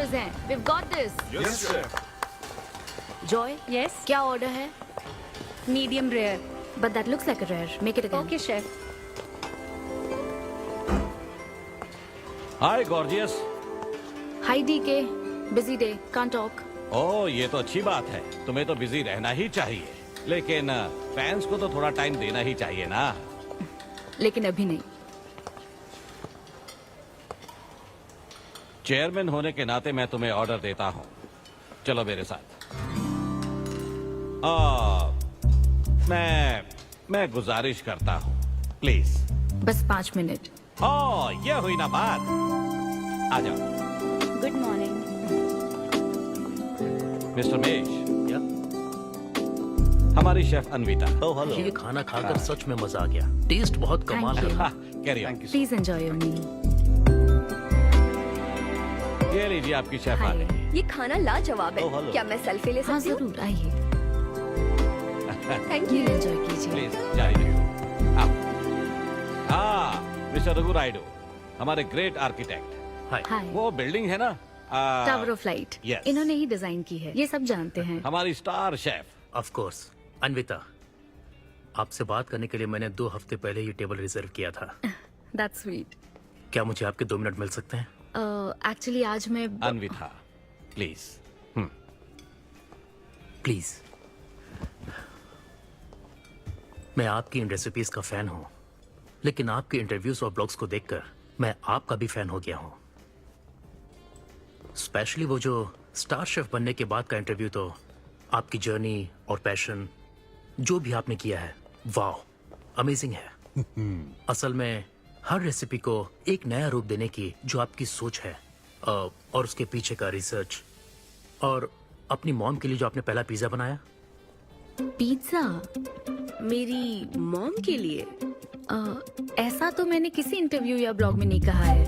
Orders हैं। We've got this. Yes, chef. Joy, Yes, क्या order है? medium rare. But that looks like a rare. Make it again. Okay, chef. Hi gorgeous. Hi DK. Busy day. Can't talk. ओह ये तो अच्छी बात है, तुम्हें तो बिजी रहना ही चाहिए, लेकिन फैंस को तो थोड़ा टाइम देना ही चाहिए ना। लेकिन अभी नहीं। चेयरमैन होने के नाते मैं तुम्हें ऑर्डर देता हूँ, चलो मेरे साथ। मैं गुजारिश करता हूँ, प्लीज। बस 5 मिनट। ओह ये हुई ना बात, आ जाओ। Good morning. मिस्टर मेश, या? हमारी शेफ अन्विता। Oh hello. ये खाना खाकर सच में मजा आ गया। टेस्ट बहुत कमाल Thank you. का। Carry on. Please enjoy your meal. ये लीजिए आपकी शेफ आ Hi. गई। ये खाना लाजवाब Oh, है। hello. क्या मैं सेल्फी ले हाँ सकती हूँ? जरूर आइए। Thank Meal you. enjoy कीजिए। प्लीज जारी रखिए। हाँ मिस्टर रघु राइडू, हमारे ग्रेट आर्किटेक्ट। हाय। Hi. वो बिल्डिंग है ना, टावर ऑफ लाइट। Yes. इन्होंने ही डिजाइन की है, ये सब जानते हैं। हमारी star chef. Of course. Anvita, आपसे बात करने के लिए मैंने 2 हफ्ते पहले ये टेबल रिजर्व किया था। That's sweet. क्या मुझे आपके 2 मिनट मिल सकते हैं? Actually आज मैं अन्विता प्लीज। प्लीज। मैं आपकी इन रेसिपीज का फैन हूँ, लेकिन आपके इंटरव्यूज और ब्लॉग्स को देखकर मैं आपका भी फैन हो गया हूँ। स्पेशली वो जो स्टार शेफ बनने के बाद का इंटरव्यू, तो आपकी जर्नी और पैशन जो भी आपने किया है, वाह अमेजिंग है। असल में हर रेसिपी को एक नया रूप देने की जो आपकी सोच है, और उसके पीछे का रिसर्च, और अपनी मॉम के लिए जो आपने पहला पिज्जा बनाया। पिज्जा मेरी मॉम के लिए? ऐसा तो मैंने किसी इंटरव्यू या ब्लॉग में नहीं कहा है।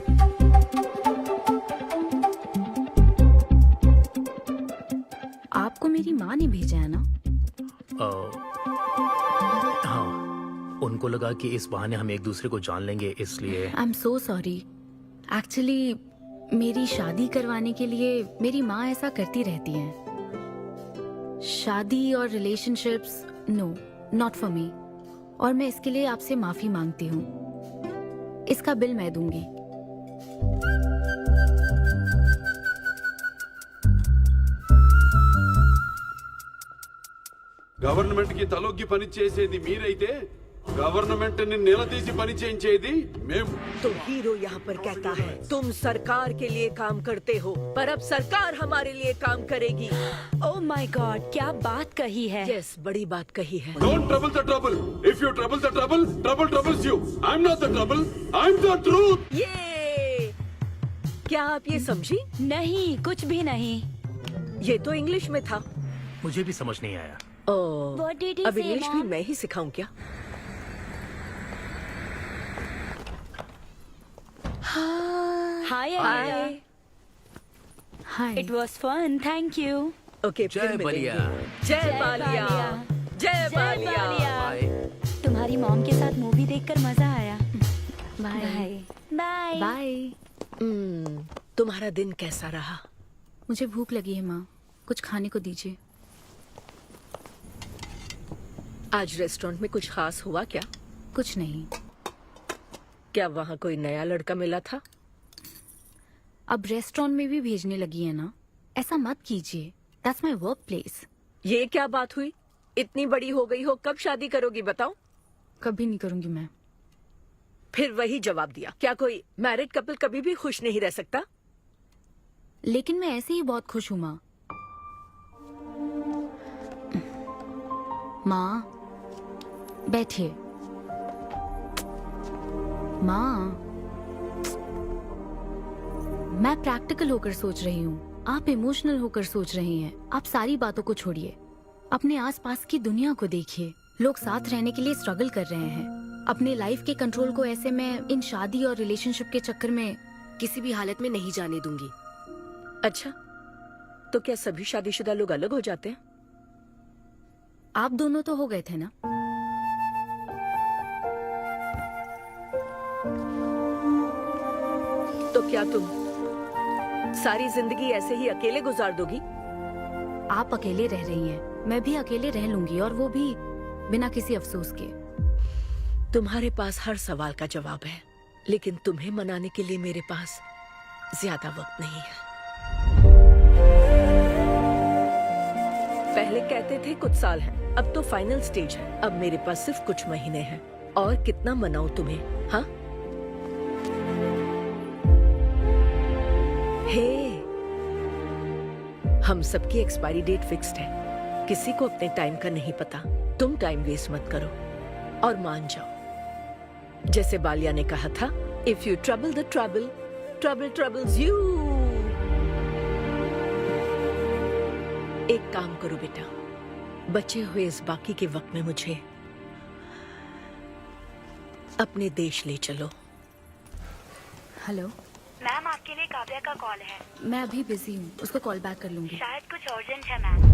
आपको मेरी माँ ने भेजा है ना? हाँ, उनको लगा कि इस बहाने हम एक दूसरे को जान लेंगे, इसलिए। आई एम सो सॉरी। एक्चुअली मेरी शादी करवाने के लिए मेरी माँ ऐसा करती रहती हैं। शादी और relationships, no, not for me. और मैं इसके लिए आपसे माफी मांगती हूँ। इसका बिल मैं दूंगी। గవర్నమెంట్ కి తలొగ్గి పని చేసేది మీరైతే గవర్నమెంట్ ని నిలదీసి పని చేయించేది మేము। तो हीरो यहाँ पर कहता है तुम सरकार के लिए काम करते हो, पर अब सरकार हमारे लिए काम करेगी। Oh my God, क्या बात कही है। यस, बड़ी बात कही है। Don't trouble the trouble. If you trouble the trouble, trouble troubles you. I'm not the trouble. I'm the truth. ये क्या आप ये समझी? नहीं, कुछ भी नहीं। ये तो इंग्लिश में था। मुझे भी समझ नहीं आया। ओह, What did he अब say, इंग्लिश भी Mom? मैं ही सिखाऊं क्या? Hi, hi. Hi. It was fun, thank you. Okay, जय फिर बलिया। मिलेंगे। जय बालिया। जय बालिया। बाय। तुम्हारी मॉम के साथ मूवी देखकर मजा आया। बाय। बाय। बाय। तुम्हारा दिन कैसा रहा? मुझे भूख लगी है माँ, कुछ खाने को दीजिए। आज रेस्टोरेंट में कुछ खास हुआ क्या? कुछ नहीं। क्या वहाँ कोई नया लड़का मिला था? अब रेस्टोरेंट में भी भेजने लगी है ना, ऐसा मत कीजिए। That's my work place. ये क्या बात हुई? इतनी बड़ी हो गई हो, कब शादी करोगी बताओ? कभी नहीं करूंगी मैं। फिर वही जवाब दिया। क्या कोई मैरिड कपल कभी भी खुश नहीं रह सकता? लेकिन मैं ऐसे ही बहुत खुश हूँ माँ। माँ बैठिए। माँ, मैं प्रैक्टिकल होकर सोच रही हूँ, आप इमोशनल होकर सोच रही हैं। आप सारी बातों को छोड़िए, अपने आसपास की दुनिया को देखिए। लोग साथ रहने के लिए स्ट्रगल कर रहे हैं। अपने लाइफ के कंट्रोल को ऐसे मैं इन शादी और रिलेशनशिप के चक्कर में किसी भी हालत में नहीं जाने दूंगी। अच्छा, तो क्या सभी शादीशुदा लोग अलग हो जाते हैं? आप दोनों तो हो गए थे ना। तो क्या तुम सारी जिंदगी ऐसे ही अकेले गुजार दोगी? आप अकेले रह रही हैं, मैं भी अकेले रह लूंगी, और वो भी बिना किसी अफसोस के। तुम्हारे पास हर सवाल का जवाब है, लेकिन तुम्हें मनाने के लिए मेरे पास ज्यादा वक्त नहीं है। पहले कहते थे कुछ साल हैं, अब तो फाइनल स्टेज है। अब मेरे पास सिर्फ कुछ महीने हैं, और कितना मनाऊं तुम्हें? हाँ, हे, हम सबकी एक्सपायरी डेट फिक्स्ड है। किसी को अपने टाइम का नहीं पता। तुम टाइम वेस्ट मत करो और मान जाओ। जैसे बालिया ने कहा था, if you trouble the trouble, trouble troubles you. एक काम करो बेटा, बचे हुए इस बाकी के वक्त में मुझे अपने देश ले चलो। हेलो मैम, आपके लिए काव्या का कॉल है। मैं अभी बिजी हूँ, उसको कॉल बैक कर लूंगी। शायद कुछ अर्जेंट है मैम।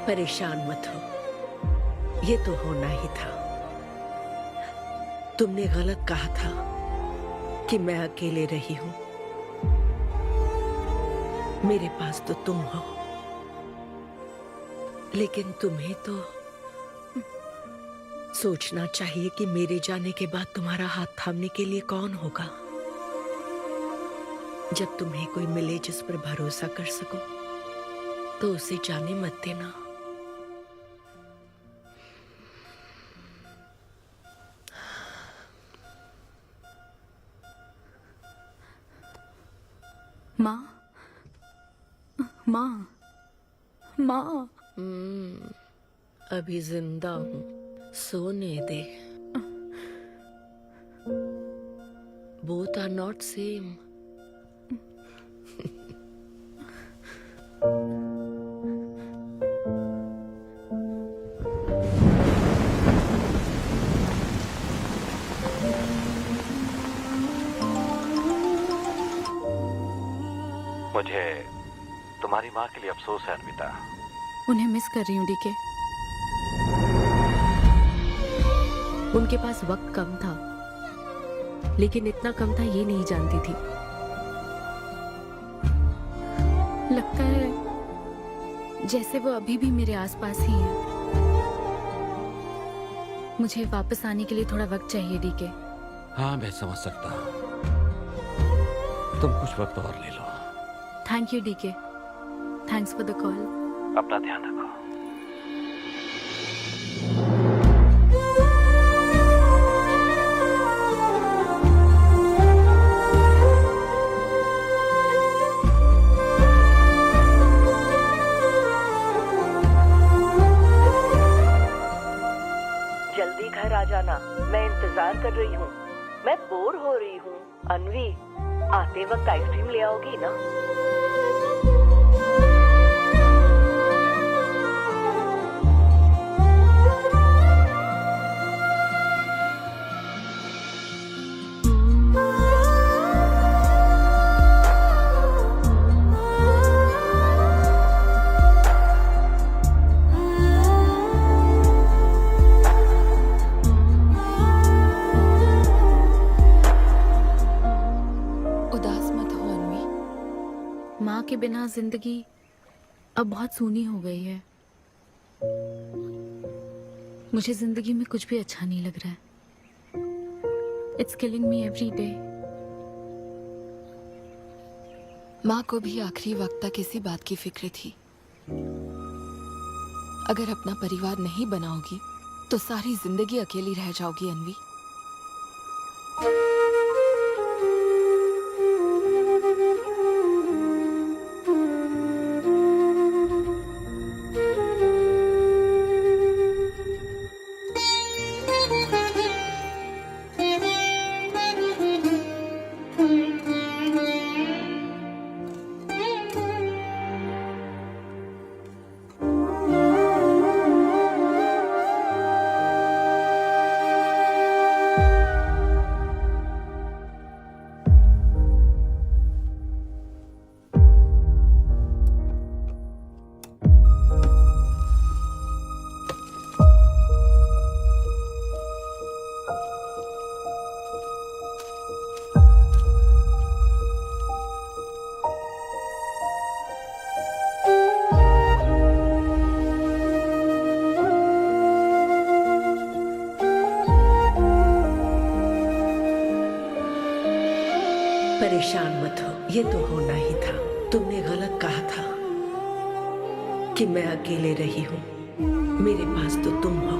परेशान मत हो, ये तो होना ही था। तुमने गलत कहा था कि मैं अकेले रही हूं। मेरे पास तो तुम हो, लेकिन तुम्हें तो सोचना चाहिए कि मेरे जाने के बाद तुम्हारा हाथ थामने के लिए कौन होगा। जब तुम्हें कोई मिले जिस पर भरोसा कर सको, तो उसे जाने मत देना। माँ, माँ, माँ। अभी जिंदा हूँ, सोने दे। Both are not same. मुझे तुम्हारी माँ के लिए अफसोस है अन्विता। उन्हें मिस कर रही हूँ डीके। उनके पास वक्त कम था, लेकिन इतना कम था ये नहीं जानती थी। लगता है जैसे वो अभी भी मेरे आसपास ही है। मुझे वापस आने के लिए थोड़ा वक्त चाहिए डीके। हाँ, मैं समझ सकता हूँ। तुम कुछ वक्त और ले लो। Thank you DK. Thanks for the call. अपना ध्यान रखो। जल्दी घर आ जाना, मैं इंतजार कर रही हूँ। मैं बोर हो रही हूँ। अनवी, आते वक्त आइसक्रीम ले आओगी ना? उदास मत हो अनवी। माँ के बिना जिंदगी अब बहुत सूनी हो गई है। मुझे जिंदगी में कुछ भी अच्छा नहीं लग रहा है। It's killing me every day. माँ को भी आखिरी वक्त तक इसी बात की फिक्र थी। अगर अपना परिवार नहीं बनाओगी तो सारी जिंदगी अकेली रह जाओगी अनवी। परेशान मत हो, ये तो होना ही था। तुमने गलत कहा था कि मैं अकेले रही हूँ। मेरे पास तो तुम हो।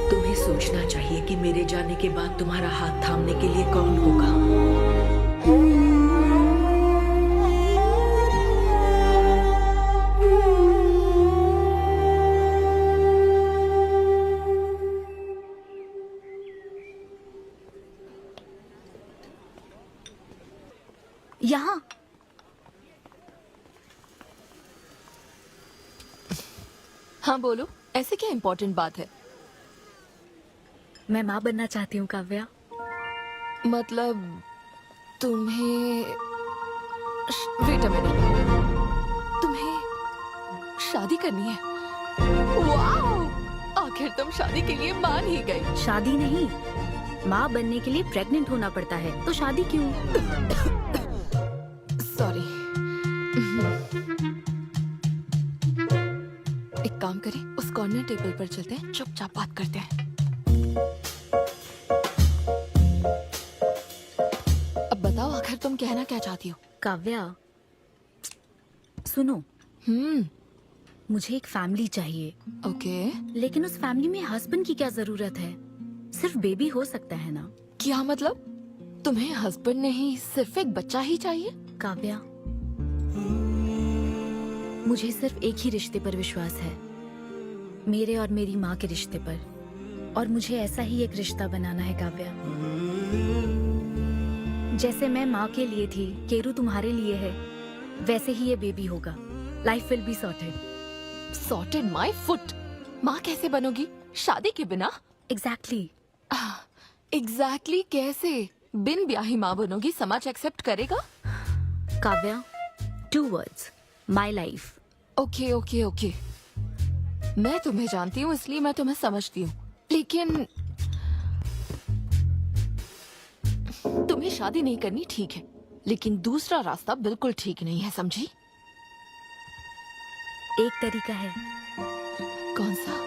तुम्हें सोचना चाहिए कि मेरे जाने के बाद तुम्हारा हाथ थामने के लिए कौन होगा। यहाँ हाँ बोलो, ऐसे क्या इम्पोर्टेंट बात है? मैं माँ बनना चाहती हूँ काव्या। मतलब तुम्हें वेट अ मिनट, तुम्हें शादी करनी है? वाओ! आखिर तुम शादी के लिए मान ही गई। शादी नहीं, माँ बनने के लिए प्रेग्नेंट होना पड़ता है, तो शादी क्यों? सॉरी। एक काम करें, उस कॉर्नर टेबल पर चलते हैं, चुपचाप बात करते हैं। अब बताओ आखिर तुम कहना क्या चाहती हो? काव्या सुनो, मुझे एक फैमिली चाहिए, ओके। लेकिन उस फैमिली में हस्बैंड की क्या जरूरत है? सिर्फ बेबी हो सकता है ना? क्या मतलब? तुम्हें हस्बैंड नहीं, सिर्फ एक बच्चा ही चाहिए? काव्या, मुझे सिर्फ एक ही रिश्ते पर विश्वास है, मेरे और मेरी माँ के रिश्ते पर, और मुझे ऐसा ही एक रिश्ता बनाना है काव्या। जैसे मैं माँ के लिए थी, केरू तुम्हारे लिए है, वैसे ही ये बेबी होगा। Life will be sorted. Sorted my foot. माँ कैसे बनोगी शादी के बिना? एग्जैक्टली। एग्जैक्टली कैसे? बिन ब्याही माँ बनोगी, समाज एक्सेप्ट करेगा? Kavya, 2 words, my life. Okay okay okay, मैं तुम्हें जानती हूँ इसलिए मैं तुम्हें समझती हूँ, लेकिन तुम्हें शादी नहीं करनी ठीक है, लेकिन दूसरा रास्ता बिल्कुल ठीक नहीं है, समझी? एक तरीका है। कौन सा?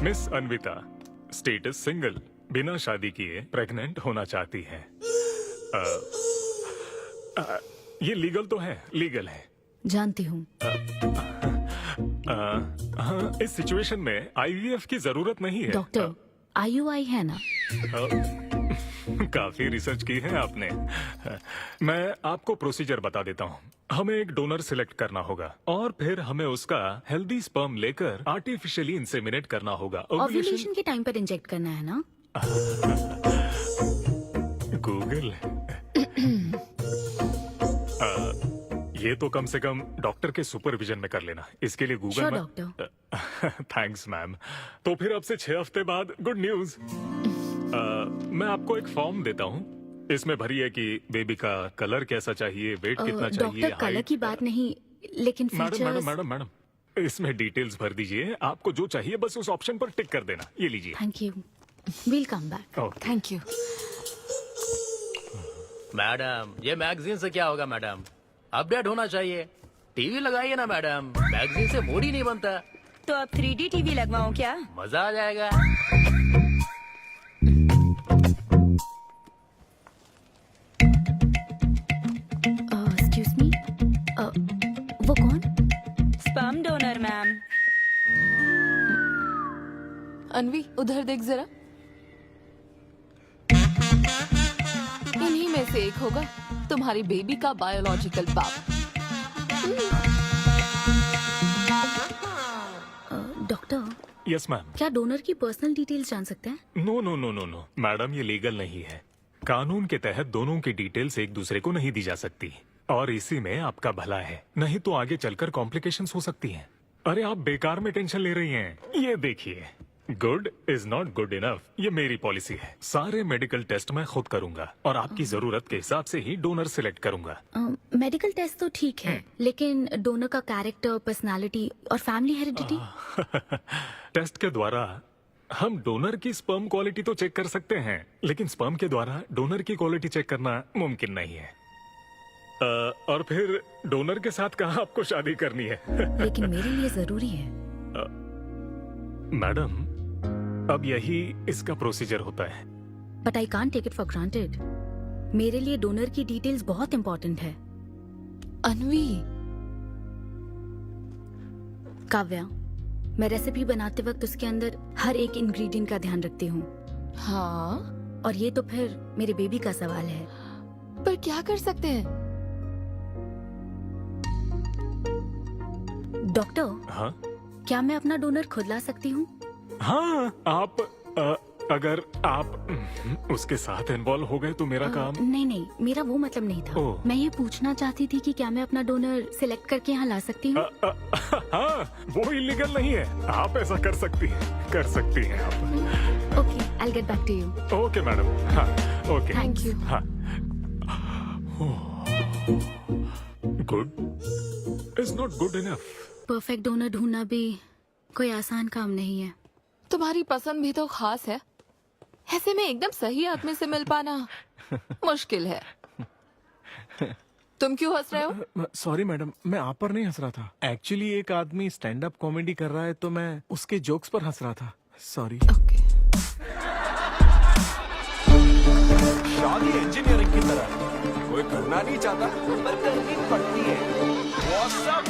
मिस अन्विता, स्टेटस सिंगल, बिना शादी किए प्रेग्नेंट होना चाहती हैं। ये लीगल तो है, लीगल है। जानती हूँ। हाँ, इस सिचुएशन में आईवीएफ की जरूरत नहीं है। डॉक्टर, IUI है ना? काफी रिसर्च की है आपने। मैं आपको प्रोसीजर बता देता हूँ। हमें एक डोनर सिलेक्ट करना होगा और फिर हमें उसका हेल्दी स्पर्म लेकर आर्टिफिशियली इंसेमिनेट करना होगा। ओव्यूलेशन के टाइम पर इंजेक्ट करना है ना? गूगल। ये तो कम से कम डॉक्टर के सुपरविजन में कर लेना, इसके लिए गूगल Sure, में। डॉक्टर। Thanks ma'am. तो फिर अब से 6 हफ्ते बाद गुड न्यूज। मैं आपको एक फॉर्म देता हूँ, इसमें भरिए कि बेबी का कलर कैसा चाहिए, वेट कितना चाहिए। डॉक्टर, कलर की बात नहीं, लेकिन madam madam features. Madam madam, इसमें डिटेल्स भर दीजिए। आपको जो चाहिए बस उस ऑप्शन पर टिक कर देना। ये लीजिए। Thank you, will come back. Okay. Thank you. Madam, ये मैगजीन से क्या होगा मैडम? अपडेट होना चाहिए। टीवी लगाइए ना मैडम, मैगजीन से मूड ही नहीं बनता। तो अब 3D टीवी लगवाऊं क्या? मजा आ जाएगा। एक्सक्यूज मी, वो कौन? Sperm donor ma'am. अनवी, उधर देख जरा। इन्हीं में से एक होगा तुम्हारी बेबी का बायोलॉजिकल बाप। Doctor, yes ma'am. क्या डोनर की पर्सनल डिटेल्स जान सकते हैं? No no no no no madam, ये लीगल नहीं है। कानून के तहत दोनों की डिटेल्स एक दूसरे को नहीं दी जा सकती, और इसी में आपका भला है, नहीं तो आगे चलकर कॉम्प्लिकेशंस हो सकती हैं। अरे आप बेकार में टेंशन ले रही हैं। ये देखिए, good is not good enough, ये मेरी पॉलिसी है। सारे मेडिकल टेस्ट मैं खुद करूंगा और आपकी जरूरत के हिसाब से ही डोनर सिलेक्ट करूंगा। मेडिकल टेस्ट तो ठीक है, लेकिन डोनर का कैरेक्टर, पर्सनालिटी और फैमिली हेरिडिटी? टेस्ट के द्वारा हम डोनर की स्पर्म क्वालिटी तो चेक कर सकते हैं, लेकिन स्पर्म के द्वारा डोनर की क्वालिटी चेक करना मुमकिन नहीं है। और फिर डोनर के साथ कहाँ आपको शादी करनी है? लेकिन मेरे लिए जरूरी है। मैडम, अब यही इसका प्रोसीजर होता है। But I can't take it for granted. मेरे लिए डोनर की डिटेल्स बहुत इंपॉर्टेंट है। अनवी, काव्या, मैं रेसिपी बनाते वक्त उसके अंदर हर एक इंग्रेडिएंट का ध्यान रखती हूँ। हाँ, और ये तो फिर मेरे बेबी का सवाल है। पर क्या कर सकते हैं? डॉक्टर, हाँ क्या मैं अपना डोनर खुद ला सकती हूँ? हाँ, आप अगर आप उसके साथ इन्वॉल्व हो गए तो मेरा काम। नहीं नहीं, मेरा वो मतलब नहीं था। ओह। मैं ये पूछना चाहती थी कि क्या मैं अपना डोनर सिलेक्ट करके यहाँ ला सकती हूँ? हाँ, वो इलीगल नहीं है। आप ऐसा कर सकती हैं आप। Okay, I get back to you. Okay madam. हाँ, ओके, थैंक यू। हाँ। Good is not good enough. Perfect donor ढूंढना भी कोई आसान काम नहीं है। तुम्हारी पसंद भी तो खास है, ऐसे में एकदम सही आदमी से मिल पाना मुश्किल है। तुम क्यों हंस रहे हो? सॉरी मैडम, मैं आप पर नहीं हंस रहा था। एक्चुअली एक आदमी स्टैंड अप कॉमेडी कर रहा है तो मैं उसके जोक्स पर हंस रहा था। सॉरी। ओके। शादी इंजीनियरिंग की तरह कोई करना नहीं चाहता पर करनी पड़ती है। What's up,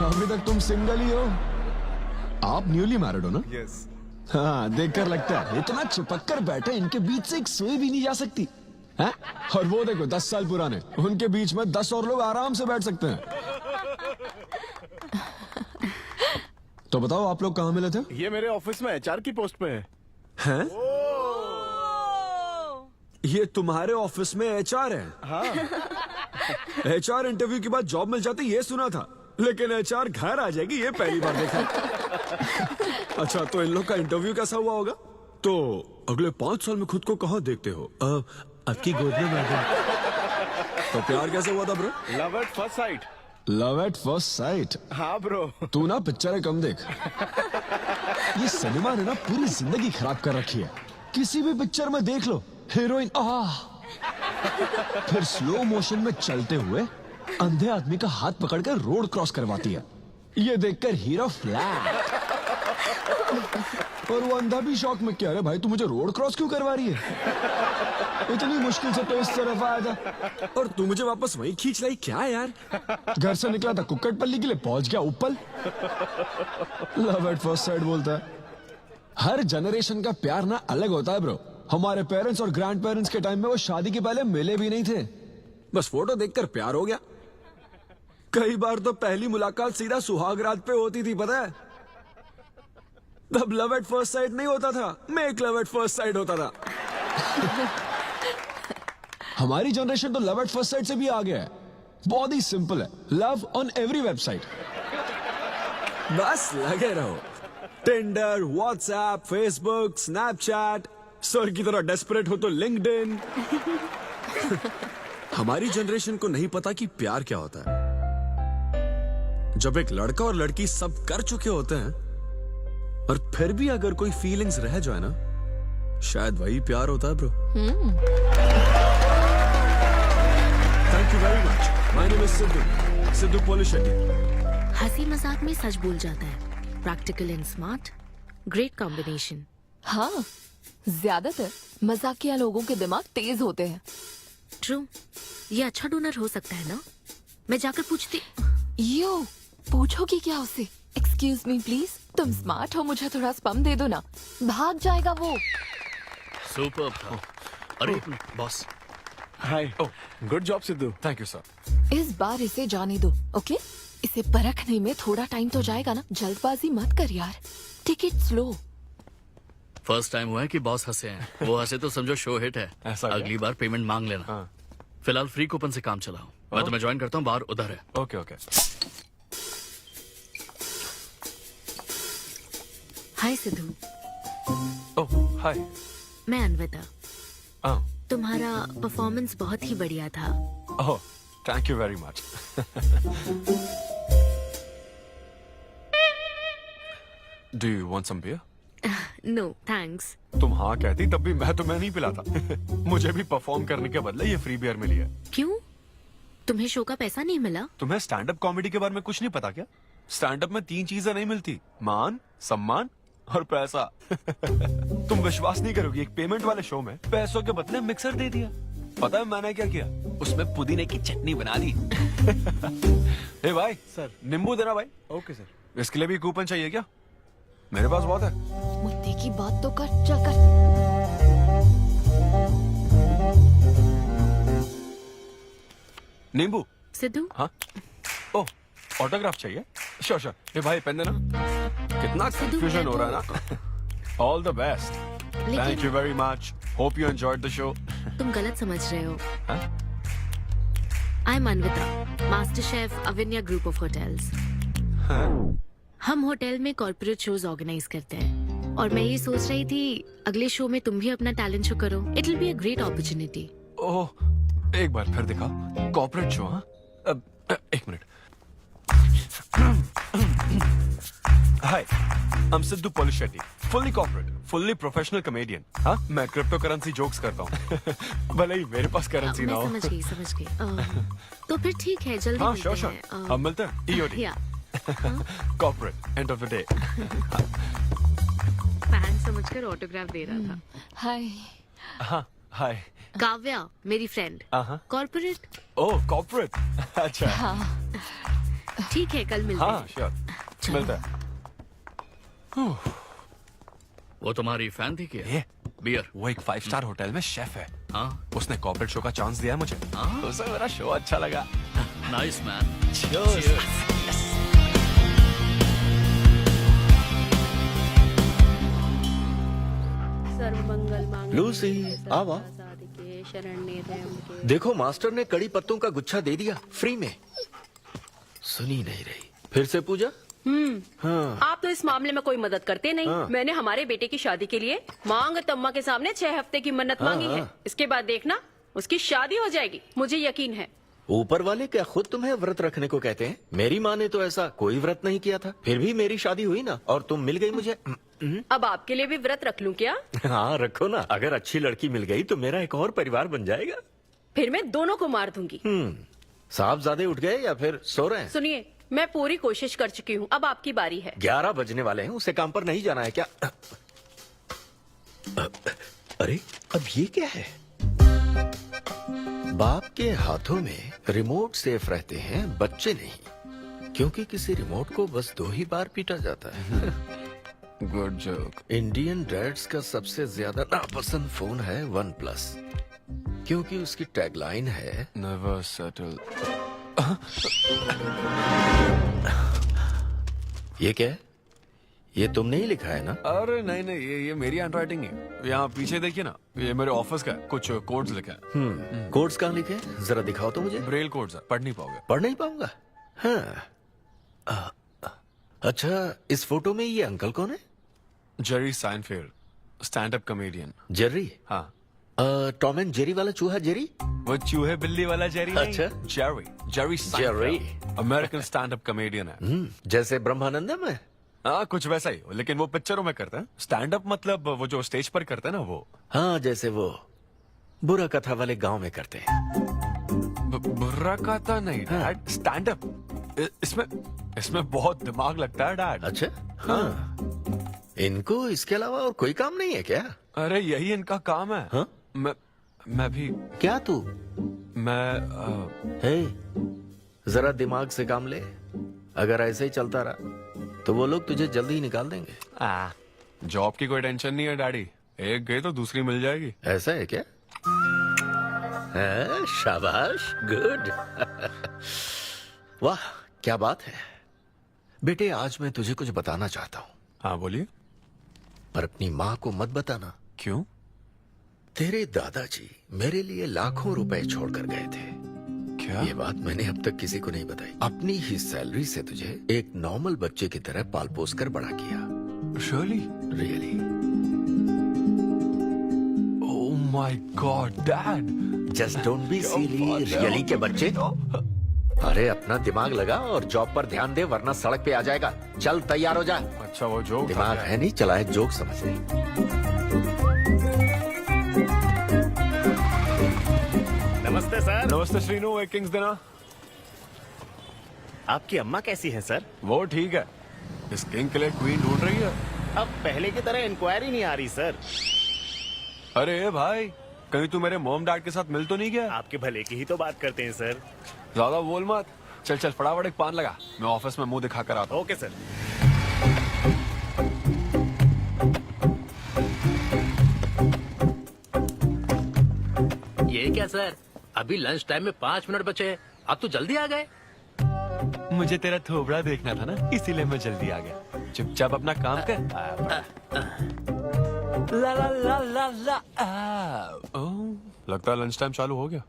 अभी तक तुम सिंगल ही हो? आप न्यूली मैरिड हो ना? यस। हाँ, देखकर लगता है इतना चिपक कर बैठे, इनके बीच से एक सुई भी नहीं जा सकती है? और वो देखो 10 साल पुराने, उनके बीच में 10 और लोग आराम से बैठ सकते हैं। तो बताओ, आप लोग कहाँ मिले थे? ये मेरे ऑफिस में एचआर की पोस्ट पे है। हैं? ये तुम्हारे ऑफिस में एचआर है? हाँ। एचआर इंटरव्यू के बाद जॉब मिल जाती ये सुना था, लेकिन एचआर घर आ जाएगी ये पहली बार देखा। अच्छा, तो इन लोग का इंटरव्यू कैसा हुआ होगा? तो अगले 5 साल में खुद को कहाँ देखते हो? आपकी गोद में मैडम। तो प्यार कैसे हुआ था bro? Love at first sight. Love at first sight? हाँ ब्रो। तू ना पिक्चरें कम देख। ये सिनेमा ने ना पूरी जिंदगी खराब कर रखी है। किसी भी पिक्चर में देख लो, हीरोइन फिर स्लो मोशन में चलते हुए अंधे आदमी का हाथ पकड़कर रोड क्रॉस करवाती है। ये देखकर हीरो फ्लैट। और वो अंधा भी शौक में, क्या रे भाई तू मुझे रोड क्रॉस क्यों करवा रही है? इतनी मुश्किल से तो इस तरफ आया था और तू मुझे वापस वहीं खींच लाई। क्या यार, घर से निकला था कुक्कड़पल्ली के लिए, पहुंच गया ऊपर। लव एट फर्स्ट साइट बोलता है। हर जनरेशन का प्यार ना अलग होता है ब्रो। हमारे पेरेंट्स और ग्रैंड पेरेंट्स के टाइम में वो शादी के पहले मिले भी नहीं थे, बस फोटो देखकर प्यार हो गया। कई बार तो पहली मुलाकात सीधा सुहाग रात पे होती थी, पता है? तब लव एट फर्स्ट साइट नहीं होता था, make love at first sight होता था। हमारी जनरेशन तो लव एट फर्स्ट साइट से भी आगे है। बहुत ही सिंपल है, लव ऑन एवरी वेबसाइट। बस लगे रहो, Tinder, WhatsApp, Facebook, Snapchat, sir की तरह डेस्परेट हो तो लिंक्डइन। हमारी जनरेशन को नहीं पता कि प्यार क्या होता है। जब एक लड़का और लड़की सब कर चुके होते हैं और फिर भी अगर कोई फीलिंग्स रह जाए ना, शायद वही प्यार होता है bro. Thank you very much. My name is Siddhu Polishetty. हंसी मजाक में सच बोल जाता है। Practical and smart, great combination. हाँ, ज्यादातर मजाकिया लोगों के दिमाग तेज होते हैं। ट्रू। ये अच्छा डोनर हो सकता है ना? मैं जाकर पूछती। यो, पूछोगी क्या उससे? एक्सक्यूज मी प्लीज, तुम स्मार्ट हो, मुझे थोड़ा स्पम दे दो ना। भाग जाएगा वो। सुपर था। अरे boss. Hi. Good job Sidhu. Thank you sir. इस बार इसे जाने दो, ओके? इसे परखने में थोड़ा टाइम तो जाएगा ना, जल्दबाजी मत कर यार। Take it slow. First time हुआ है कि बॉस हंसे हैं। वो हंसे तो समझो शो हिट है। ऐसा अगली बार पेमेंट मांग लेना। हाँ। फिलहाल फ्री कूपन से काम चलाओ। मैं तुम्हें ज्वाइन करता हूँ, बाहर उधर है। Okay okay. Hi Siddhu. Oh hi. मैं अनविता। हाँ। तुम्हारा परफॉर्मेंस बहुत ही बढ़िया था। Oh thank you very much. Do you want some beer? No thanks. तुम हाँ कहती तब भी मैं तुम्हें नहीं पिलाता। मुझे भी परफॉर्म करने के बदले ये फ्री बियर मिली है। क्यों? तुम्हें शो का पैसा नहीं मिला? तुम्हें स्टैंड अप कॉमेडी के बारे में कुछ नहीं पता क्या? स्टैंड अप में 3 चीजें नहीं मिलती, मान, सम्मान और पैसा। तुम विश्वास नहीं करोगी, एक पेमेंट वाले शो में पैसों के बदले मिक्सर दे दिया। पता है मैंने क्या किया? उसमें पुदीने की चटनी बना दी। ए भाई सर, नींबू देना भाई। Okay sir. इसके लिए भी कूपन चाहिए क्या? मेरे पास बहुत है। मुद्दे की बात तो कर, चल कर। नींबू। सिद्धू, हाँ। ओह, ऑटोग्राफ चाहिए? Sure sure. ए भाई पेन देना। कितना कंफ्यूजन हो रहा है ना। All the best. Thank you very much. Hope you enjoyed the show. तुम गलत समझ रहे हो। हाँ? I am Anvitha, master chef Avinya group of hotels. हम होटल में कॉर्पोरेट शोज ऑर्गेनाइज करते हैं और मैं ये सोच रही थी अगले शो में तुम भी अपना टैलेंट शो करो। It will be a great opportunity. Oh, एक बार फिर दिखा। Corporate show? हाँ, एक minute. Hi, I am Siddhu Polishetty, fully corporate, fully professional comedian. हाँ, मैं क्रिप्टो करेंसी जोक्स करता हूँ। भले ही मेरे पास करेंसी ना हो। मैं समझ गई। तो फिर ठीक है, जल्दी हाँ, मिलते श्योर श्योर। हैं। अब मिलते हैं। EOD। या corporate, end of the day. Fan समझकर ऑटोग्राफ दे रहा था। हाय। हाँ, हाय। काव्या, मेरी फ्रेंड। कॉर्पोरेट? ओह, कॉर्पोरेट। अच्छा। हाँ। ठीक है, कल मिलते हाँ, हैं। श्योर। मिलते हैं। वो तुम्हारी फैन थी क्या? ये बियर। वो एक 5 स्टार होटल में शेफ है। हाँ, उसने कॉर्पोरेट शो का चांस दिया है मुझे। उसे मेरा शो अच्छा लगा। Nice man. लूसी, आवा। देखो मास्टर ने कड़ी पत्तों का गुच्छा दे दिया फ्री में। सुनी नहीं रही। फिर से पूजा? हाँ। आप तो इस मामले में कोई मदद करते नहीं। हाँ। मैंने हमारे बेटे की शादी के लिए मांग तम्मा के सामने 6 हफ्ते की मन्नत मांगी है। इसके बाद देखना उसकी शादी हो जाएगी, मुझे यकीन है। ऊपर वाले क्या खुद तुम्हें व्रत रखने को कहते हैं? मेरी माँ ने तो ऐसा कोई व्रत नहीं किया था, फिर भी मेरी शादी हुई ना, और तुम मिल गई मुझे। अब आपके लिए भी व्रत रख लूं क्या? हाँ रखो ना, अगर अच्छी लड़की मिल गई तो मेरा एक और परिवार बन जाएगा। फिर मैं दोनों को मार दूंगी। साहबजादे उठ गए या फिर सो रहे हैं? सुनिए, मैं पूरी कोशिश कर चुकी हूँ, अब आपकी बारी है। 11 बजने वाले हैं, उसे काम पर नहीं जाना है क्या? अरे अब ये क्या है? बाप के हाथों में रिमोट सेफ रहते हैं, बच्चे नहीं, क्योंकि किसी रिमोट को बस 2 ही बार पीटा जाता है। Good joke. इंडियन डैड्स का सबसे ज्यादा नापसंद फोन है OnePlus, क्योंकि उसकी टैगलाइन है नेवर सेटल। ये क्या है? ये तुमने ही लिखा है ना? अरे नहीं नहीं, ये मेरी हैंडराइटिंग है। यहाँ पीछे देखिए ना, ये मेरे ऑफिस का है, कुछ कोड्स लिखे हैं। कोड्स कहाँ लिखे हैं? जरा दिखाओ तो मुझे। ब्रेल कोड्स है, पढ़ नहीं पाओगे। पढ़ नहीं पाऊंगा? हाँ। अच्छा, इस फोटो में ये अंकल कौन है? Jerry Seinfeld, stand up comedian. Jerry? हाँ। टॉम एंड जेरी वाला चूहा जेरी? वो चूहे बिल्ली वाला जेरी नहीं। अच्छा। Jerry Seinfeld, American stand up comedian है। जैसे ब्रह्मानंदम है? हाँ, कुछ वैसा ही, लेकिन वो पिक्चरों में करते हैं। स्टैंड अप मतलब वो जो स्टेज पर करते हैं ना, वो। हाँ, जैसे वो बुरा कथा वाले गांव में करते हैं। बुरा कथा नहीं डैड, स्टैंड अप। इसमें बहुत दिमाग लगता है डैड। अच्छा। हाँ। इनको इसके अलावा और कोई काम नहीं है क्या? अरे यही इनका काम है। हाँ? मैं भी। क्या तू? मैं जरा दिमाग से काम ले। अगर ऐसे ही चलता रहा तो वो लोग तुझे जल्दी ही निकाल देंगे। जॉब की कोई टेंशन नहीं है डैडी, एक गई तो दूसरी मिल जाएगी। ऐसा है क्या? शाबाश, गुड। वाह क्या बात है बेटे। आज मैं तुझे कुछ बताना चाहता हूँ। हाँ बोलिए। पर अपनी माँ को मत बताना। क्यों? तेरे दादाजी मेरे लिए लाखों रुपए छोड़कर गए थे। क्या? ये बात मैंने अब तक किसी को नहीं बताई। अपनी ही सैलरी से तुझे एक नॉर्मल बच्चे की तरह पाल पोस कर बड़ा किया। Really? Oh my God dad. Just don't be silly. Really के बच्चे। अरे अपना दिमाग लगा और जॉब पर ध्यान दे, वरना सड़क पे आ जाएगा। चल तैयार हो जा। अच्छा वो जोक दिमाग है नहीं, चला है जोक समझ नहीं। नमस्ते सर। नमस्ते श्रीनु, एक किंग्स देना। आपकी अम्मा कैसी है सर? वो ठीक है, इस किंग के लिए क्वीन ढूंढ रही है। अब पहले की तरह इंक्वायरी नहीं आ रही सर। अरे भाई, कहीं तू मेरे मॉम डैड के साथ मिल तो नहीं गया? आपके भले की ही तो बात करते हैं सर। ज्यादा बोल मत। चल चल फटाफट एक पान लगा, मैं ऑफिस में मुंह दिखा कर आता हूँ। Okay sir. ये क्या सर, अभी लंच टाइम में 5 मिनट बचे हैं, आप तो जल्दी आ गए। मुझे तेरा थोबड़ा देखना था ना, इसीलिए मैं जल्दी आ गया। चुपचाप अपना काम कर। ला ला ला ला ला। लगता है लंच टाइम चालू हो गया।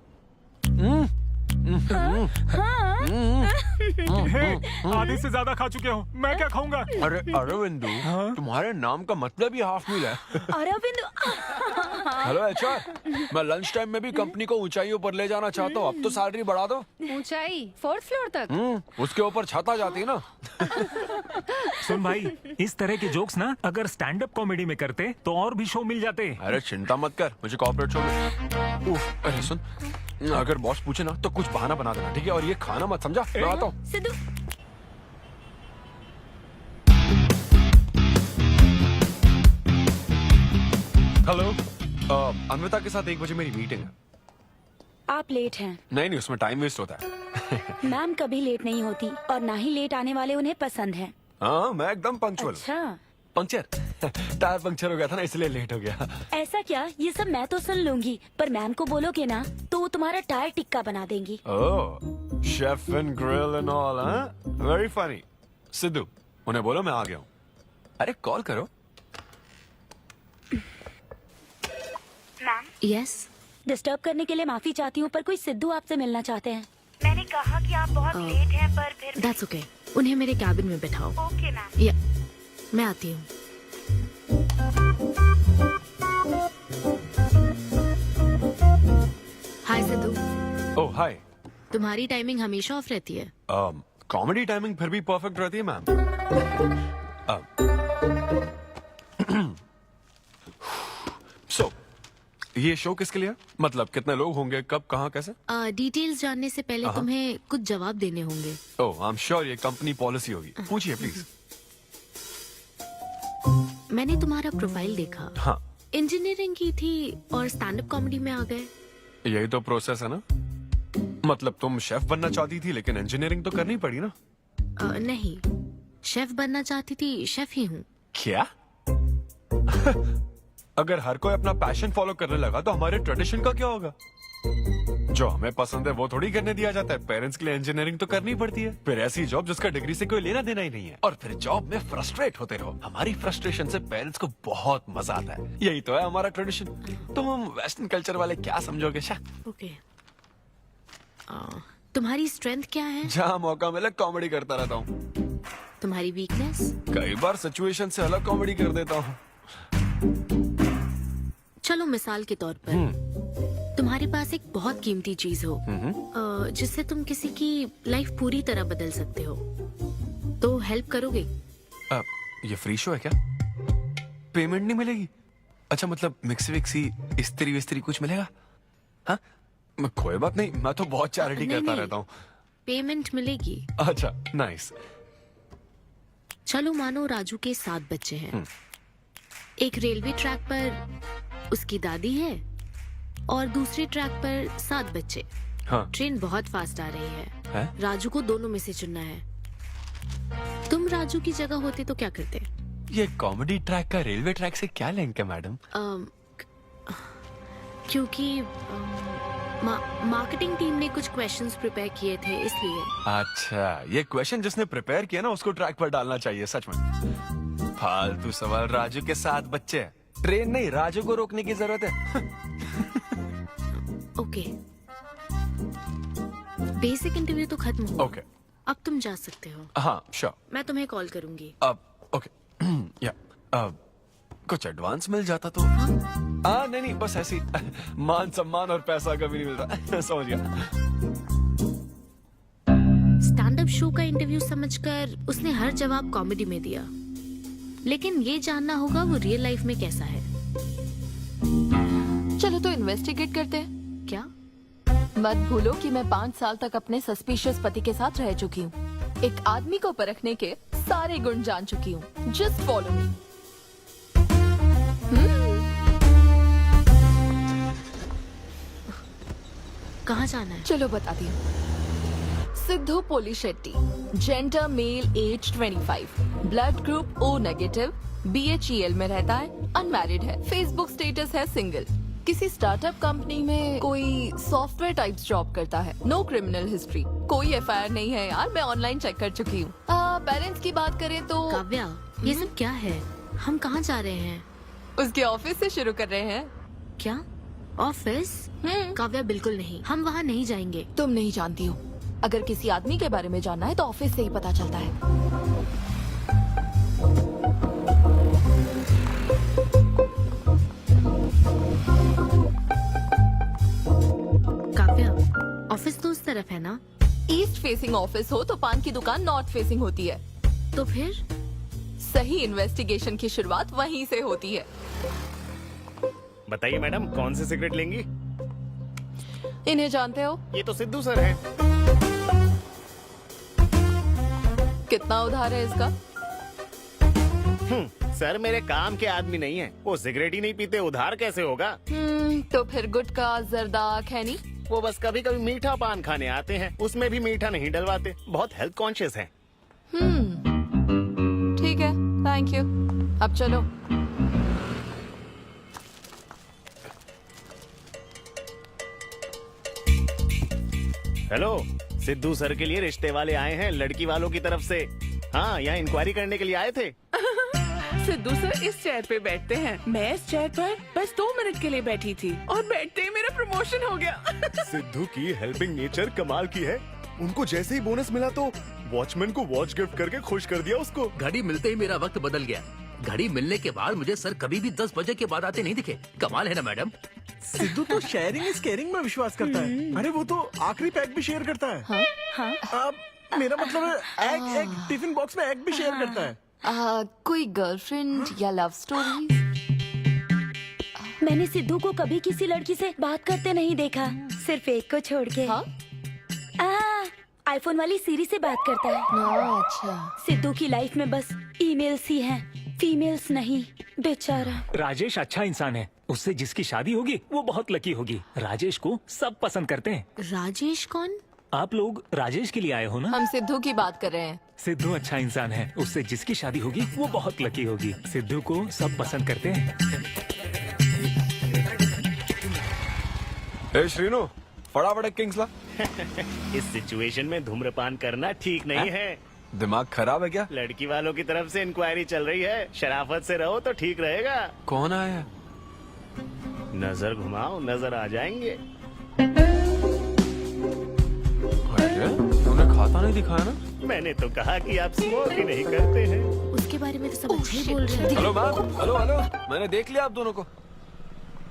आधे से ज्यादा खा चुके हो, मैं क्या खाऊंगा? अरे अरविंदु, तुम्हारे नाम का मतलब ही हाफ मील है। अरविंद। हेलो एचआर, मैं लंच टाइम में भी कंपनी को ऊंचाइयों पर ले जाना चाहता हूँ। अब तो सैलरी बढ़ा दो। ऊंचाई 4th फ्लोर तक? उसके ऊपर छत आ जाती है ना। सुन भाई, इस तरह के जोक्स ना अगर स्टैंड अप कॉमेडी में करते तो और भी शो मिल जाते। अरे चिंता मत कर, मुझे कॉर्पोरेट शो में। अरे सुन, अगर बॉस पूछे ना तो कुछ बहाना बना देना, ठीक है? और ये खाना मत, समझा? मैं आता हूँ। सिद्धू। हेलो, अन्विता के साथ 1 बजे मेरी मीटिंग है। आप लेट हैं। नहीं उसमें टाइम वेस्ट होता है। मैम कभी लेट नहीं होती और ना ही लेट आने वाले उन्हें पसंद हैं। हाँ, मैं एकदम पंक्चुअल। अच्छा। पंक्चर टायर पंक्चर हो गया था ना, इसलिए लेट हो गया। ऐसा क्या? ये सब मैं तो सुन लूंगी, पर मैम को बोलोगे ना तो वो तुम्हारा टायर टिक्का बना देंगी। Oh, chef and grill and all, हाँ? Very funny. सिद्धू, उन्हें बोलो मैं आ गया हूँ। अरे कॉल करो। मैम, यस, डिस्टर्ब करने के लिए माफी चाहती हूँ, पर कोई सिद्धू आपसे मिलना चाहते हैं। मैंने कहा कि आप बहुत लेट हैं, पर फिर दैट्स ओके। उन्हें मेरे कैबिन में बैठाओ। Okay ma'am. या, मैं आती हूँ। हाय सिद्धू। ओह हाय। तुम्हारी टाइमिंग हमेशा ऑफ रहती है? कॉमेडी टाइमिंग फिर भी परफेक्ट रहती है मैम। सो ये शो किसके लिए? मतलब कितने लोग होंगे, कब, कहाँ, कैसे? डिटेल्स जानने से पहले तुम्हें कुछ जवाब देने होंगे। ओह, आई एम श्योर ये कंपनी पॉलिसी होगी। पूछिए प्लीज। मैंने तुम्हारा प्रोफाइल देखा। हाँ, इंजीनियरिंग की थी और स्टैंड अप कॉमेडी में आ गए। यही तो प्रोसेस है ना। मतलब तुम शेफ बनना चाहती थी, लेकिन इंजीनियरिंग तो करनी पड़ी ना। नहीं, शेफ बनना चाहती थी, शेफ ही हूँ। क्या? अगर हर कोई अपना पैशन फॉलो करने लगा तो हमारे ट्रेडिशन का क्या होगा? जो हमें पसंद है वो थोड़ी करने दिया जाता है। पेरेंट्स के लिए इंजीनियरिंग तो करनी पड़ती है, फिर ऐसी जॉब जिसका डिग्री से कोई लेना देना ही नहीं है, और फिर जॉब में फ्रस्ट्रेट होते रहो। हमारी फ्रस्ट्रेशन से पेरेंट्स को बहुत मजा आता है। यही तो है हमारा ट्रेडिशन। तुम वेस्टर्न कल्चर वाले क्या समझोगे? ओके। तुम्हारी स्ट्रेंथ क्या है? जहाँ मौका मिले कॉमेडी करता रहता हूँ। तुम्हारी वीकनेस? कई बार सिचुएशन से अलग कॉमेडी कर देता हूँ। चलो मिसाल के तौर पर तुम्हारे पास एक बहुत कीमती चीज हो जिससे तुम किसी की लाइफ पूरी तरह बदल सकते हो, तो हेल्प करोगे? ये फ्री शो है क्या? पेमेंट नहीं मिलेगी? अच्छा, मतलब मिक्सी विक्सी इस्त्री विस्त्री कुछ मिलेगा? हाँ, कोई बात नहीं, मैं तो बहुत चैरिटी करता रहता हूँ। पेमेंट मिलेगी। अच्छा, नाइस। चलो मानो राजू के 7 बच्चे हैं। एक रेलवे ट्रैक पर उसकी दादी है और दूसरे ट्रैक पर 7 बच्चे। हाँ। ट्रेन बहुत फास्ट आ रही है। राजू को दोनों में से चुनना है। तुम राजू की जगह होते तो क्या करते? ये कॉमेडी ट्रैक का रेलवे ट्रैक से क्या लिंक है मैडम? क्योंकि मार्केटिंग टीम ने कुछ क्वेश्चंस प्रिपेयर किए थे, इसलिए। अच्छा, ये क्वेश्चन जिसने प्रिपेयर किया ना उसको ट्रैक पर डालना चाहिए। सच में फालतू सवाल। राजू के 7 बच्चे हैं, ट्रेन नहीं, राजू को रोकने की जरूरत है। ओके, बेसिक इंटरव्यू तो खत्म हुआ। ओके, अब तुम जा सकते हो। हाँ श्योर। मैं तुम्हें कॉल करूंगी। अब ओके। या कुछ एडवांस मिल जाता तो। नहीं, बस ऐसी मान सम्मान और पैसा कभी नहीं मिलता। समझ गया। स्टैंड अप शो का इंटरव्यू समझकर उसने हर जवाब कॉमेडी में दिया। लेकिन ये जानना होगा वो रियल लाइफ में कैसा है। चलो तो इन्वेस्टिगेट करते हैं। क्या? मत भूलो कि मैं 5 साल तक अपने सस्पिशियस पति के साथ रह चुकी हूँ। एक आदमी को परखने के सारे गुण जान चुकी हूँ। Just follow me. कहाँ जाना है? चलो बताती हूँ। Siddhu Polishetty, gender male, age 25, blood group O negative, BHEL में रहता है, अनमैरिड है, फेसबुक स्टेटस है सिंगल, किसी स्टार्टअप कंपनी में कोई सॉफ्टवेयर टाइप्स जॉब करता है, नो क्रिमिनल हिस्ट्री, कोई FIR नहीं है यार, मैं ऑनलाइन चेक कर चुकी हूँ। पेरेंट्स की बात करें तो काव्या, ये सब क्या है? हम कहाँ जा रहे हैं? उसके ऑफिस से शुरू कर रहे हैं। क्या? ऑफिस? काव्या बिल्कुल नहीं, हम वहाँ नहीं जाएंगे। तुम नहीं जानती हो, अगर किसी आदमी के बारे में जानना है तो ऑफिस से ही पता चलता है। काव्या, ऑफिस तो उस तरफ है ना? ईस्ट फेसिंग ऑफिस हो तो पान की दुकान नॉर्थ फेसिंग होती है। तो फिर सही इन्वेस्टिगेशन की शुरुआत वहीं से होती है। बताइए मैडम, कौन सी सिगरेट लेंगी? इन्हें जानते हो? ये तो सिद्धू सर हैं। कितना उधार है इसका? सर मेरे काम के आदमी नहीं है, वो सिगरेट ही नहीं पीते, उधार कैसे होगा? तो फिर गुटखा जर्दा खैनी? वो बस कभी कभी मीठा पान खाने आते हैं, उसमें भी मीठा नहीं डलवाते, बहुत हेल्थ कॉन्शियस हैं। ठीक है, थैंक यू। अब चलो। हेलो, सिद्धू सर के लिए रिश्ते वाले आए हैं, लड़की वालों की तरफ से। हाँ, यहाँ इंक्वायरी करने के लिए आए थे। सिद्धू सर इस चेयर पे बैठते हैं, मैं इस चेयर पर बस 2 मिनट के लिए बैठी थी और बैठते ही मेरा प्रमोशन हो गया। सिद्धू की हेल्पिंग नेचर कमाल की है। उनको जैसे ही बोनस मिला तो वॉचमैन को वॉच गिफ्ट करके खुश कर दिया उसको। घड़ी मिलते ही मेरा वक्त बदल गया। घड़ी मिलने के बाद मुझे सर कभी भी 10 बजे के बाद आते नहीं दिखे। कमाल है ना मैडम? सिद्धू तो शेयरिंग इज केयरिंग में विश्वास करता है। अरे वो तो आखिरी पैक भी शेयर करता है। हाँ? मेरा मतलब है एग टिफिन बॉक्स में एग भी शेयर करता है। कोई गर्लफ्रेंड या लव स्टोरी? मैंने सिद्धू को कभी किसी लड़की से बात करते नहीं देखा, सिर्फ एक को छोड़ के। आईफोन वाली सीरी से बात करता है। अच्छा। सिद्धू की लाइफ में बस ईमेल्स ही हैं, फीमेल्स नहीं, बेचारा। राजेश अच्छा इंसान है, उससे जिसकी शादी होगी वो बहुत लकी होगी। राजेश को सब पसंद करते हैं। राजेश कौन? आप लोग राजेश के लिए आए हो ना? हम सिद्धू की बात कर रहे हैं। सिद्धू अच्छा इंसान है, उससे जिसकी शादी होगी वो बहुत लकी होगी। सिद्धू को सब पसंद करते हैं। श्रीनो, फटाफट एक किंग्स ला। इस सिचुएशन में धूम्रपान करना ठीक नहीं है। दिमाग खराब है क्या? लड़की वालों की तरफ से इंक्वायरी चल रही है, शराफत से रहो तो ठीक रहेगा। कौन आया? नजर घुमाओ, नजर आ जाएंगे। तूने खाता नहीं दिखाया ना? मैंने तो कहा कि आप स्मोक ही नहीं करते हैं। उसके बारे में तो सब अच्छा ही बोल रहे हैं। हेलो मैम, हेलो हेलो, मैंने देख लिया आप दोनों को।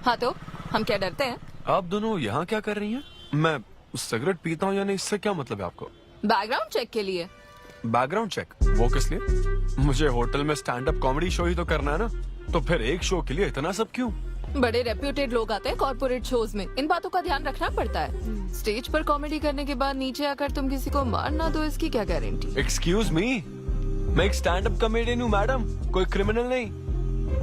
हाँ तो हम क्या डरते हैं? आप दोनों यहाँ क्या कर रही हैं? मैं सिगरेट पीता हूँ या नहीं, इससे क्या मतलब है आपको? बैकग्राउंड चेक के लिए। Background check? वो किस लिए? मुझे होटल में स्टैंड अप कॉमेडी शो ही तो करना है ना, तो फिर एक शो के लिए इतना सब क्यों? बड़े रेप्यूटेड लोग आते हैं कॉर्पोरेट शोज में, इन बातों का ध्यान रखना पड़ता है। स्टेज पर कॉमेडी करने के बाद नीचे आकर तुम किसी को मार ना दो, इसकी क्या गारंटी? एक्सक्यूज मी, मैं एक स्टैंड अप कॉमेडियन हूँ मैडम, कोई क्रिमिनल नहीं।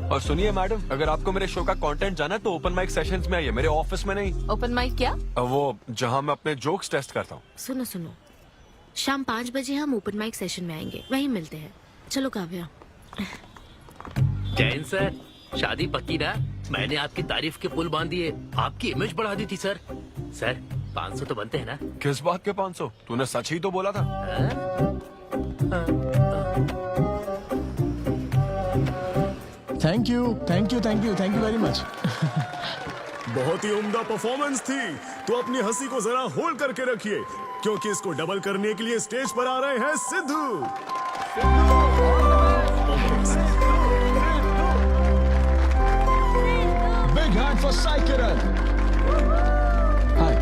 और सुनिए मैडम, अगर आपको मेरे शो का कंटेंट जाना है तो ओपन माइक सेशंस में आइए, मेरे ऑफिस में नहीं। ओपन माइक क्या? वो जहाँ मैं अपने जोक्स टेस्ट करता हूँ। सुनो सुनो, शाम 5 बजे हम ओपन माइक सेशन में आएंगे, वहीं मिलते हैं। चलो काव्या। जैन सर, शादी पक्की ना? मैंने आपकी तारीफ के पुल बांध दिए, आपकी इमेज बढ़ा दी थी सर। सर 500 तो बनते हैं ना? किस बात के 500? तूने सच ही तो बोला था। Thank you thank you thank you thank you very much. बहुत ही उम्दा परफॉर्मेंस थी, तो अपनी हंसी को जरा होल्ड करके रखिए, क्योंकि इसको डबल करने के लिए स्टेज पर आ रहे हैं Siddhu. Big hand for Sai Kiran. Hi.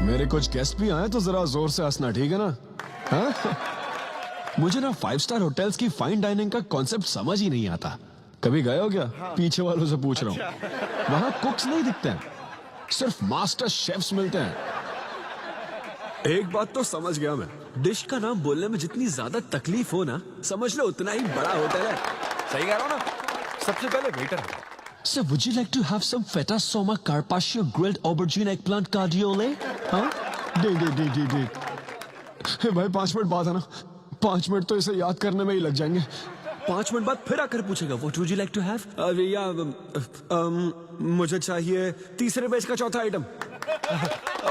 मेरे कुछ गेस्ट भी आए तो जरा जोर से हंसना, ठीक है ना? हाँ? मुझे ना 5 स्टार होटल्स की फाइन डाइनिंग का कॉन्सेप्ट समझ ही नहीं आता। कभी गए हो क्या? पीछे वालों से पूछ रहा हूँ। वहाँ कुक्स नहीं दिखते हैं, सिर्फ मास्टर शेफ्स मिलते हैं। एक बात तो समझ गया मैं, डिश का नाम बोलने में जितनी ज्यादा तकलीफ हो ना, समझ लो उतना ही बड़ा होटल है। सही कह रहा हूँ ना? सबसे पहले वेटर है। So would you like to have some feta soma carpaccio grilled aubergine eggplant cardiole? हाँ? दे। हे भाई 5 मिनट बाद है ना, 5 मिनट तो इसे याद करने में ही लग जाएंगे। 5 मिनट बाद फिर आकर पूछेगा What would you like to have? मुझे चाहिए तीसरे पेज का चौथा आइटम।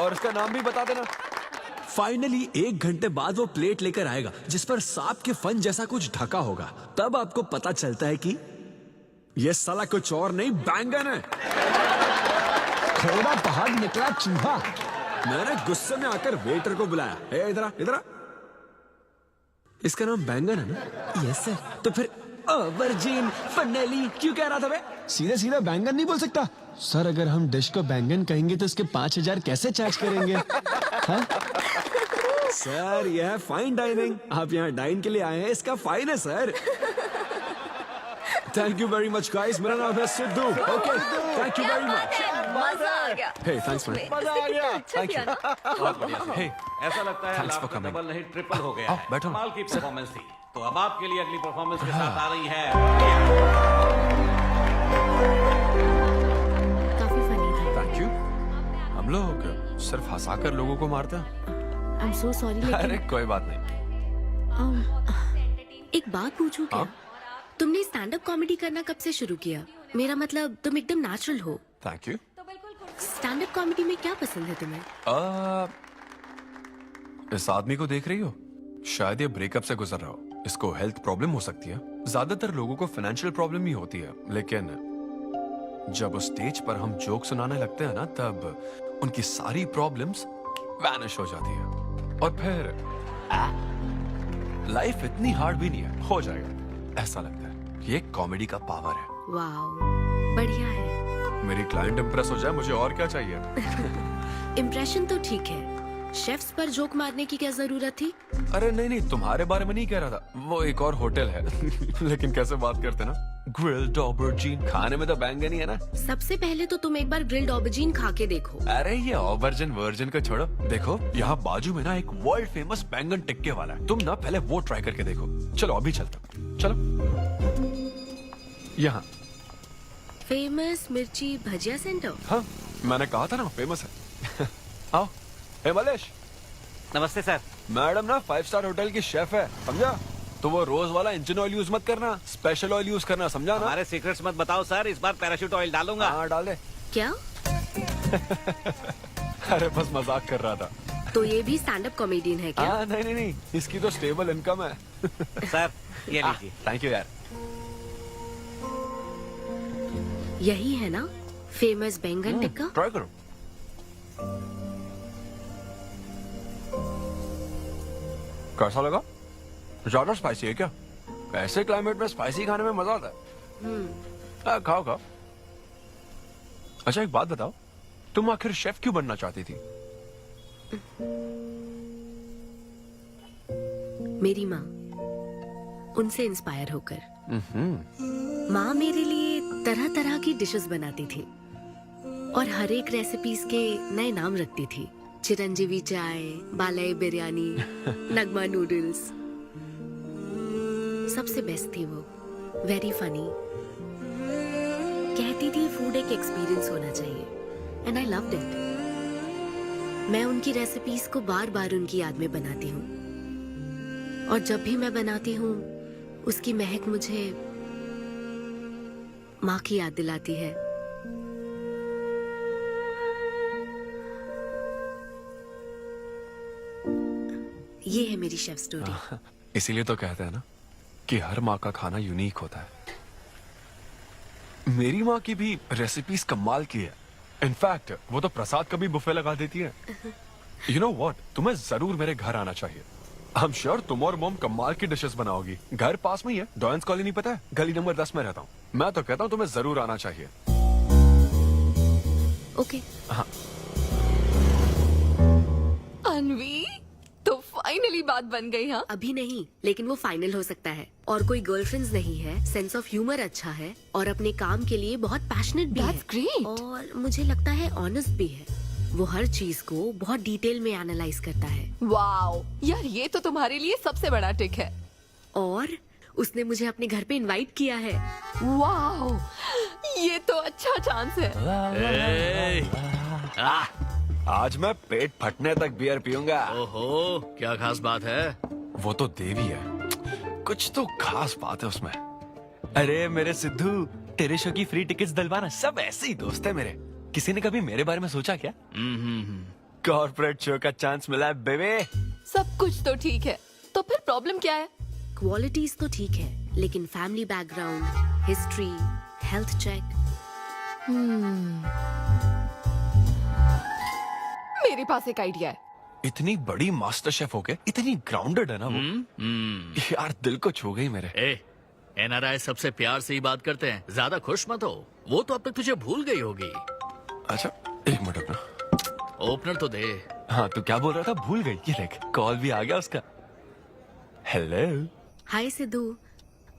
और इसका नाम भी बता देना। फाइनली 1 घंटे बाद वो प्लेट लेकर आएगा जिस पर सांप के फन जैसा कुछ ढका होगा। तब आपको पता चलता है कि ये साला कुछ और नहीं, बैंगन है। थोड़ा बाहर निकला चूहा। मैंने गुस्से में आकर वेटर को बुलाया, ए इधर आ। इसका नाम बैंगन है ना? Yes sir. तो फिर ऑबरजीन फनेली क्यों कह रहा था बे? सीधे बैंगन नहीं बोल सकता सर। अगर हम डिश को बैंगन कहेंगे तो इसके 5000 कैसे चार्ज करेंगे? हाँ? सर यह है फाइन डाइनिंग, आप यहाँ डाइन के लिए आए हैं, इसका फाइन है sir. Thank you very much guys, मेरा नाम है Sidhu. Okay thank you very much. मजा आ गया। हे थैंक्स मैन। मजा आ गया। Thank you. बहुत बढ़िया। हे, ऐसा लगता है Thanks lakh for coming. Double नहीं ट्रिपल हो गया आओ, है। बैठो। कमाल की परफॉर्मेंस थी। तो अब आपके लिए अगली परफॉर्मेंस के साथ आ रही है। काफी फनी था। Thank you. हम लोग सिर्फ हंसाकर लोगों को मारते हैं। आई एम सो सॉरी अरे लेकिन कोई बात नहीं। एक बात पूछूं क्या? तुमने स्टैंड अप कॉमेडी करना कब से शुरू किया? मेरा मतलब तुम एकदम नेचुरल हो। Thank you. Stand up comedy में क्या पसंद है तुम्हें? इस आदमी को देख रही हो? शायद ये ब्रेकअप से गुजर रहा हो। इसको हेल्थ प्रॉब्लम हो सकती है। ज्यादातर लोगों को फाइनेंशियल प्रॉब्लम ही होती है, लेकिन जब उस स्टेज पर हम जोक सुनाने लगते हैं ना, तब उनकी सारी प्रॉब्लम्स वैनिश हो जाती है। और फिर लाइफ इतनी हार्ड भी नहीं है, हो जाएगा ऐसा लगता है। ये कॉमेडी का पावर है। वाओ, बढ़िया है। मेरी क्लाइंट इंप्रेस हो जाए, मुझे और क्या चाहिए? इम्प्रेशन तो ठीक है, शेफ्स पर जोक मारने की क्या जरूरत थी? अरे नहीं, तुम्हारे बारे में नहीं कह रहा था। वो एक और होटल है। लेकिन कैसे बात करते ना, ग्रिल्ड ऑबरजीन खाने में तो बैंगन ही है ना। सबसे पहले तो तुम एक बार ग्रिल्ड ऑबरजीन खा के देखो। अरे ये ऑबरजीन वर्जिन को छोड़ो, देखो यहाँ बाजू में ना एक वर्ल्ड फेमस बैंगन टिक्के वाला है। तुम ना पहले वो ट्राई करके देखो। चलो अभी चलते हैं। चलो यहाँ फेमस मिर्ची भजिया सेंटर। हाँ मैंने कहा था ना फेमस है। आओ। हे मलेश। नमस्ते सर। मैडम ना 5 स्टार होटल की शेफ है, समझा? तो वो रोज वाला इंजन ऑयल यूज मत करना, स्पेशल ऑयल यूज करना, समझा ना? हमारे सीक्रेट्स मत बताओ सर, इस बार पैराशूट ऑयल डालूंगा। हाँ डाल दे। क्या? अरे बस मजाक कर रहा था। तो ये भी स्टैंड अप कॉमेडियन है क्या? हाँ नहीं, इसकी तो स्टेबल इनकम है। सर ये लीजिए। थैंक यू यार। यही है ना फेमस बैंगन टिक्का? ट्राई करो। कैसा लगा? ज्यादा स्पाइसी है क्या? ऐसे क्लाइमेट में स्पाइसी खाने में मजा आता है। खाओ। अच्छा एक बात बताओ, तुम आखिर शेफ क्यों बनना चाहती थी? मेरी माँ, उनसे इंस्पायर होकर। माँ मेरे लिए तरह तरह की डिशेस बनाती थी और हर एक रेसिपीज के नए नाम रखती थी। चिरंजीवी चाय, बालाई बिरयानी, नगमा नूडल्स। सबसे बेस्ट थी वो, वेरी फनी। कहती थी फूड एक एक्सपीरियंस होना चाहिए एंड आई लव्ड इट। मैं उनकी रेसिपीज को बार बार उनकी याद में बनाती हूँ और जब भी मैं बनाती हूँ उसकी महक मुझे माँ की याद दिलाती है। ये है मेरी शेफ स्टोरी। इसीलिए तो कहते हैं ना कि हर माँ का खाना यूनिक होता है। मेरी माँ की भी रेसिपीज कमाल की है। इनफैक्ट वो तो प्रसाद का भी बुफे लगा देती है। यू नो व्हाट, तुम्हें जरूर मेरे घर आना चाहिए। आई एम श्योर तुम और मॉम कमाल की डिशेस बनाओगी। घर पास में ही है, डॉयंस कॉलोनी पता है? गली नंबर 10 में रहता हूँ। मैं तो कहता हूँ तुम्हें जरूर आना चाहिए। ओके। हाँ। अनवी तो फाइनली बात बन गई। हाँ, अभी नहीं, लेकिन वो फाइनल हो सकता है। और कोई गर्लफ्रेंड्स नहीं है, सेंस ऑफ ह्यूमर अच्छा है और अपने काम के लिए बहुत पैशनेट भी That's great. और मुझे लगता है ऑनेस्ट भी है। वो हर चीज को बहुत डिटेल में एनालाइज करता है। वाओ यार, ये तो तुम्हारे लिए सबसे बड़ा टिक है। और उसने मुझे अपने घर पे इनवाइट किया है। वाओ, ये तो अच्छा चांस है। आज मैं पेट फटने तक बियर पीऊंगा। ओहो, क्या खास बात है? वो तो देवी है, कुछ तो खास बात है उसमें। अरे मेरे सिद्धू, तेरे शो की फ्री टिकट्स दिलवाना, सब ऐसे ही दोस्त है मेरे। किसी ने कभी मेरे बारे में सोचा क्या? कॉर्पोरेट शो का चांस मिला है बेबे। सब कुछ तो ठीक है, तो फिर प्रॉब्लम क्या है? क्वालिटीज तो ठीक है, लेकिन family background, history, health check. मेरे पास एक आइडिया है। इतनी बड़ी मास्टर शेफ हो गए, इतनी ग्राउंडेड है ना वो। यार दिल को छू गई मेरे। एनआरआई सबसे प्यार से ही बात करते हैं, ज्यादा खुश मत हो। वो तो अब तक तुझे भूल गई होगी। अच्छा एक मिनट रुकना। ओपनर तो दे। हाँ तू क्या बोल रहा था? भूल गई? ये देख, कॉल भी आ गया उसका। हेलो। हाय सिद्धू,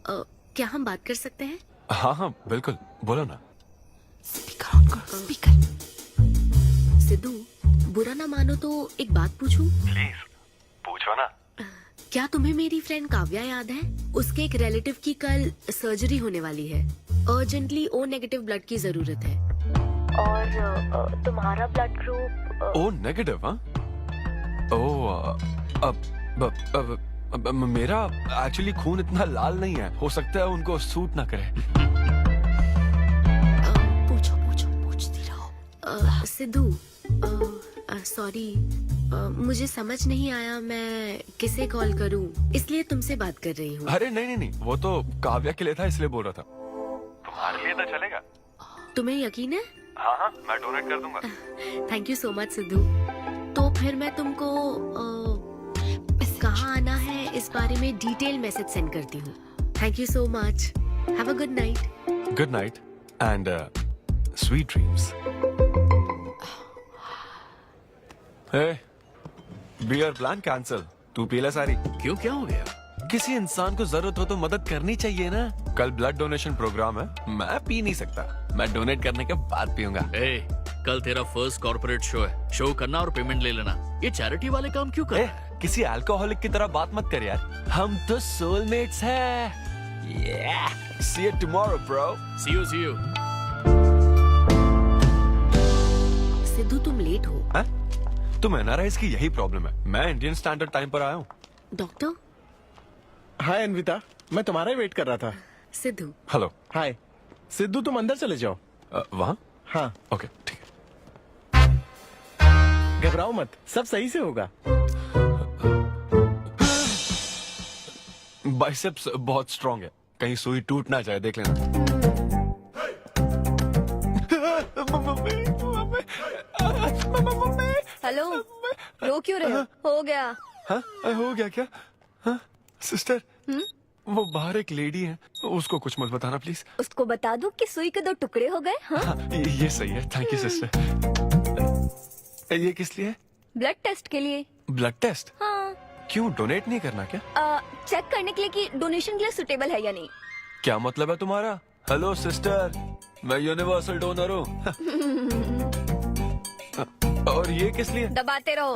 क्या हम बात कर सकते हैं? हाँ हाँ बिल्कुल, बोलो ना। स्पीकर ऑन करो, स्पीकर। सिद्धू, बुरा ना मानो तो एक बात पूछूं? प्लीज पूछो ना। क्या तुम्हें मेरी फ्रेंड काव्या याद है? उसके एक रिलेटिव की कल सर्जरी होने वाली है। अर्जेंटली ओ नेगेटिव ब्लड की जरूरत है। और तुम्हारा ब्लड ग्रुप? O negative? हाँ। ओ अब मेरा एक्चुअली खून इतना लाल नहीं है, हो सकता है उनको सूट ना करे। पूछती रहो। सिद्धू, सॉरी, मुझे समझ नहीं आया मैं किसे कॉल करूं, इसलिए तुमसे बात कर रही हूँ। अरे नहीं, वो तो काव्या के लिए था, इसलिए बोल रहा था। तुम्हारे लिए तो चलेगा। तुम्हें यकीन है? हाँ, मैं डोनेट कर दूंगा। Thank you so much Sidhu. तो फिर मैं तुमको कहाँ आना है इस बारे में डिटेल मैसेज सेंड करती हूँ। Thank you so much. Have a good night. Good night and sweet dreams. Beer plan cancel. तू पी ले सारी। क्यों, क्या हो गया? किसी इंसान को जरूरत हो तो मदद करनी चाहिए ना। कल ब्लड डोनेशन प्रोग्राम है, मैं पी नहीं सकता। मैं डोनेट करने के बाद पीऊंगा। कल तेरा फर्स्ट कॉर्पोरेट शो है, शो करना और पेमेंट ले लेना। ये चैरिटी वाले काम क्यों कर? किसी अल्कोहलिक की तरह बात मत कर यार, हम तो सोलमेट्स हैं। See you tomorrow, bro. See you. Sidhu तुम लेट हो। तुम एनआरआईज की यही प्रॉब्लम है। मैं इंडियन स्टैंडर्ड टाइम पर आया हूँ। डॉक्टर। हाय अन्विता, मैं तुम्हारा ही वेट कर रहा था। सिद्धू। हेलो। हाय सिद्धू, तुम अंदर चले जाओ। वहाँ? हाँ ओके ठीक है। घबराओ मत, सब सही से होगा। बाइसेप्स बहुत स्ट्रांग है, कहीं सुई टूट ना जाए, देख लेना। हेलो, रो क्यों रहे हो? हो गया। हाँ, हो गया क्या? हाँ, सिस्टर, वो बाहर एक लेडी है, उसको कुछ मत बताना प्लीज। उसको बता दूं कि सुई के 2 टुकड़े हो गए। हाँ? ये सही है, थैंक यू सिस्टर। ये किस लिए? ब्लड टेस्ट के लिए। Blood test? हाँ। क्यों, डोनेट नहीं करना क्या? चेक करने के लिए कि डोनेशन के लिए सुटेबल है या नहीं। क्या मतलब है तुम्हारा? हेलो सिस्टर, मैं यूनिवर्सल डोनर हूँ। और ये किस लिए? दबाते रहो।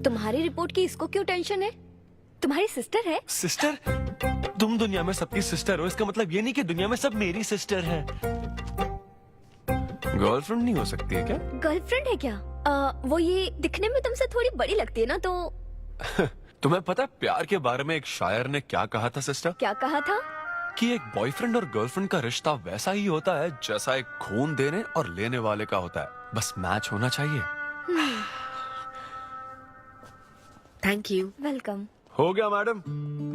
तुम्हारी रिपोर्ट की इसको क्यों टेंशन है? तुम्हारी सिस्टर है। सिस्टर? तुम दुनिया में सबकी सिस्टर हो, इसका मतलब ये नहीं कि दुनिया में सब मेरी सिस्टर है। गर्लफ्रेंड नहीं हो सकती है क्या? गर्लफ्रेंड है क्या? वो ये दिखने में तुमसे थोड़ी बड़ी लगती है ना, तो तुम्हें पता है प्यार के बारे में एक शायर ने क्या कहा था सिस्टर? क्या कहा था? कि एक बॉयफ्रेंड और गर्लफ्रेंड का रिश्ता वैसा ही होता है जैसा एक खून देने और लेने वाले का होता है, बस मैच होना चाहिए। Thank you. वेलकम। हो गया मैडम,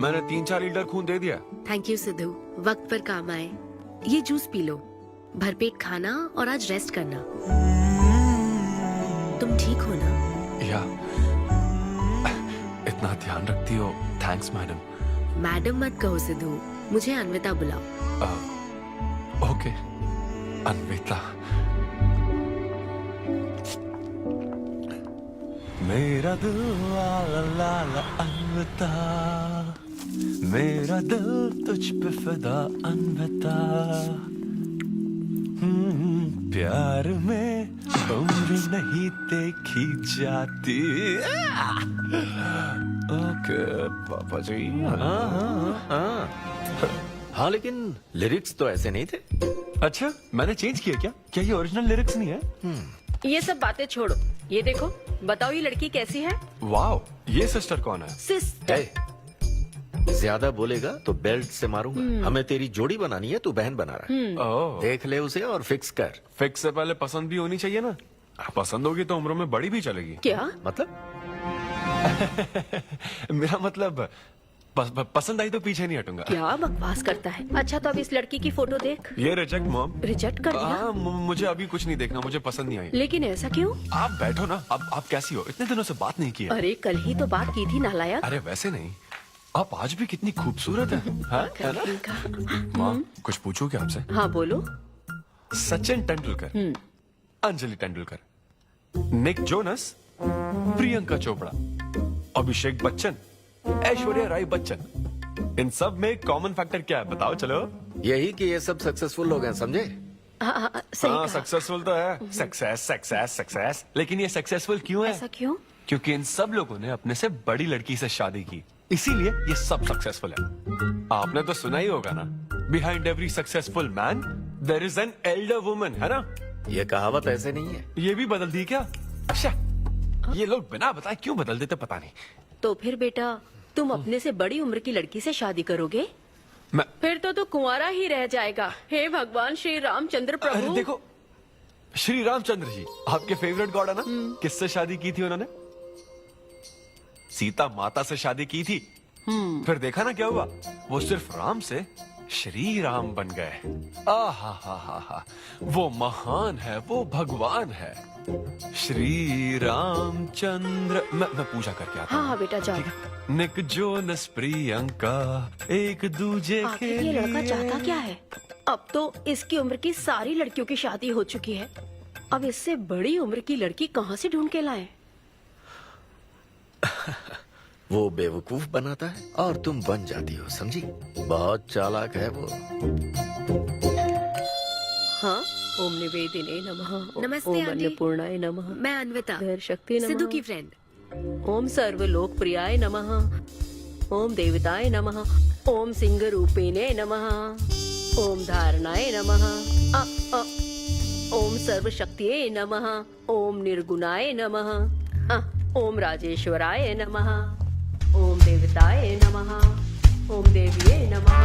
मैंने 3-4 लीटर खून दे दिया। थैंक यू सिद्धू, वक्त पर काम आए। ये जूस पी लो, भरपेट खाना और आज रेस्ट करना। तुम ठीक हो ना? या इतना ध्यान रखती हो, थैंक्स मैडम। मैडम मत कहो सिद्धू, मुझे अन्विता बुलाओ। ओके अन्विता। मेरा दिल ला ला ला ला अन्विता, मेरा दिल तुझ पे फिदा अन्विता। प्यार में उम्र नहीं देखी जाती। ओके पापा जी। हाँ लेकिन लिरिक्स तो ऐसे नहीं थे। अच्छा मैंने चेंज किया क्या? क्या ये ओरिजिनल लिरिक्स नहीं है? ये सब बातें छोड़ो, ये देखो, बताओ ये लड़की कैसी है? वाओ, ये सिस्टर कौन है? सिस्टर। ज्यादा बोलेगा तो बेल्ट से मारूंगा। हमें तेरी जोड़ी बनानी है, तू बहन बना रहा है। ओह, देख ले उसे और फिक्स कर। फिक्स से पहले पसंद भी होनी चाहिए ना। पसंद होगी तो उम्र में बड़ी भी चलेगी। क्या मतलब? मेरा मतलब पसंद आई तो पीछे नहीं हटूंगा। क्या बकवास करता है। अच्छा तो अब इस लड़की की फोटो देख। ये रिजेक्ट मॉम। रिजेक्ट कर दिया? हाँ, मुझे अभी कुछ नहीं देखना, मुझे पसंद नहीं आई। लेकिन ऐसा क्यों? आप बैठो ना। अब आप कैसी हो? इतने दिनों से बात नहीं की है। अरे कल ही तो बात की थी नालायक। अरे वैसे नहीं, आप आज भी कितनी खूबसूरत है, हाँ? है ना? माँ कुछ पूछूं क्या आपसे? हाँ बोलो। सचिन तेंदुलकर, अंजलि तेंदुलकर, निक जोनस, प्रियंका चोपड़ा, अभिषेक बच्चन, ऐश्वर्या राय बच्चन, इन सब में कॉमन फैक्टर क्या है बताओ? चलो यही कि ये सब सक्सेसफुल लोग हैं, समझे? हाँ सक्सेसफुल तो है। Success success success. लेकिन ये सक्सेसफुल क्यों है? ऐसा क्यों? क्योंकि इन सब लोगों ने अपने से बड़ी लड़की से शादी की, इसीलिए ये सब सक्सेसफुल है। आपने तो सुना ही होगा ना, behind every successful man there is an elder woman, है ना? ये कहावत ऐसे नहीं है। ये भी बदल दी क्या? अच्छा, ये लोग बिना बताए क्यों बदल देते पता नहीं। तो फिर बेटा तुम अपने से बड़ी उम्र की लड़की से शादी करोगे? फिर तो तू कुंवारा ही रह जाएगा। हे भगवान श्री रामचंद्र प्रभु। अरे देखो, श्री रामचंद्र जी आपके फेवरेट गॉड है ना? किससे शादी की थी उन्होंने? सीता माता से शादी की थी। फिर देखा ना क्या हुआ, वो सिर्फ राम से श्री राम बन गए। हा, वो महान है, वो भगवान है श्री रामचंद्र। मैं पूजा करके आता हूँ। हाँ बेटा जाओ। निक जोनस प्रियंका एक दूजे के ये लड़का लिए। चाहता क्या है? अब तो इसकी उम्र की सारी लड़कियों की शादी हो चुकी है, अब इससे बड़ी उम्र की लड़की कहाँ से ढूंढ के लाए? वो बेवकूफ बनाता है और तुम बन जाती हो, समझी? बहुत चालाक है वो। हाँ, ओम निवेदिने नमः। नमस्ते ओम आंटी। अन्नपूर्णाय नमः। मैं अन्विता, धैर्य शक्ति नमः। सिद्धू की फ्रेंड। ओम सर्वलोकप्रियाय नमः। ओम देवताय नमः। ओम सिंह रूपेणे नमः। ओम धारणाय नमः। ओम सर्वशक्तिये नमः। ओम निर्गुणाय नमः। ओम राजेश्वराय नमः। ओम देवताय नमः। ओम देव्ये नमः।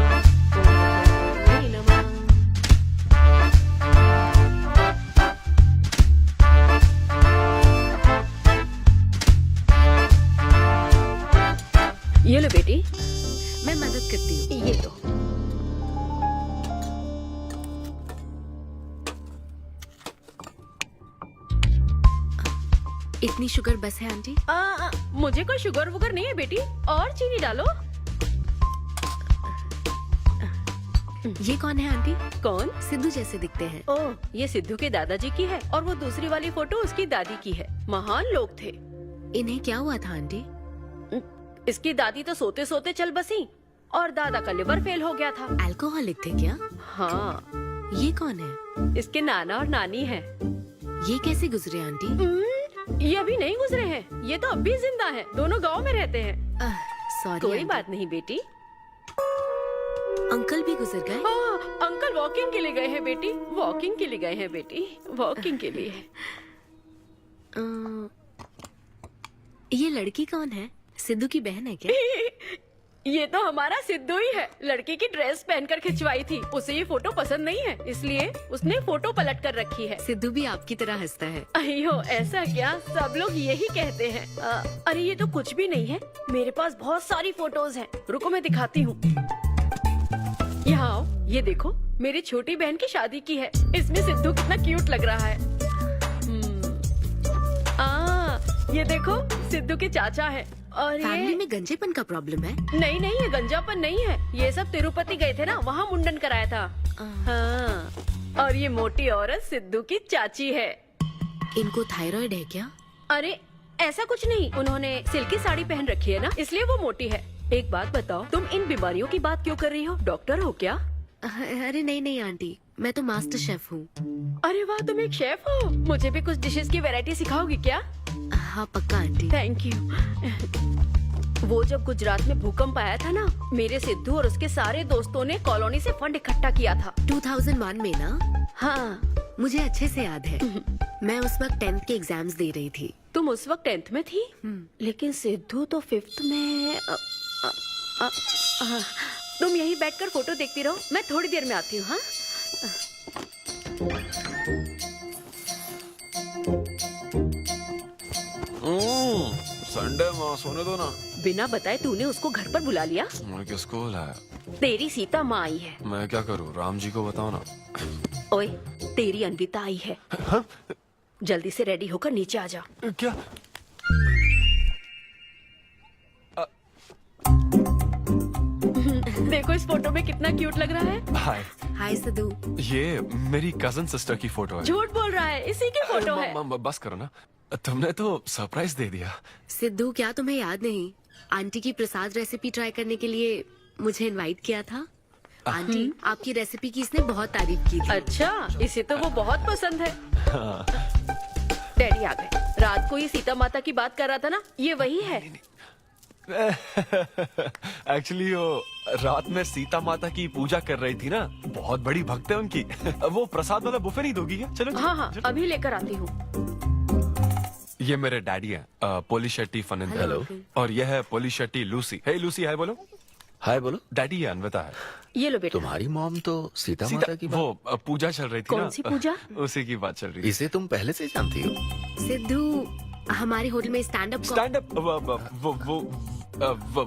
ओम लक्ष्मी नमः। ये लो बेटी, मैं मदद करती हूँ। ये लो। इतनी शुगर बस है आंटी? मुझे कोई शुगर वुगर नहीं है बेटी, और चीनी डालो। ये कौन है आंटी? कौन? सिद्धू जैसे दिखते हैं। ओह, ये सिद्धू के दादाजी की है और वो दूसरी वाली फोटो उसकी दादी की है। महान लोग थे। इन्हें क्या हुआ था आंटी? इसकी दादी तो सोते सोते चल बसी और दादा का लिवर फेल हो गया था। अल्कोहलिक थे क्या? हाँ। ये कौन है? इसके नाना और नानी है। ये कैसे गुजरे आंटी? ये अभी नहीं गुजरे हैं, ये तो अब भी जिंदा है। दोनों गांव में रहते हैं। सॉरी कोई आंटी। बात नहीं बेटी। अंकल भी गुजर गए? हाँ, अंकल वॉकिंग के लिए गए हैं बेटी। वॉकिंग के लिए गए हैं बेटी, वॉकिंग के लिए। ये लड़की कौन है? सिद्धू की बहन है क्या? ये तो हमारा सिद्धू ही है। लड़की की ड्रेस पहनकर खिंचवाई थी, उसे ये फोटो पसंद नहीं है, इसलिए उसने फोटो पलट कर रखी है। सिद्धू भी आपकी तरह हंसता है। अयो ऐसा क्या, सब लोग यही कहते हैं। अरे ये तो कुछ भी नहीं है, मेरे पास बहुत सारी फोटोज हैं। रुको मैं दिखाती हूँ। यहाँ आओ, ये देखो, मेरी छोटी बहन की शादी की है। इसमें सिद्धू कितना क्यूट लग रहा है। ये देखो सिद्धू के चाचा है। और फैमिली ये में गंजेपन का प्रॉब्लम है? नहीं नहीं, ये गंजापन नहीं है। ये सब तिरुपति गए थे ना, वहाँ मुंडन कराया था। हाँ। और ये मोटी औरत सिद्धू की चाची है। इनको थायराइड है क्या? अरे ऐसा कुछ नहीं, उन्होंने सिल्की साड़ी पहन रखी है ना, इसलिए वो मोटी है। एक बात बताओ, तुम इन बीमारियों की बात क्यों कर रही हो? डॉक्टर हो क्या? अरे नहीं नहीं आंटी, मैं तो मास्टर शेफ हूँ। अरे वाह, तुम एक शेफ हो। मुझे भी कुछ डिशेस की वैरायटी सिखाओगी क्या? हाँ पक्का आंटी। Thank you. वो जब गुजरात में भूकंप आया था ना, मेरे सिद्धू और उसके सारे दोस्तों ने कॉलोनी से फंड इकट्ठा किया था। 2001 में ना? हाँ मुझे अच्छे से याद है। मैं उस वक्त 10th के एग्जाम्स दे रही थी। तुम उस वक्त 10th में थी? लेकिन सिद्धू तो 5th में। तुम यहीं बैठकर फोटो देखती रहो, मैं थोड़ी देर में आती हूँ। हाँ संडे माँ सोने दो ना। बिना बताए तूने उसको घर पर बुला लिया? मैं किसको बुलाया? तेरी सीता माँ आई है। मैं क्या करूँ, राम जी को बताओ ना। ओए, तेरी अन्विता आई है। जल्दी से रेडी होकर नीचे आ जा। क्या? देखो इस फोटो में कितना क्यूट लग रहा है। हाय। हाय सिद्धू। ये मेरी कजन सिस्टर की फोटो है। झूठ बोल रहा है, इसी की फोटो है। बस करो ना, तुमने तो सरप्राइज दे दिया। सिद्धू, क्या तुम्हें याद नहीं, आंटी की प्रसाद रेसिपी ट्राई करने के लिए मुझे इनवाइट किया था? आंटी, आपकी रेसिपी की इसने बहुत तारीफ की थी। अच्छा, इसे तो वो बहुत पसंद है। डैडी आ गए। रात को ये सीता माता की बात कर रहा था ना, ये वही है। एक्चुअली वो रात में सीता माता की पूजा कर रही थी ना, बहुत बड़ी भक्त है उनकी। वो प्रसाद वाला बुफे नहीं दोगी क्या? चलो हाँ हाँ, अभी लेकर आती हूँ। ये मेरे डैडी हैं, पोली शेट्टी फनिंदर। हेलो। और ये है पोली शेट्टी लूसी। हे लूसी, हाय बोलो। हाय बोलो। डैडी ये अन्विता है। ये लो बेटा। तुम्हारी मॉम तो सीता माता की बात। वो पूजा चल रही थी ना। कौन सी पूजा? उसी की बात चल रही थी। इसे तुम पहले से जानती हो? सिद्धू, हमारे होटल में स्टैंड अप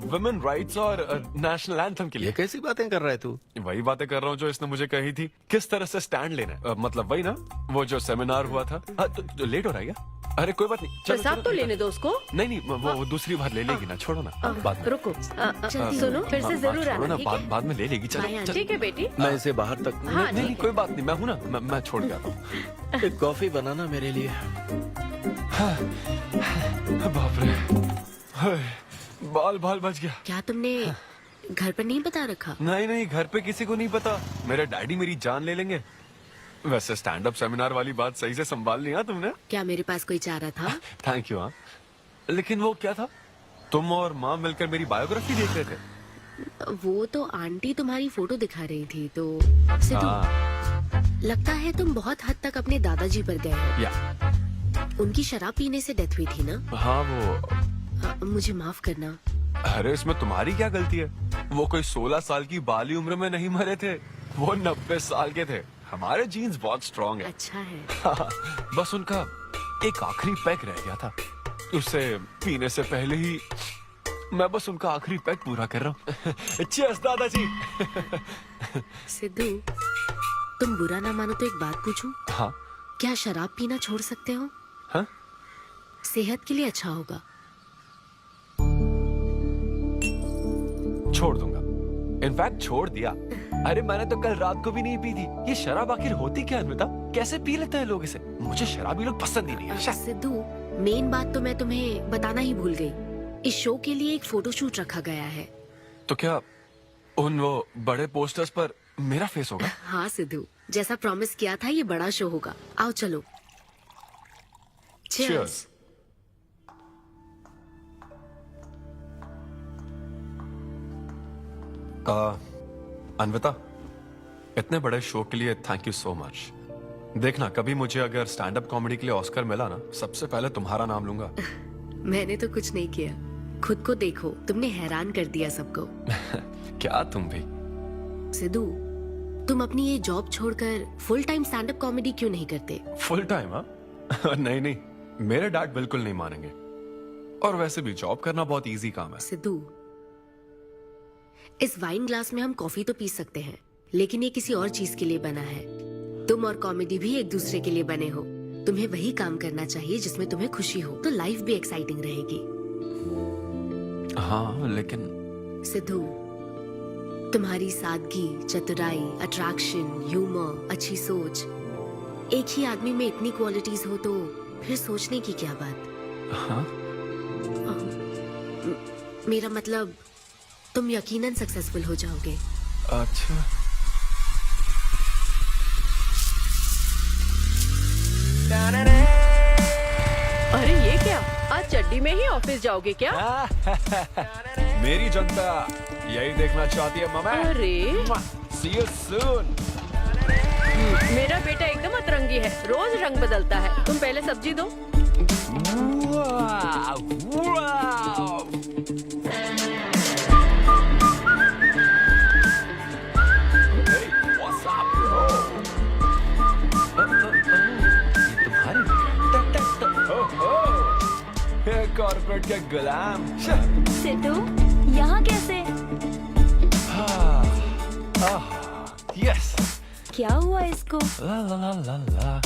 वुमेन राइट्स और नेशनल एंथम के लिए। ये कैसी बातें कर रहा है तू? वही बातें कर रहा हूँ जो इसने मुझे कही थी, किस तरह से स्टैंड लेना है। मतलब वही ना, वो जो सेमिनार हुआ था। तो लेट हो रहा है क्या? अरे कोई बात नहीं, चलो, प्रसाद चलो, तो लेने दो उसको। नहीं नहीं, वो दूसरी बार ले लेगी ना, छोड़ो ना। बाद में रुको, सुनो, फिर से जरूर छोड़ो आना, ना, ठीक है? बाद में ले लेगी। चलो ठीक है बेटी। मैं इसे बाहर तक हाँ, नहीं, ठीक है। कोई बात नहीं, मैं हूँ ना, मैं छोड़ के आता हूँ। एक कॉफी बनाना मेरे लिए। बाप रे, हाय, बाल बच गया। क्या तुमने घर पर नहीं बता रखा? नहीं नहीं, घर पे किसी को नहीं पता। मेरे डैडी मेरी जान ले लेंगे। वैसे स्टैंड अप सेमिनार वाली बात सही से संभाल लिया तुमने। क्या मेरे पास कोई चारा था? Thank you. हाँ, लेकिन वो क्या था, तुम और माँ मिलकर मेरी बायोग्राफी देख रहे थे। वो तो आंटी तुम्हारी फोटो दिखा रही थी। तो सिद्धू, लगता है तुम बहुत हद तक अपने दादाजी पर गए हो। या उनकी शराब पीने से डेथ हुई थी ना? हाँ, वो मुझे माफ करना। अरे इसमें तुम्हारी क्या गलती है? वो कोई 16 साल की बाली उम्र में नहीं मरे थे, वो 90 साल के थे। हमारे जीन्स बहुत स्ट्रॉन्ग है। अच्छा है। बस उनका एक आखिरी पैक रह गया था, उसे पीने से पहले ही मैं बस उनका आखिरी पैक पूरा कर रहा हूँ। चीयर्स दादाजी। सिद्धू, तुम बुरा ना मानो तो एक बात पूछूं? हाँ। क्या शराब पीना छोड़ सकते हो? हाँ? सेहत के लिए अच्छा होगा। छोड़ दूंगा, इनफैक्ट छोड़ दिया। अरे मैंने तो कल रात को भी नहीं पी थी। ये शराब आखिर होती क्या अन्विता? कैसे पी लेते हैं लोग इसे? मुझे शराबी लोग पसंद ही नहीं है। सिद्धू, मेन बात तो मैं तुम्हें बताना ही भूल गई। इस शो के लिए एक फोटोशूट रखा गया है। तो क्या उन वो बड़े पोस्टर्स पर मेरा फेस होगा? हाँ सिद्धू, जैसा प्रॉमिस किया था, ये बड़ा शो होगा। आओ चलो। Cheers. अन्विता, इतने बड़े शो के लिए थैंक यू सो मच। देखना, कभी मुझे अगर स्टैंड अप कॉमेडी के लिए ऑस्कर मिला ना, सबसे पहले तुम्हारा नाम लूंगा। मैंने तो कुछ नहीं किया, खुद को देखो, तुमने हैरान कर दिया सबको। क्या तुम भी? सिद्धू, तुम अपनी ये जॉब छोड़कर full time stand up comedy क्यों नहीं करते? Full time? हाँ नहीं नहीं, मेरे डैड बिल्कुल नहीं मानेंगे। और वैसे भी जॉब करना बहुत इजी काम है। सिद्धू, इस वाइन ग्लास में हम कॉफी तो पी सकते हैं, लेकिन ये किसी और चीज के लिए बना है। तुम और कॉमेडी भी एक दूसरे के लिए बने हो। तुम्हें वही काम करना चाहिए जिसमें तुम्हें खुशी हो, तो लाइफ भी एक्साइटिंग रहेगी। हाँ लेकिन सिद्धू, तुम्हारी सादगी, चतुराई, अट्रैक्शन, ह्यूमर, अच्छी सोच, एक ही आदमी में इतनी क्वालिटीज हो तो फिर सोचने की क्या बात। हाँ? मेरा मतलब तुम यकीनन सक्सेसफुल हो जाओगे। अच्छा। अरे ये क्या, आज चड्डी में ही ऑफिस जाओगे क्या? मेरी जनता यही देखना चाहती है मम्मी। अरे See you soon। मेरा बेटा एकदम अतरंगी है, रोज रंग बदलता है। तुम पहले सब्जी दो। कॉर्पोरेट के गुलाम। सिद्धू, यहाँ कैसे? यस। क्या हुआ इसको? ला ला ला ला ला।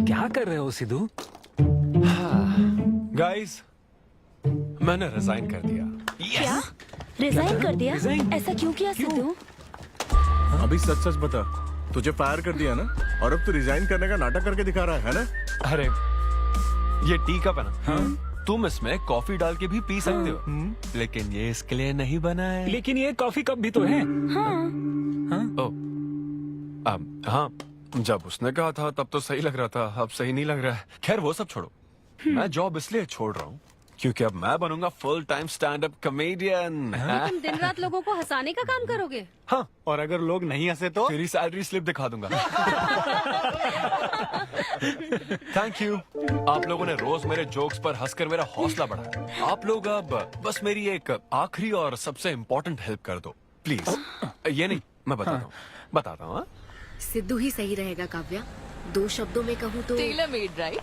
क्या कर रहे हो सिद्धू? गाइस, मैंने रिजाइन कर दिया। क्या? रिजाइन कर दिया? ऐसा क्यों किया सिद्धू? अभी सच सच बता, तुझे फायर कर दिया ना, और अब तू रिजाइन करने का नाटक करके दिखा रहा है ना? अरे ये टी कप है ना? हाँ? तुम इसमें कॉफी डाल के भी पी सकते हो, लेकिन ये इसके लिए नहीं बना है। लेकिन ये कॉफी कप भी तो है। हाँ, जब उसने कहा था तब तो सही लग रहा था, अब सही नहीं लग रहा है। खैर वो सब छोड़ो, मैं जॉब इसलिए छोड़ रहा हूँ क्योंकि अब मैं बनूंगा full time stand up comedian. तुम दिन रात लोगों को हंसाने का काम करोगे? हाँ, और अगर लोग नहीं हंसे तो तेरी सैलरी स्लिप दिखा दूंगा। Thank you. आप लोगों ने रोज मेरे जोक्स पर हंसकर मेरा हौसला बढ़ाया। आप लोग अब बस मेरी एक आखिरी और सबसे इम्पोर्टेंट हेल्प कर दो प्लीज। ये नहीं, मैं बताता हूँ। सिद्धू ही सही रहेगा काव्या। 2 शब्दों में कहूँ तो टेलर मेड, राइट?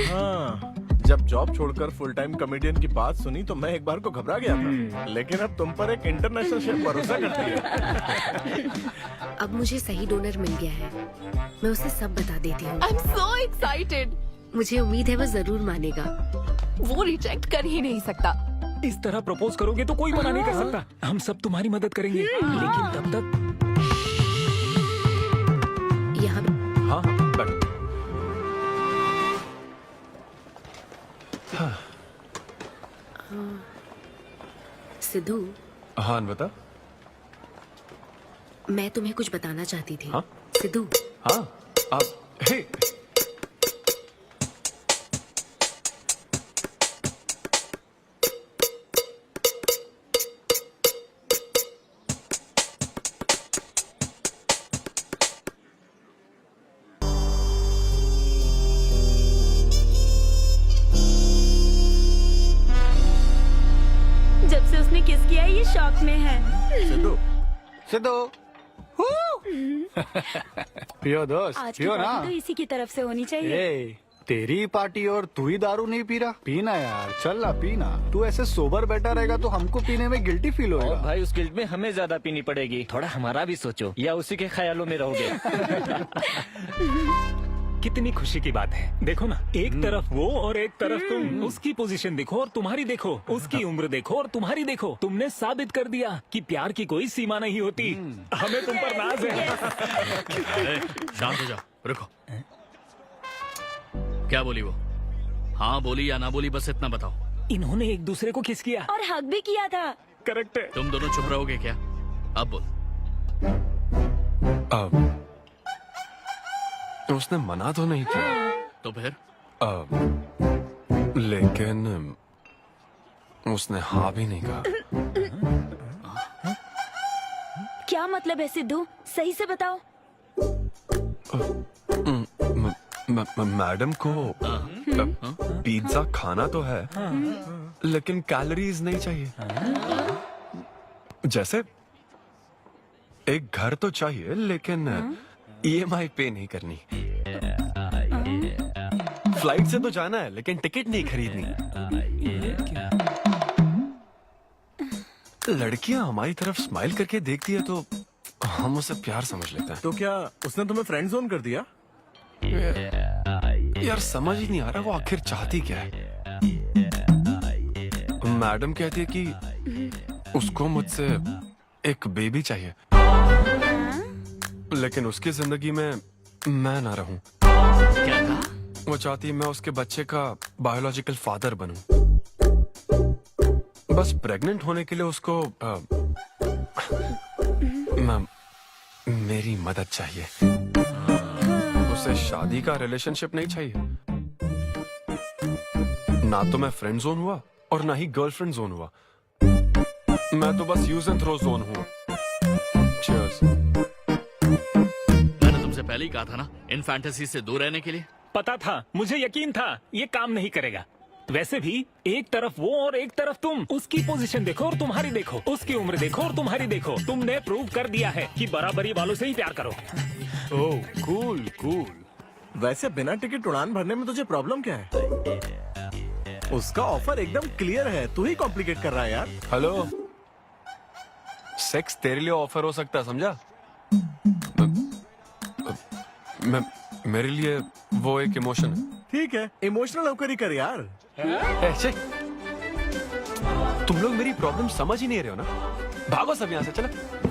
हाँ, जब जॉब छोड़कर फुल टाइम कॉमेडियन की बात सुनी तो मैं एक बार को घबरा गया था, लेकिन अब तुम पर एक इंटरनेशनल शेफ भरोसा करती है। अब मुझे सही डोनर मिल गया है, मैं उसे सब बता देती हूँ। आई एम सो एक्साइटेड। मुझे उम्मीद है वो जरूर मानेगा। वो रिजेक्ट कर ही नहीं सकता। इस तरह प्रपोज करोगे तो कोई मना नहीं कर सकता। हम सब तुम्हारी मदद करेंगे, लेकिन तब तक यहाँ। हाँ हाँ, बैठो। सिद्धू। हाँ बता। मैं तुम्हें कुछ बताना चाहती थी। हाँ? सिद्धू। हाँ, आप हे। जब से उसने किस किया है ये शॉक में है। सिद्धू, सिद्धू। पियो दोस्त, आज की पियो ना। पार्टी तो इसी की तरफ से होनी चाहिए। ए, तेरी पार्टी और तू ही दारू नहीं पी रहा। पीना यार, चल ना पीना। तू ऐसे सोबर बैठा रहेगा तो हमको पीने में गिल्टी फील होगा। भाई उस गिल्ट में हमें ज्यादा पीनी पड़ेगी। थोड़ा हमारा भी सोचो, या उसी के ख्यालों में रहोगे। कितनी खुशी की बात है। देखो ना, एक तरफ वो और एक तरफ तुम। उसकी पोजीशन देखो और तुम्हारी देखो, उसकी उम्र देखो और तुम्हारी देखो। तुमने साबित कर दिया कि प्यार की कोई सीमा नहीं होती। हमें तुम पर नाज है। शांत हो जाओ, रुको। क्या बोली वो? हाँ बोली या ना बोली, बस इतना बताओ। इन्होंने एक दूसरे को किस किया और हक भी किया था। करेक्ट है। तुम दोनों चुप रहोगे क्या? अब बोल। उसने मना तो नहीं किया। तो फिर? लेकिन उसने हाँ भी नहीं कहा। क्या मतलब है सिद्धू? सही से बताओ। मैडम को पिज्जा खाना तो है, लेकिन कैलोरीज नहीं चाहिए। जैसे एक घर तो चाहिए, लेकिन EMI पे नहीं करनी। फ्लाइट से तो जाना है, लेकिन टिकट नहीं खरीदनी। लड़कियां हमारी तरफ स्माइल करके देखती है तो हम उसे प्यार समझ लेते हैं। तो क्या उसने तुम्हें फ्रेंड जोन कर दिया? यार समझ ही नहीं आ रहा वो आखिर चाहती क्या है। मैडम कहती है कि उसको मुझसे एक बेबी चाहिए, लेकिन उसकी जिंदगी में मैं ना रहूं। क्या कहा? वो चाहती है मैं उसके बच्चे का बायोलॉजिकल फादर बनूं। बस प्रेग्नेंट होने के लिए उसको मेरी मदद चाहिए। उसे शादी का रिलेशनशिप नहीं चाहिए। ना तो मैं फ्रेंड जोन हुआ और ना ही गर्लफ्रेंड जोन हुआ। मैं तो बस यूज एंड थ्रो जोन हूँ। Cheers। मैंने तुमसे पहले ही कहा था ना इन फैंटेसी से दूर रहने के लिए। पता था, मुझे यकीन था ये काम नहीं करेगा। वैसे भी एक तरफ वो और एक तरफ तुम, उसकी पोजीशन देखो और तुम्हारी देखो, उसकी उम्र देखो और तुम्हारी देखो। तुमने प्रूव कर दिया है कि बराबरी वालों से ही प्यार करो। ओह कूल कूल। वैसे बिना टिकट उड़ान भरने में तुझे प्रॉब्लम क्या है? उसका ऑफर एकदम क्लियर है, तू ही कॉम्प्लिकेट कर रहा है यार। हेलो, सेक्स तेरे लिए ऑफर हो सकता है, समझा? मेरे लिए वो एक इमोशन है। ठीक है, इमोशनल होकर ही कर यार। ऐसे तुम लोग मेरी प्रॉब्लम समझ ही नहीं रहे हो ना। भागो सब यहाँ से, चलो।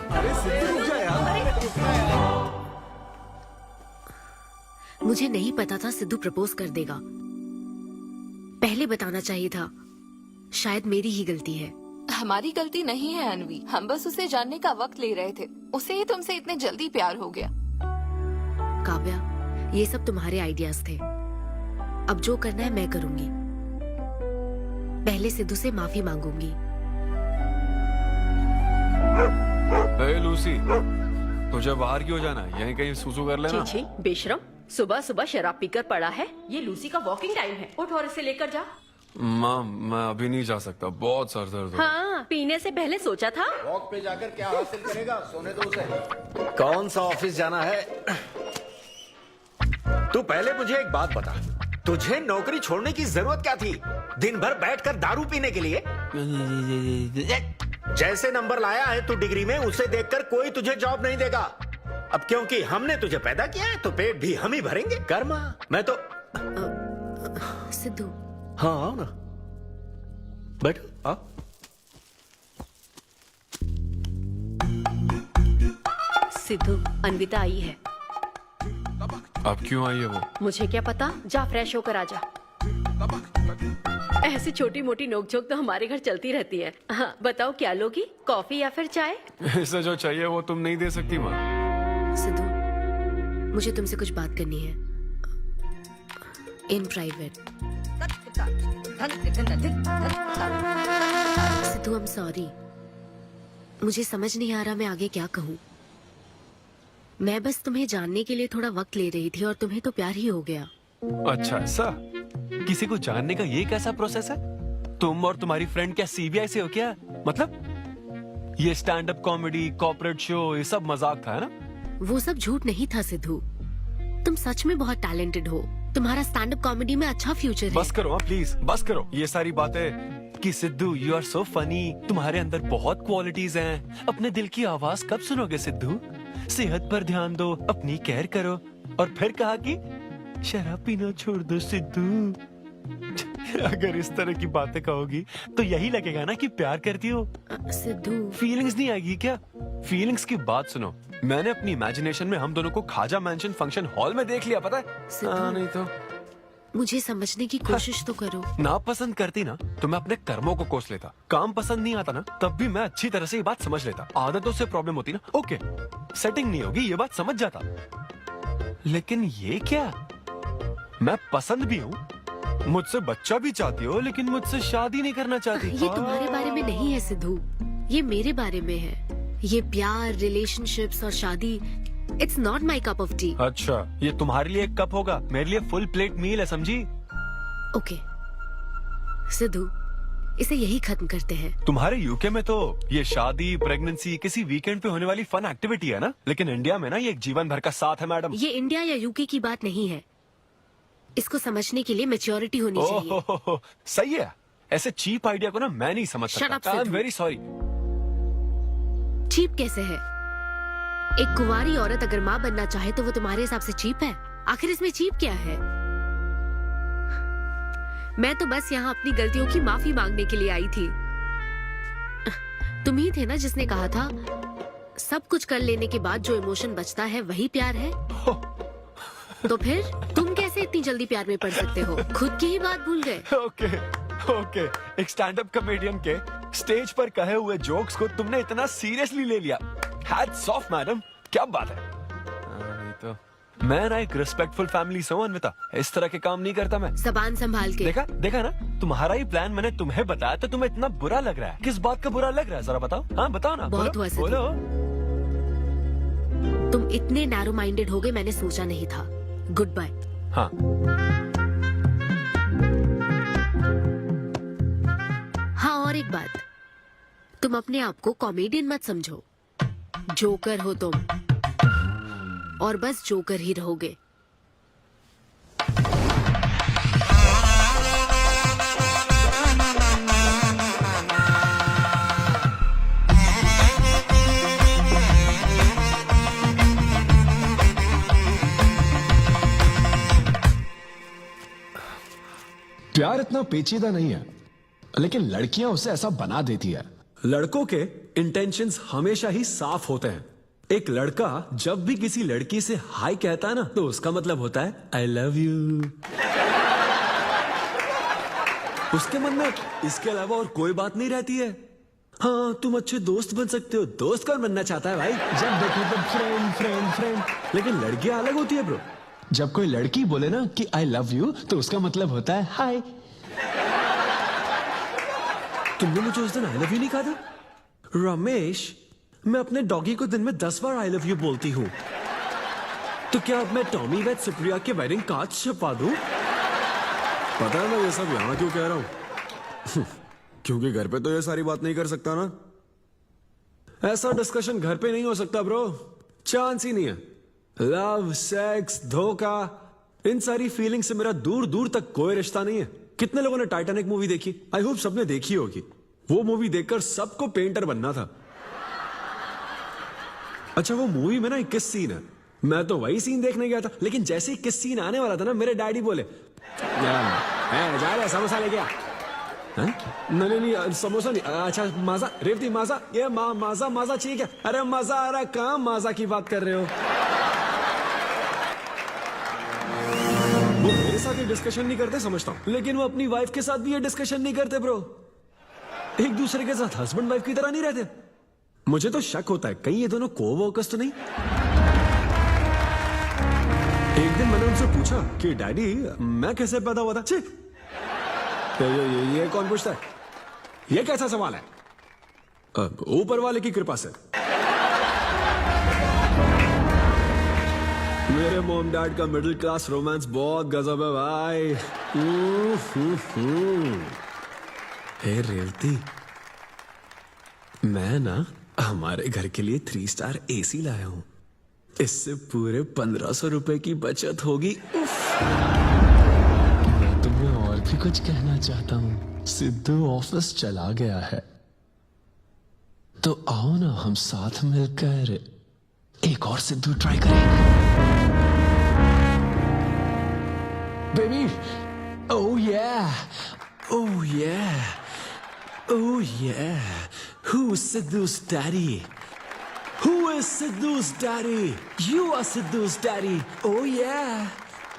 अरे सिद्धू रुक जा यार। मुझे नहीं पता था सिद्धू प्रपोज कर देगा। पहले बताना चाहिए था। शायद मेरी ही गलती है। हमारी गलती नहीं है अनवी, हम बस उसे जानने का वक्त ले रहे थे। उसे ही तुमसे इतने जल्दी प्यार हो गया। काव्या, ये सब तुम्हारे आइडियाज थे। अब जो करना है मैं करूंगी। पहले सिद्धू से माफी मांगूंगी। हे लूसी, तुझे बाहर क्यों जाना है? यहीं कहीं सुसु कर लेना। छी बेशरम, सुबह सुबह शराब पीकर पड़ा है। ये लूसी का वॉकिंग टाइम है, उठ और इसे लेकर जा। माँ, मैं अभी नहीं जा सकता, बहुत सर दर्द हो रहा है। हाँ, पीने से पहले सोचा था। वॉक पे जाकर क्या हासिल करेगा? सोने दो उसे। कौन सा ऑफिस जाना है? तू पहले मुझे एक बात बता, तुझे नौकरी छोड़ने की जरूरत क्या थी? दिन भर बैठकर दारू पीने के लिए? जैसे नंबर लाया है तू डिग्री में, उसे देखकर कोई तुझे जॉब नहीं देगा। अब क्योंकि हमने तुझे पैदा किया है तो पेट भी हम ही भरेंगे। कर्मा, मैं तो सिद्धू। हाँ आओ ना, बैठो। आओ। सिद्धू, अन्विता आई है। अब क्यों आई है वो? मुझे क्या पता, जा फ्रेश होकर आ जा। ऐसी छोटी मोटी नोकझोंक तो हमारे घर चलती रहती है। हाँ, बताओ क्या लोगी, कॉफी या फिर चाय? इसे जो चाहिए वो तुम नहीं दे सकती माँ। सिद्धू, मुझे तुमसे कुछ बात करनी है, in private. Sidhu, I am sorry. मुझे समझ नहीं आ रहा मैं आगे क्या कहूँ। मैं बस तुम्हें जानने के लिए थोड़ा वक्त ले रही थी और तुम्हें तो प्यार ही हो गया। अच्छा ऐसा? किसी को जानने का ये कैसा प्रोसेस है? तुम और तुम्हारी फ्रेंड क्या सीबीआई से हो क्या? मतलब ये stand up comedy, corporate show, ये सब मजाक था, है ना? वो सब झूठ नहीं था सिद्धू। तुम सच में बहुत टैलेंटेड हो। तुम्हारा स्टैंड अप कॉमेडी में अच्छा फ्यूचर है। बस करो प्लीज, बस करो ये सारी बातें कि Sidhu you are so funny, तुम्हारे अंदर बहुत क्वालिटीज हैं। अपने दिल की आवाज कब सुनोगे सिद्धू? सेहत पर ध्यान दो, अपनी केयर करो। और फिर कहा कि शराब पीना छोड़ दो सिद्धू। अगर इस तरह की बातें कहोगी तो यही लगेगा ना कि प्यार करती हो। सिद्धू, फीलिंग्स नहीं आएगी क्या? फीलिंग्स की बात सुनो, मैंने अपनी इमेजिनेशन में हम दोनों को खाजा मैंशन फंक्शन हॉल में देख लिया, पता है? नहीं तो मुझे समझने की कोशिश तो करो। ना पसंद करती ना तो मैं अपने कर्मों को कोस लेता। काम पसंद नहीं आता ना तब भी मैं अच्छी तरह से ये बात समझ लेता। आदतों से प्रॉब्लम होती ना, ओके सेटिंग नहीं होगी, ये बात समझ जाता। लेकिन ये क्या, मैं पसंद भी हूँ, मुझसे बच्चा भी चाहती हो, लेकिन मुझसे शादी नहीं करना चाहती। ये तुम्हारे बारे में नहीं है सिद्धू, ये मेरे बारे में है। ये प्यार, रिलेशनशिप्स और शादी, it's not my cup of T. अच्छा, ये तुम्हारे लिए एक कप होगा, मेरे लिए फुल प्लेट मील है, समझी? ओके सिद्धू, इसे यही खत्म करते हैं। तुम्हारे यूके में तो ये शादी, प्रेगनेंसी किसी वीकेंड पे होने वाली फन एक्टिविटी है ना, लेकिन इंडिया में ना ये एक जीवन भर का साथ है मैडम। ये इंडिया या यूके की बात नहीं है। इसको समझने के लिए मैच्योरिटी होनी चाहिए। सही है, ऐसे चीप आइडिया को ना मैं नहीं समझ सकता। I am very sorry. Cheap कैसे है? एक कुंवारी औरत अगर माँ बनना चाहे तो वो तुम्हारे हिसाब से चीप है? आखिर इसमें चीप क्या है? मैं तो बस यहाँ अपनी गलतियों की माफी मांगने के लिए आई थी। तुम ही थे ना जिसने कहा था सब कुछ कर लेने के बाद जो इमोशन बचता है वही प्यार है। तो फिर तुम कैसे इतनी जल्दी प्यार में पड़ सकते हो? खुद की ही बात भूल गए। ओके ओके, एक स्टैंड अप कॉमेडियन के स्टेज पर कहे हुए जोक्स को तुमने इतना सीरियसली ले लिया। हैट्स ऑफ मैडम, क्या बात है। तो मैं ना एक रिस्पेक्टफुल फैमिली से हूं अन्विता, इस तरह के काम नहीं करता मैं। जबान संभाल के। देखा देखा ना, तुम्हारा ही प्लान मैंने तुम्हें बताया तो तुम्हें इतना बुरा लग रहा है। किस बात का बुरा लग रहा है जरा बताओ। हाँ बताओ ना। बहुत हुआ सिद्धू। बोलो। तुम इतने नैरो माइंडेड हो गए मैंने सोचा नहीं था। Good bye. हाँ हाँ, और एक बात, तुम अपने आप को कॉमेडियन मत समझो। जोकर हो तुम, और बस जोकर ही रहोगे। प्यार इतना पेचीदा नहीं है, लेकिन लड़कियां उसे ऐसा बना देती है। लड़कों के इंटेंशंस हमेशा ही साफ होते हैं। एक लड़का जब भी किसी लड़की से हाय कहता है ना, तो उसका मतलब होता है आई लव यू। उसके मन में इसके अलावा और कोई बात नहीं रहती है। हाँ, तुम अच्छे दोस्त बन सकते हो। दोस्त कौन बनना चाहता है भाई? जब देखो तो फ्रेंड फ्रेंड फ्रेंड। लेकिन लड़कियां अलग होती है ब्रो। जब कोई लड़की बोले ना कि आई लव यू, तो उसका मतलब होता है हाय। तुमने मुझे उस दिन आई लव यू नहीं कहा था? रमेश, मैं अपने डॉगी को दिन में 10 बार आई लव यू बोलती हूँ। तो क्या अब मैं टॉमी वेद सुप्रिया के वेडिंग कार्ड छपवा दूं? पता है मैं ये सब यहाँ क्यों कह रहा हूँ? क्योंकि घर पे तो ये सारी बात नहीं कर सकता ना। ऐसा डिस्कशन घर पे नहीं हो सकता ब्रो, चांस ही नहीं है। लव, सेक्स, धोखा, इन सारी फीलिंग से मेरा दूर दूर तक कोई रिश्ता नहीं है। कितने लोगों ने टाइटैनिक मूवी देखी? आई होप सबने देखी होगी। वो मूवी देखकर सबको पेंटर बनना था। अच्छा, वो मूवी में ना 21 सीन है। मैं तो वही सीन देखने गया था, लेकिन जैसे ही 21 सीन आने वाला था ना, मेरे डैडी बोले जा रहे समोसा लेके आ। नहीं नहीं, समोसा नहीं। अच्छा माजा, रेवती माजा, ये माजा माजा चाहिए क्या? अरे मजा आ रहा, कहाँ माजा की बात कर रहे हो? वो मेरे साथ ये डिस्कशन नहीं करते समझता हूँ, लेकिन वो अपनी वाइफ के साथ भी ये डिस्कशन नहीं करते ब्रो। एक दूसरे के साथ हस्बैंड वाइफ की तरह नहीं रहते। मुझे तो शक होता है कहीं ये दोनों कोवर्कर्स तो नहीं। एक दिन मैंने उनसे पूछा कि डैडी मैं कैसे पैदा हुआ था? छी, ये कौन पूछता है? ये कैसा सवाल है? ऊपर वाले की कृपा से। मेरे मॉम डैड का मिडिल क्लास रोमांस बहुत गजब है भाई। हे रेवती, मैं ना हमारे घर के लिए 3 स्टार एसी लाया हूं। इससे पूरे 1500 रुपए की बचत होगी। मैं तुम्हें और भी कुछ कहना चाहता हूँ। सिद्धू ऑफिस चला गया है, तो आओ ना हम साथ मिलकर एक और सिद्धू ट्राई करें। Baby, oh yeah, oh yeah, oh yeah. Who's Sidhu's daddy? Who is Sidhu's daddy? You are Sidhu's daddy. Oh yeah,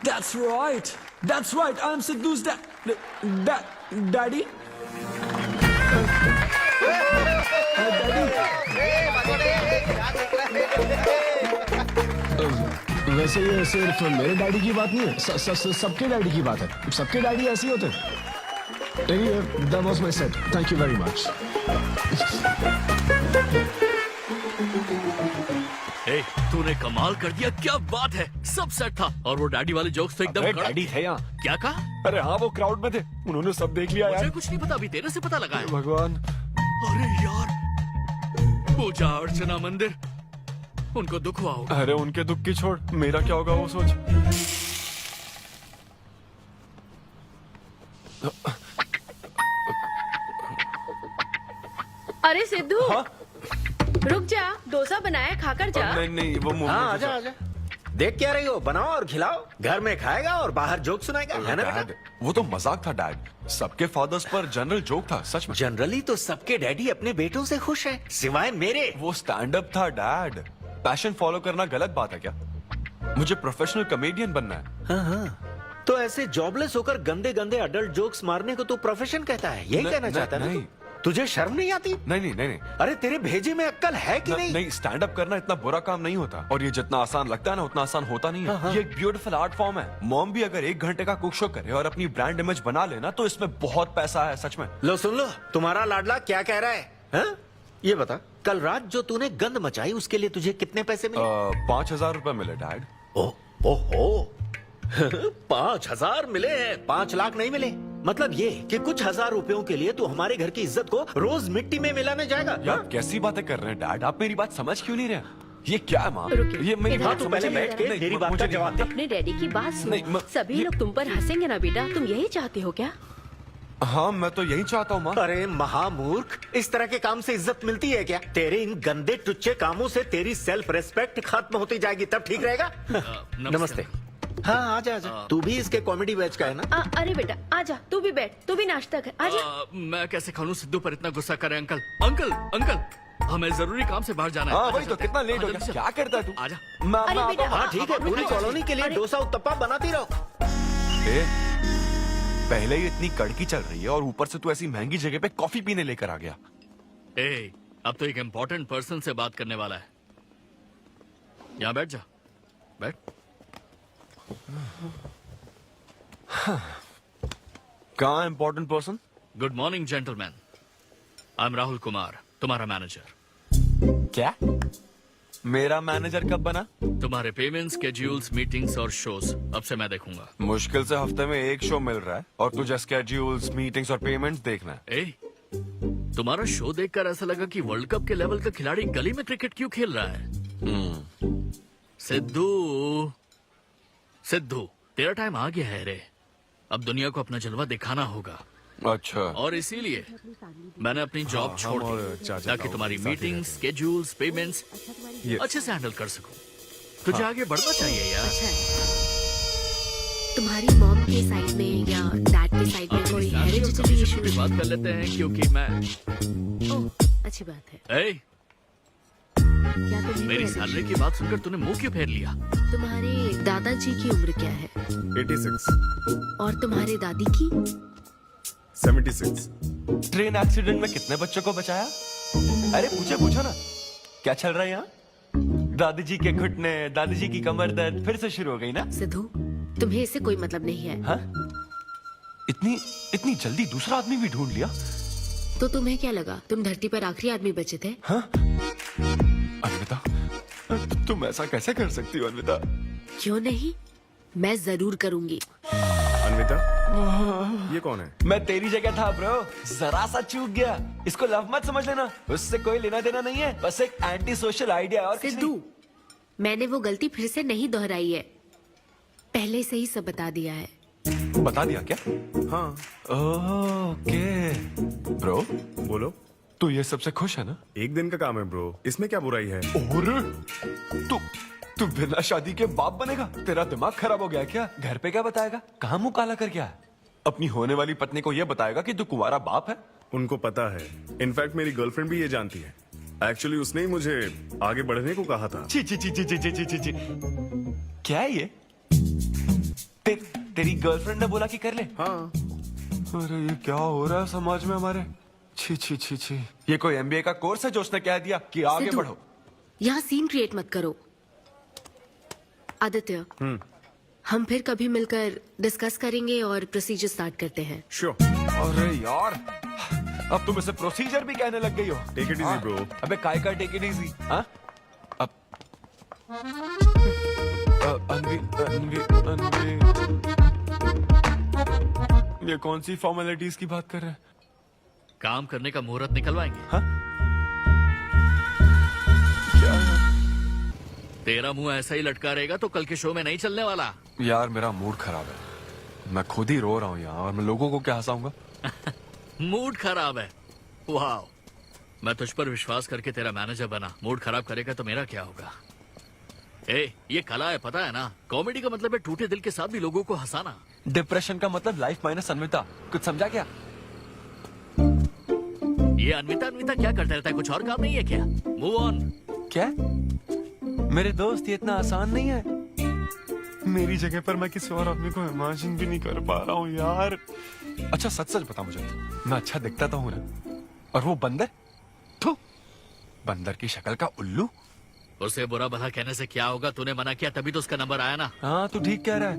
that's right. That's right. I'm Sidhu's daddy. वैसे ये सिर्फ मेरे डैडी की बात नहीं है, सबके डैडी की बात है। सबके डैडी ऐसे ही होते हैं। Anyway, that was my set. Thank you very much. ए, तूने कमाल कर दिया, क्या बात है। सब सेट था और वो डैडी वाले जोक्स तो एकदम कड़क। डैडी थे यहाँ। क्या कहा? अरे हाँ, वो क्राउड में थे, उन्होंने सब देख लिया यार। मुझे कुछ नहीं पता, अभी तेरे से पता लगा है। भगवान। अरे यार, पूजा अर्चना मंदिर, उनको दुख हुआ होगा। अरे उनके दुख की छोड़, मेरा क्या होगा वो सोच। अरे सिद्धू, रुक जा, डोसा बनाया, खाकर जा। नहीं नहीं वो मुंह हाँ में आजा आजा। देख क्या रही हो, बनाओ और खिलाओ। घर में खाएगा और बाहर जोक सुनाएगा, है ना बेटा? डैड वो तो मजाक था डैड। सबके फादर्स पर जनरल जोक था, सच में। जनरली तो सबके डैडी अपने बेटों से खुश हैं, सिवाय मेरे। वो स्टैंड अप था डैड। पैशन फॉलो करना गलत बात है क्या? मुझे प्रोफेशनल कॉमेडियन बनना है। हाँ हाँ, तो ऐसे जॉबलेस होकर गंदे गंदे अडल्ट जोक्स मारने को तू प्रोफेशन कहता है, यही कहना चाहता है ना तू? तुझे शर्म नहीं आती? नहीं नहीं नहीं नहीं। अरे तेरे भेजे में अक्कल है कि नहीं? नहीं, स्टैंड अप करना इतना बुरा काम नहीं होता, और ये जितना आसान लगता है ना उतना आसान होता नहीं है। ये एक ब्यूटीफुल आर्ट फॉर्म है। मॉम भी अगर 1 घंटे का कुक शो करे और अपनी ब्रांड इमेज बना लेना तो इसमें बहुत पैसा है, सच में। लो सुन लो, तुम्हारा लाडला क्या कह रहा है, हाँ? ये बता, कल रात जो तूने गंद मचाई उसके लिए तुझे कितने पैसे मिले? 5,000 रुपए मिले डैड। ओहो 5,000 मिले हैं, 5 लाख नहीं मिले। मतलब ये कि कुछ हजार रुपयों के लिए तू हमारे घर की इज्जत को रोज मिट्टी में मिलाने जाएगा? यार कैसी बातें कर रहे हैं डैड, आप मेरी बात समझ क्यों नहीं रहे? ये क्या है माँ? ये मेरी इधर बात तू समझ पहले नहीं बैठ के रहे। मेरी बात का जवाब दे। अपने डैडी की बात सुन। सभी लोग तुम पर हंसेंगे ना बेटा, तुम यही चाहते हो क्या? हाँ मैं तो यही चाहता हूँ माँ। अरे महामूर्ख, इस तरह के काम से इज्जत मिलती है क्या? तेरे इन गंदे टुच्चे कामों से तेरी सेल्फ रेस्पेक्ट खत्म होती जाएगी, तब ठीक रहेगा। नमस्ते। हाँ आजा आजा, तू भी इसके कॉमेडी बैच का है ना? अरे बेटा आजा, तू भी बैठ, तू भी नाश्ता कर, आजा। मैं कैसे खा लूं? सिद्धू पर इतना गुस्सा करे। अंकल अंकल अंकल, हमें जरूरी काम से बाहर जाना है। हाँ वही तो, कितना लेट हो गया, क्या करता है तू? आजा। अरे बेटा, हाँ ठीक है, पूरी कॉलोनी के लिए डोसा उत्तप्पा बनाती रहो। पहले ही इतनी कड़की चल रही है और ऊपर से तू ऐसी महंगी जगह पे कॉफी पीने लेकर आ गया। अब तो एक इम्पोर्टेंट पर्सन से बात करने वाला है। यहाँ बैठ जा, बैठ। कहाँ important person? Good morning gentleman, I am Rahul Kumar, तुम्हारा मैनेजर। क्या? मेरा मैनेजर कब बना? तुम्हारे पेमेंट्स, स्केड्यूल्स, मीटिंग्स और शोज अब से मैं देखूंगा। मुश्किल से हफ्ते में 1 शो मिल रहा है और तुझे स्केड्यूल्स, मीटिंग्स और पेमेंट्स देखना है। तुम्हारा शो देखकर ऐसा लगा कि वर्ल्ड कप के लेवल का खिलाड़ी गली में क्रिकेट क्यों खेल रहा है। सिद्धू सिद्धू, तेरा टाइम आ गया है रे। अब दुनिया को अपना जलवा दिखाना होगा। अच्छा। और इसीलिए मैंने अपनी जॉब छोड़ दी ताकि तुम्हारी मीटिंग, स्केड्यूल्स, पेमेंट्स अच्छे से हैंडल कर सकूं। तुझे आगे बढ़ना चाहिए यार। तुम्हारी मॉम के साइड में या डैड के साइड में कोई हेरिडिटरी इशू? भी बात कर लेते हैं क्योंकि मैं अच्छी बात है। क्या तुम्हें मेरी सैलरी की बात सुनकर तूने मुंह क्यों फेर लिया? तुम्हारे दादाजी की उम्र क्या है? 86। और तुम्हारे दादी की? 76। ट्रेन एक्सीडेंट में कितने बच्चों को बचाया? अरे पूछो ना, क्या चल रहा है यहाँ? दादी जी के घुटने, दादी जी की कमर दर्द फिर से शुरू हो गई ना? सिद्धू, तुम्हें इससे कोई मतलब नहीं है। हाँ? इतनी जल्दी दूसरा आदमी भी ढूंढ लिया? तो तुम्हें क्या लगा तुम धरती पर आखिरी आदमी बचे थे? हाँ? अन्विता, तुम ऐसा कैसे कर सकती हो अन्विता? क्यों नहीं, मैं जरूर करूंगी। अन्विता, ये कौन है? मैं तेरी जगह था ब्रो, जरा सा चूक गया। इसको लव मत समझ लेना, उससे कोई लेना देना नहीं है, बस एक एंटी सोशल आइडिया और कुछ सिद्धू, मैंने वो गलती फिर से नहीं दोहराई है, पहले से ही सब बता दिया है। नहीं। बता दिया क्या? हाँ। ओके ब्रो, बोलो। तू ये सबसे खुश है ना? एक दिन का काम है ब्रो, इसमें क्या बुराई है? और तू बिना शादी के बाप बनेगा? तेरा दिमाग खराब हो गया क्या? घर पे क्या बताएगा? कहाँ मुंह काला कर क्या है? अपनी होने वाली पत्नी को ये बताएगा कि तू कुंवारा बाप है? उनको पता है, इनफैक्ट मेरी गर्लफ्रेंड भी ये जानती है। एक्चुअली उसने ही मुझे आगे बढ़ने को कहा था। ची ची ची ची ची ची ची ची। क्या है ये? तेरी गर्लफ्रेंड ने बोला कि कर ले? हाँ। अरे ये क्या हो रहा है समाज में हमारे? छी छी छी छी। ये कोई MBA का कोर्स है जो उसने कह दिया कि आगे बढ़ो? यहाँ सीन क्रिएट मत करो। आदित्य, हम फिर कभी मिलकर डिस्कस करेंगे और प्रोसीजर स्टार्ट करते हैं। श्योर। अरे यार, अब तुम इसे प्रोसीजर भी कहने लग गई हो। Take it easy bro. अबे काय का टेक इट इजी? हाँ? अब अनवी ये कौन सी फॉर्मेलिटीज की बात कर रहे हैं? काम करने का मुहूर्त निकलवाएंगे। हाँ? क्या? तेरा मुंह ऐसा ही लटका रहेगा तो कल के शो में नहीं चलने वाला। यार मेरा मूड खराब है, मैं खुद ही रो रहा हूँ यहाँ, और मैं लोगों को क्या हंसाऊंगा? मूड खराब है? वाह, मैं तुझ पर विश्वास करके तेरा मैनेजर बना, मूड खराब करेगा तो मेरा क्या होगा? ए, ये कला है, पता है ना? कॉमेडी का मतलब है टूटे दिल के साथ भी लोगों को हंसाना। डिप्रेशन का मतलब लाइफ माइनस अनविता, कुछ समझा क्या? ये अनविता अनविता क्या करता रहता है? कुछ और काम नहीं है क्या? Move on. क्या? मेरे दोस्त, ये इतना आसान नहीं है। मेरी जगह पर मैं किसी और आदमी को इमेजिन भी नहीं कर पा रहा हूँ यार। अच्छा सच सच बता मुझे, मैं अच्छा दिखता तो हूँ ना? और वो बंदर, थू, बंदर की शक्ल का उल्लू। उसे बुरा भला कहने से क्या होगा? तूने मना किया तभी तो उसका नंबर आया ना। हाँ तू ठीक कह रहा है,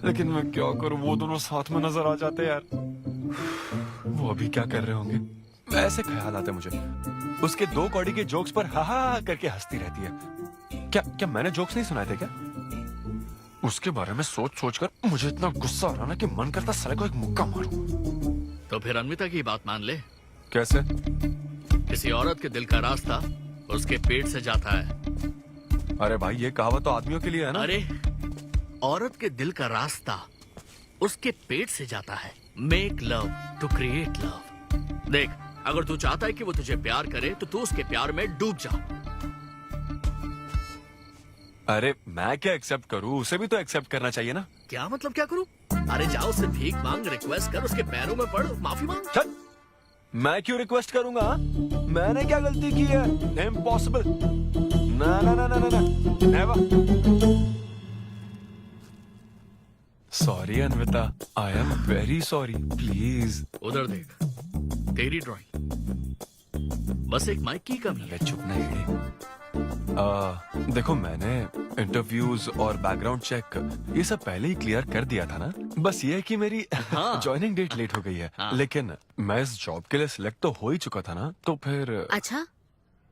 लेकिन मैं क्या करूँ, वो दोनों साथ में नजर आ जाते यार। वो अभी क्या कर रहे होंगे? ऐसे ख्याल आते मुझे, उसके 2 कौड़ी के जोक्स पर हा हा करके हंसती रहती है। क्या मैंने जोक्स नहीं सुनाए थे क्या? उसके बारे में सोच सोच कर मुझे इतना गुस्सा आ रहा ना कि मन करता साले को एक मुक्का मारूं। तो फिर अनविता की बात मान ले। कैसे? किसी औरत के दिल का रास्ता उसके पेट से जाता है। अरे भाई ये कहावत तो आदमियों के लिए है ना? अरे औरत के दिल का रास्ता उसके पेट से जाता है। Make love to create love. देख, अगर तू चाहता है कि वो तुझे प्यार करे तो तू उसके प्यार में डूब जा। अरे मैं क्या एक्सेप्ट करूं, उसे भी तो एक्सेप्ट करना चाहिए ना। क्या मतलब क्या करूं? अरे जाओ उससे भीख मांग, रिक्वेस्ट कर, उसके पैरों में पड़, माफी मांग। चल, मैं क्यों रिक्वेस्ट करूंगा? मैंने क्या गलती की है? इम्पॉसिबल। ना ना ना ना ना never. Sorry Anvita, I am very sorry, please. उधर देख, तेरी ड्राइंग, बस एक माइक की कमी है। चुप ना इड़े। देखो मैंने इंटरव्यूज और बैकग्राउंड चेक ये सब पहले ही क्लियर कर दिया था ना। बस ये है कि मेरी ज्वाइनिंग डेट लेट हो गई है। लेकिन मैं इस जॉब के लिए सिलेक्ट तो हो ही चुका था ना, तो फिर। अच्छा,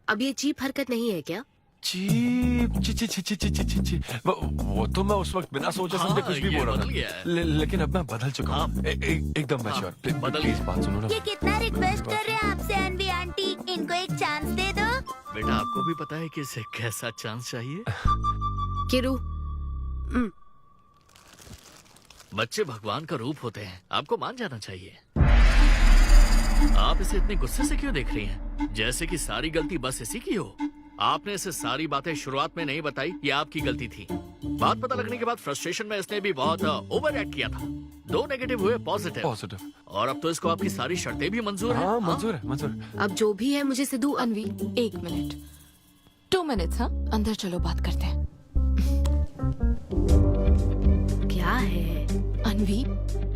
अब ये चीप हरकत नहीं है क्या? चीप ची ची ची ची ची ची ची ची। वो तो मैं उस वक्त बिना सोचे समझे कुछ भी बोल रहा था, लेकिन अब मैं बदल चुका हूँ। एकदम मैच्योर। प्लीज बात सुनो ना। ये कितना रिक्वेस्ट कर रहे हैं आपसे अनवी आंटी, इनको एक चांस दे दो। बेटा आपको भी पता है कि इसे कैसा चांस चाहिए? किरू, बच्चे भगवान का रूप होते हैं, आपको मान जाना चाहिए। आप इसे इतने गुस्से से क्यों देख रही हैं? जैसे कि सारी गलती बस इसी की हो। आपने इसे सारी बातें शुरुआत में नहीं बताई, ये आपकी गलती थी। बात पता लगने के बाद फ्रस्ट्रेशन में इसने भी बहुत ओवर एक्ट किया था। 2 नेगेटिव हुए पॉजिटिव, और अब तो इसको आपकी सारी शर्तें भी मंजूर हैं। मंजूर है, मंजूर। अब जो भी है मुझे सिद्धू। अनवी 1 मिनट, 2 मिनट्स। हाँ, अंदर चलो बात करते हैं। क्या है अनवी,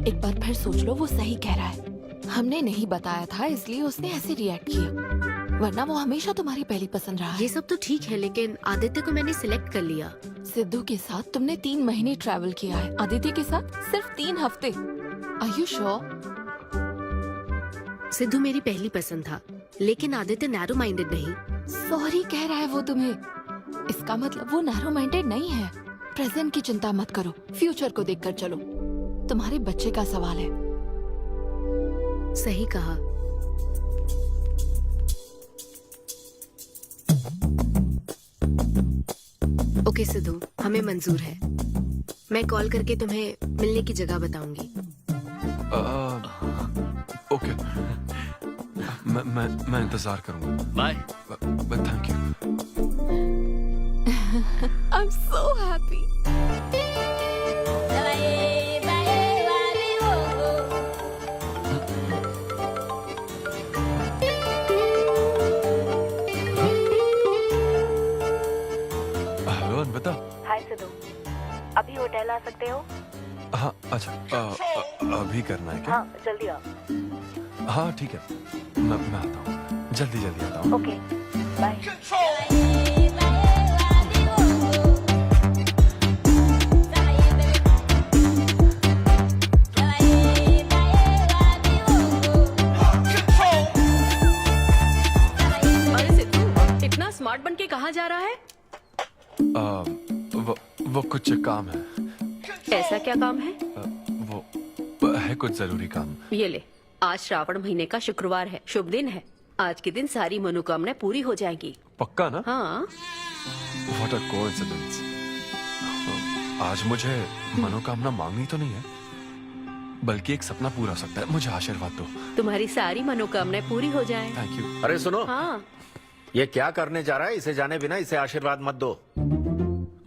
एक बार फिर सोच लो, वो सही कह रहा है। हमने नहीं बताया था इसलिए उसने ऐसे रिएक्ट किया, वरना वो हमेशा तुम्हारी पहली पसंद रहा है। ये सब तो ठीक है, लेकिन आदित्य को मैंने सिलेक्ट कर लिया। सिद्धू के साथ तुमने 3 महीने ट्रैवल किया है, आदित्य के साथ सिर्फ 3 हफ्ते। Are you sure? सिद्धू मेरी पहली पसंद था, लेकिन आदित्य नैरो माइंडेड नहीं। सॉरी कह रहा है वो तुम्हें, इसका मतलब वो नैरो माइंडेड नहीं है। प्रेजेंट की चिंता मत करो, फ्यूचर को देखकर चलो। तुम्हारे बच्चे का सवाल है। सही कहा। ओके सिद्धू, हमें मंजूर है। मैं कॉल करके तुम्हें मिलने की जगह बताऊंगी। ओके, मैं इंतजार करूंगा। Bye. Thank you. I am so happy. Hello Anvitha. Hi Siddhu, अभी होटल आ सकते हो? हाँ अच्छा, अभी करना है क्या? हाँ जल्दी आओ। हाँ ठीक है, मैं आता हूँ, जल्दी आता हूँ। Okay bye. अरे सिद्धू, इतना स्मार्ट बन के कहाँ जा रहा है? वो कुछ काम है। ऐसा क्या काम है? वो है कुछ जरूरी काम। ये ले, आज श्रावण महीने का शुक्रवार है, शुभ दिन है। आज के दिन सारी मनोकामनाएं पूरी हो जाएंगी। पक्का ना? हाँ। What a coincidence। आज मुझे मनोकामना मांगनी तो नहीं है, बल्कि एक सपना पूरा हो सकता है। मुझे आशीर्वाद दो। तुम्हारी सारी मनोकामनाएं पूरी हो जाएं। Thank you. अरे सुनो, हाँ, ये क्या करने जा रहा है? इसे जाने बिना इसे आशीर्वाद मत दो।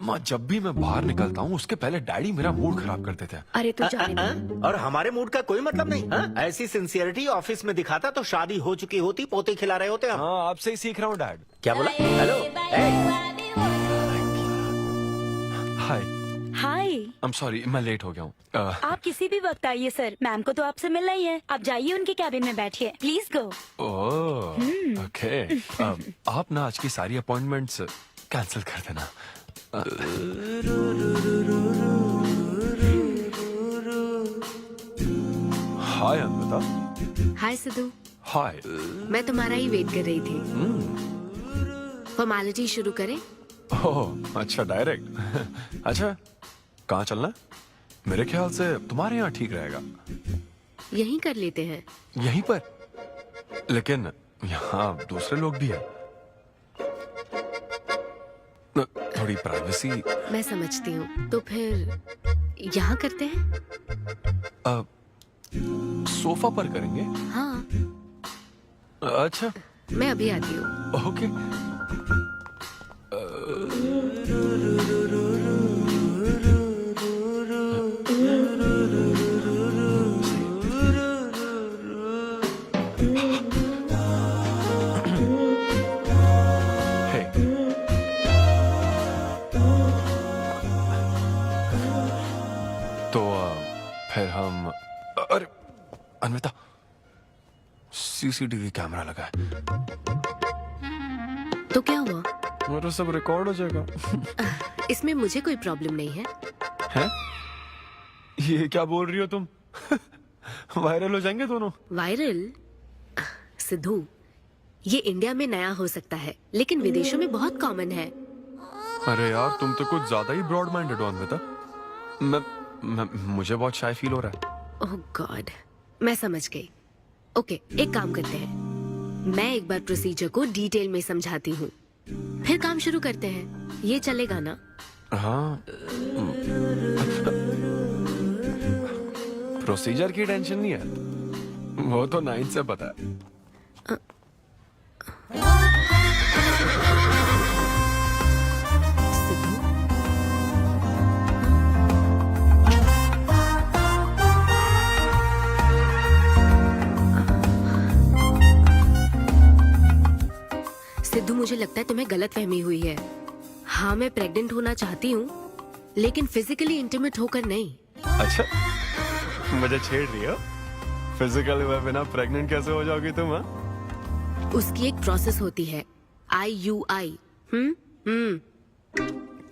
माँ, जब भी मैं बाहर निकलता हूँ उसके पहले डैडी मेरा मूड खराब कर देते हैं। अरे तू जाने दे। और हमारे मूड का कोई मतलब नहीं। हाँ? ऐसी सिंसियरिटी ऑफिस में दिखाता तो शादी हो चुकी होती, पोते खिला रहे होते हम। हाँ, आपसे ही सीख रहा हूँ डैड। क्या बोला? Hello, hi. Hi. I am sorry, मैं लेट हो गया हूँ। आप किसी भी वक्त आइए सर, मैम को तो आपसे मिलना ही है। आप जाइए उनके कैबिन में बैठिए, प्लीज गो। Oh, okay. आप ना आज की सारी अपॉइंटमेंट्स कैंसिल कर देना। हाय अन्विता। हाय सिद्धू, हाय। मैं तुम्हारा ही वेट कर रही थी। फॉर्मेलिटी शुरू करें? ओह, अच्छा, डायरेक्ट। अच्छा, कहाँ चलना है? मेरे ख्याल से तुम्हारे यहाँ ठीक रहेगा। यहीं कर लेते हैं। यहीं पर? लेकिन यहाँ दूसरे लोग भी हैं। थोड़ी प्राइवेसी। मैं समझती हूँ, तो फिर यहाँ करते हैं? सोफा पर करेंगे? हाँ। अच्छा, मैं अभी आती हूँ। ओके। फिर हम, अरे अन्विता, सीसीटीवी कैमरा लगा है। तो क्या हुआ? मेरा सब रिकॉर्ड हो जाएगा। इसमें मुझे कोई प्रॉब्लम नहीं है। हैं? ये क्या बोल रही हो तुम? वायरल हो जाएंगे दोनों। वायरल? सिद्धू, ये इंडिया में नया हो सकता है, लेकिन विदेशों में बहुत कॉमन है। अरे यार, तुम तो कुछ ज्यादा ही ब्रॉड माइंडेड हो अन्विता। मुझे बहुत शाय फील हो रहा है। ओह गॉड, मैं समझ गई। ओके, एक काम करते हैं, मैं एक बार प्रोसीजर को डिटेल में समझाती हूँ, फिर काम शुरू करते हैं। ये चलेगा ना? हाँ। प्रोसीजर की टेंशन नहीं है, वो तो 9 से पता है। सिद्धू, मुझे लगता है तुम्हें गलतफहमी हुई है। हाँ, मैं प्रेग्नेंट होना चाहती हूँ, लेकिन फिजिकली इंटीमेट होकर नहीं। अच्छा, मुझे छेड़ रही हो? फिजिकल हुए बिना प्रेग्नेंट कैसे हो जाओगी तुम? हाँ, उसकी एक प्रोसेस होती है, IUI।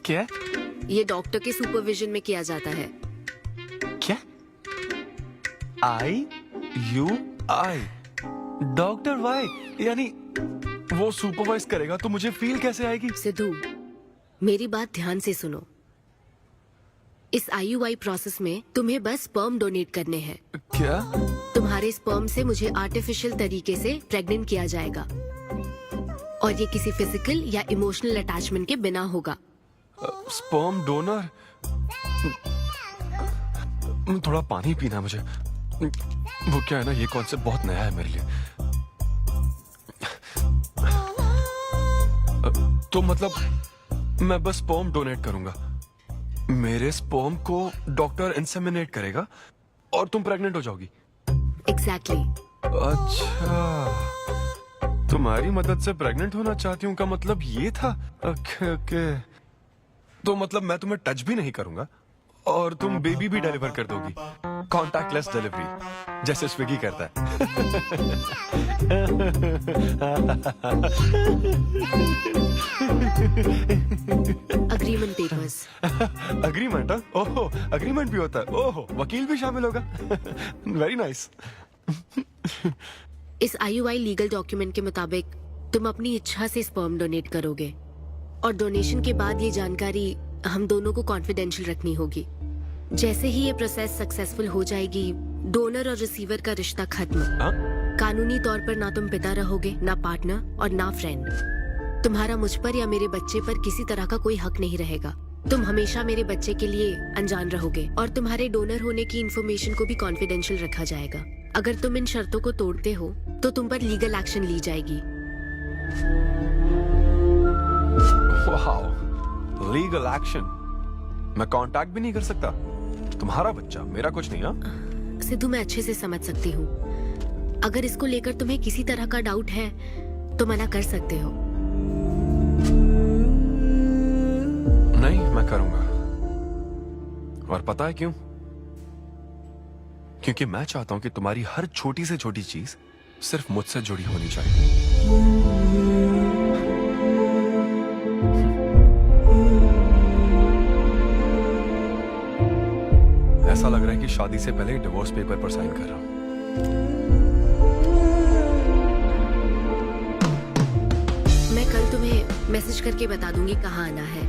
क्या? ये डॉक्टर के सुपरविजन में किया जाता है। क्या? IUI? Doctor why? यानी वो सुपरवाइज करेगा तो मुझे फील कैसे आएगी? सिद्धू, मेरी बात ध्यान से सुनो। इस IUI प्रोसेस में तुम्हें बस स्पर्म डोनेट करने हैं। क्या? तुम्हारे स्पर्म से मुझे आर्टिफिशियल तरीके से प्रेग्नेंट किया जाएगा, और ये किसी फिजिकल या इमोशनल अटैचमेंट के बिना होगा। Sperm donor? थोड़ा पानी पीना मुझे। वो क्या है ना, ये कॉन्सेप्ट बहुत नया है मेरे लिए। तो मतलब मैं बस स्पर्म डोनेट करूंगा, मेरे स्पर्म को डॉक्टर इंसेमिनेट करेगा और तुम प्रेग्नेंट हो जाओगी? एग्जैक्टली। अच्छा, तुम्हारी मदद से प्रेग्नेंट होना चाहती हूँ का मतलब ये था? ओके। तो मतलब मैं तुम्हें टच भी नहीं करूंगा और तुम बेबी भी डिलीवर कर दोगी, कॉन्टैक्टलेस डिलीवरी, जैसे स्विगी करता है। Agreement papers. अग्रीमेंट? ओहो, अग्रीमेंट भी होता है? ओहो, वकील भी शामिल होगा। Very nice. इस IUI लीगल डॉक्यूमेंट के मुताबिक तुम अपनी इच्छा से स्पर्म डोनेट करोगे, और डोनेशन के बाद ये जानकारी हम दोनों को कॉन्फिडेंशियल रखनी होगी। जैसे ही ये प्रोसेस सक्सेसफुल हो जाएगी, डोनर और रिसीवर का रिश्ता खत्म। कानूनी तौर पर ना तुम पिता रहोगे, ना पार्टनर और ना फ्रेंड। तुम्हारा मुझ पर या मेरे बच्चे पर किसी तरह का कोई हक नहीं रहेगा। तुम हमेशा मेरे बच्चे के लिए अनजान रहोगे और तुम्हारे डोनर होने की इंफॉर्मेशन को भी कॉन्फिडेंशियल रखा जाएगा। अगर तुम इन शर्तों को तोड़ते हो तो तुम पर लीगल एक्शन ली जाएगी। Wow, legal action? मैं कांटेक्ट भी नहीं कर सकता? तुम्हारा बच्चा, मेरा कुछ नहीं। हाँ सिद्धू, मैं अच्छे से समझ सकती हूँ। अगर इसको लेकर तुम्हें किसी तरह का डाउट है तो मना कर सकते हो। नहीं, मैं करूंगा। और पता है क्यों? क्योंकि मैं चाहता हूं कि तुम्हारी हर छोटी से छोटी चीज सिर्फ मुझसे जुड़ी होनी चाहिए। ऐसा लग रहा है कि शादी से पहले डिवोर्स पेपर पर साइन कर रहा हूं। मैं कल तुम्हें मैसेज करके बता दूंगी कहाँ आना है।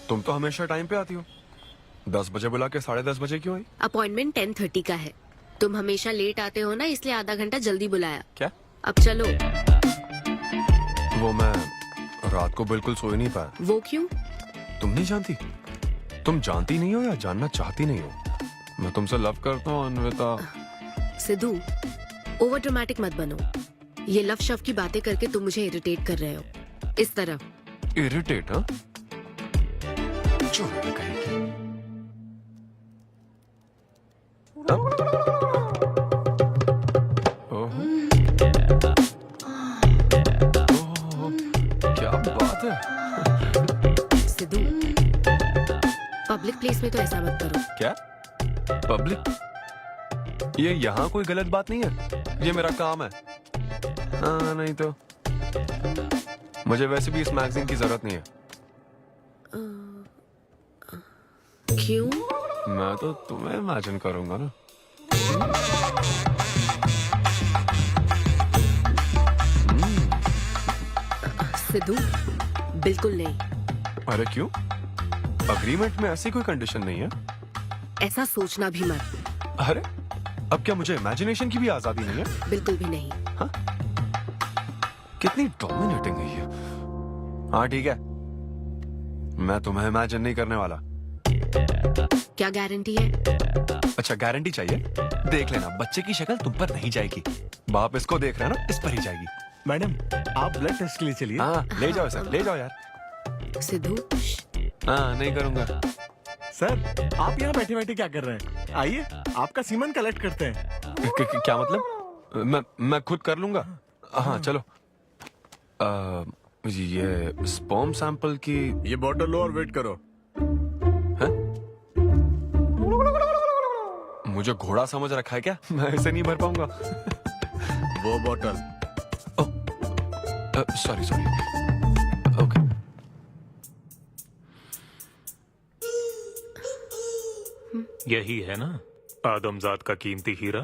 तुम तो हमेशा टाइम पे आती हो। 10 बजे बुला के 10:30 बजे क्यों आई? अपॉइंटमेंट 10:30 का है। तुम हमेशा लेट आते हो ना, इसलिए आधा घंटा जल्दी बुलाया। क्या? अब चलो। वो मैं रात को बिल्कुल सो ही नहीं पाया। वो क्यों? तुम नहीं जानती? तुम जानती नहीं हो या जानना चाहती नहीं हो? मैं तुमसे लव करता हूँ अन्विता। सिद्धू, ओवर ड्रामेटिक मत बनो। ये लव शव की बातें करके तुम मुझे इरिटेट कर रहे हो। इस तरफ। इरिटेट? हाँ, क्या बात है। सिद्धू, पब्लिक प्लेस में तो ऐसा मत करो। क्या पब्लिक? ये यहाँ कोई गलत बात नहीं है, ये मेरा काम है। हाँ, नहीं तो मुझे वैसे भी इस मैगजीन की जरूरत नहीं है। क्यों? मैं तो तुम्हें इमेजिन करूंगा ना। सिद्धू, बिल्कुल नहीं। अरे क्यों? अग्रीमेंट में ऐसी कोई कंडीशन नहीं है। ऐसा सोचना भी मत। अरे अब क्या मुझे इमेजिनेशन की भी आजादी नहीं है? बिल्कुल भी नहीं। हाँ? कितनी डोमिनेटिंग है ये। हाँ ठीक है, मैं तुम्हें इमेजिन नहीं करने वाला। क्या गारंटी है? अच्छा, गारंटी चाहिए? देख लेना, बच्चे की शक्ल तुम पर नहीं जाएगी। बाप इसको देख रहा है ना, इस पर ही जाएगी। मैडम, आप ब्लड टेस्ट के लिए चलिए। हाँ, ले जाओ सर, ले जाओ यार। सिद्धू। हाँ, नहीं करूंगा। सर, आप यहाँ बैठे बैठे क्या कर रहे हैं? आइए, आपका सीमन कलेक्ट करते हैं। क्या मतलब? मैं खुद कर लूंगा। हाँ चलो। ये स्पर्म सैंपल की ये बॉटल लो और वेट करो। है? मुझे घोड़ा समझ रखा है क्या? मैं इसे नहीं भर पाऊंगा। वो बॉटल। Sorry sorry. ओके। यही है ना आदमजात का कीमती हीरा?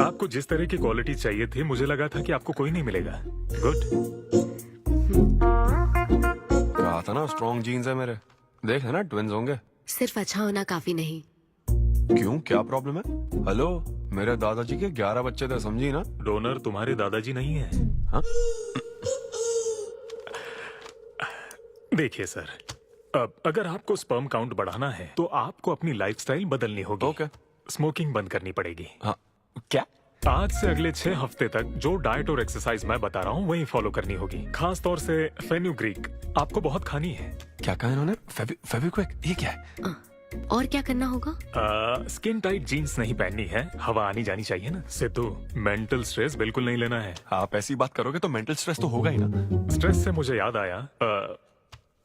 आपको जिस तरह की क्वालिटी चाहिए थी, मुझे लगा था कि आपको कोई नहीं मिलेगा। गुड। कहा था ना, स्ट्रॉन्ग जीन्स है मेरे। देख है ना, ट्विन्स होंगे। सिर्फ अच्छा होना काफी नहीं। क्यों, क्या प्रॉब्लम है? हेलो, मेरे दादाजी के 11 बच्चे थे, समझी ना? डोनर तुम्हारे दादाजी नहीं है। हाँ? देखिए सर, अब अगर आपको स्पर्म काउंट बढ़ाना है तो आपको अपनी लाइफस्टाइल बदलनी होगी। ओके। स्मोकिंग बंद करनी पड़ेगी। हाँ। क्या? आज से अगले 6 हफ्ते तक जो डाइट और एक्सरसाइज मैं बता रहा हूँ वही फॉलो करनी होगी। खास तौर से फेन्यूग्रीक आपको बहुत खानी है। क्या कहा इन्होंने? फेविक्विक? ये क्या है? और क्या करना होगा? स्किन टाइट जीन्स नहीं पहननी है, हवा आनी जानी चाहिए ना। सिद्धू, मेंटल स्ट्रेस बिल्कुल नहीं लेना है। आप ऐसी बात करोगे तो मेंटल स्ट्रेस तो होगा ही ना। स्ट्रेस से मुझे याद आया,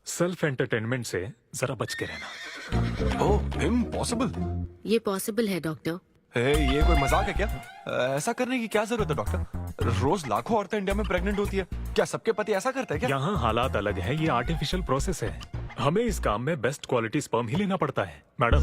सेल्फ एंटरटेनमेंट से जरा बच के रहना। ओह, इम्पॉसिबल। ये पॉसिबल है डॉक्टर। ये कोई मजाक है क्या? ऐसा करने की क्या जरूरत है डॉक्टर? रोज लाखों औरतें इंडिया में प्रेग्नेंट होती है, क्या सबके पति ऐसा करते हैं क्या? यहाँ हालात अलग है, ये आर्टिफिशियल प्रोसेस है। हमें इस काम में बेस्ट क्वालिटी स्पर्म ही लेना पड़ता है। मैडम,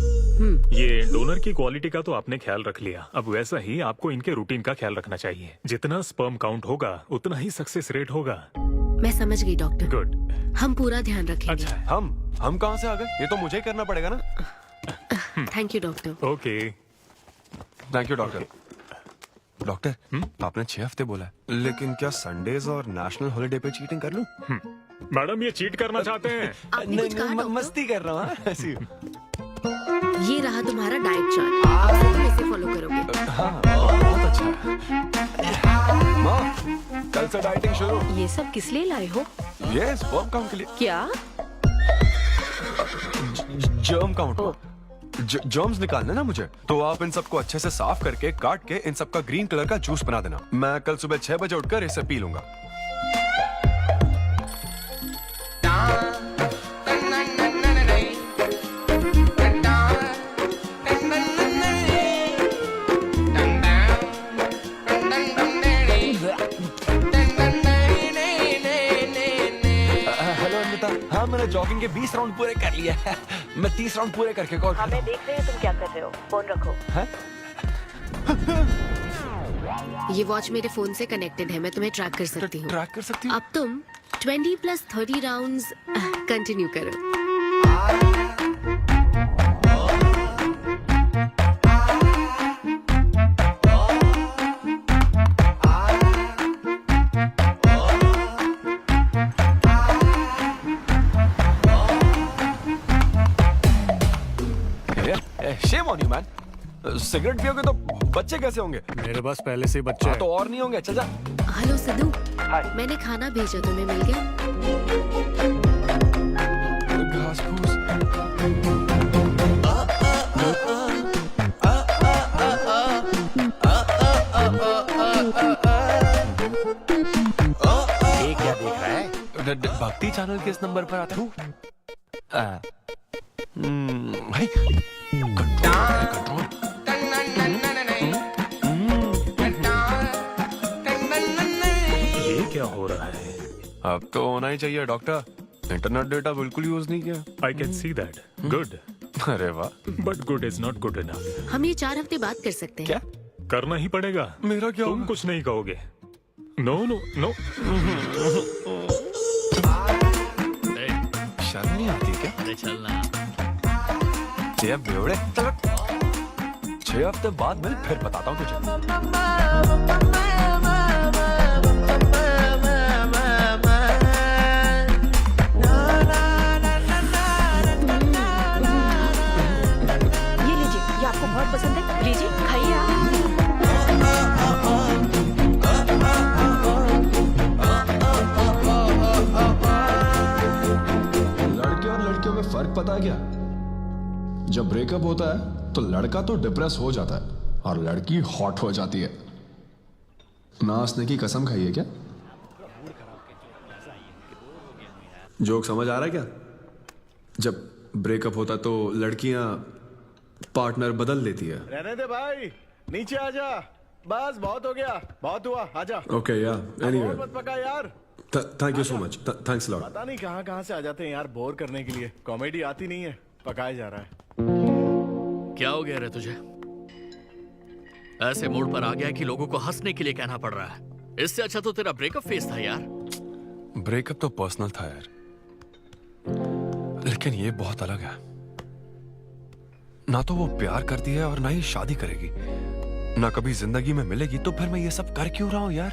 ये डोनर की क्वालिटी का तो आपने ख्याल रख लिया, अब वैसा ही आपको इनके रूटीन का ख्याल रखना चाहिए। जितना स्पर्म काउंट होगा उतना ही सक्सेस रेट होगा। मैं समझ गई डॉक्टर। गुड। हम पूरा ध्यान रखेंगे। अच्छा, हम कहाँ से आ गए? ये तो मुझे ही करना पड़ेगा ना। Thank you doctor. Okay. Thank you doctor. Doctor आपने 6 हफ्ते बोला है, लेकिन क्या संडेज और नेशनल हॉलिडे पे चीटिंग कर लूं? मैडम ये चीट करना चाहते हैं? नहीं, मस्ती कर रहा हूँ ऐसी। ये रहा तुम्हारा डाइट चार्ट, आप तुम इसे फॉलो करोगे। हाँ, बहुत अच्छा है। माँ, कल से डाइटिंग शुरू। ये सब किस लिए लाए हो? ये स्पर्म काउंट के लिए। क्या? Germ count. जर्म्स निकालना ना मुझे, तो आप इन सबको अच्छे से साफ करके काट के इन सबका ग्रीन कलर का जूस बना देना। मैं कल सुबह 6 बजे उठकर इसे पी लूंगा। हेलो अनिता, हाँ मैंने जॉगिंग के 20 राउंड पूरे कर लिए हैं। मैं 30 राउंड पूरे करके कॉल हमें देख रहे हैं तुम क्या कर रहे हो, फोन रखो। ये वॉच मेरे फोन से कनेक्टेड है, मैं तुम्हें ट्रैक कर सकती हूँ। ट्रैक कर सकती हूँ? अब तुम 20+30 राउंड्स कंटिन्यू करो। Shame on you, man. Cigarette पियोगे तो बच्चे कैसे होंगे? मेरे पास पहले से ही बच्चे हैं। तो और नहीं होंगे। चल जा। हेलो सिद्धू, मैंने खाना भेजा, तुम्हें मिल गया? घास फूस। ये क्या देख रहा है? भक्ति चैनल के इस नंबर पर आता हूँ। भाई कंट्रोल। ये क्या हो रहा है? अब तो होना ही चाहिए डॉक्टर। इंटरनेट डेटा बिल्कुल यूज नहीं किया। I can see that. Good. अरे वाह। But good is not good enough. हम ये 4 हफ्ते बाद कर सकते हैं। क्या करना ही पड़ेगा? मेरा क्या? तुम कुछ नहीं कहोगे। No no no. शर्म नहीं आती क्या? अरे चलना। ये बेवड़े, चलो 6 हफ्ते बाद मिल, फिर बताता हूँ तुझे। ये लीजिए, ये आपको बहुत पसंद है, लीजिए खाइए आप। लड़के और लड़कियों में फर्क पता है क्या? जब ब्रेकअप होता है तो लड़का तो डिप्रेस हो जाता है और लड़की हॉट हो जाती है। ना हंसने की कसम खाई है क्या? जोक समझ आ रहा है क्या? जब ब्रेकअप होता तो लड़कियां पार्टनर बदल देती है। रहने दे भाई, नीचे आ जा। बस बहुत हो गया, बहुत हुआ, आजा। ओके या एनीवे, मत पका यार। Thank you so much, thanks lot. पता नहीं कहाँ से आ जाते हैं यार बोर करने के लिए। कॉमेडी आती नहीं है, पकाया जा रहा है। क्या हो गया रे तुझे? ऐसे मूड पर आ गया कि लोगों को हंसने के लिए कहना पड़ रहा है। इससे अच्छा तो तेरा ब्रेकअप फेस था यार। ब्रेकअप तो पर्सनल था यार, लेकिन ये बहुत अलग है। ना तो वो प्यार करती है और ना ही शादी करेगी, ना कभी जिंदगी में मिलेगी, तो फिर मैं ये सब कर क्यों रहा हूँ यार?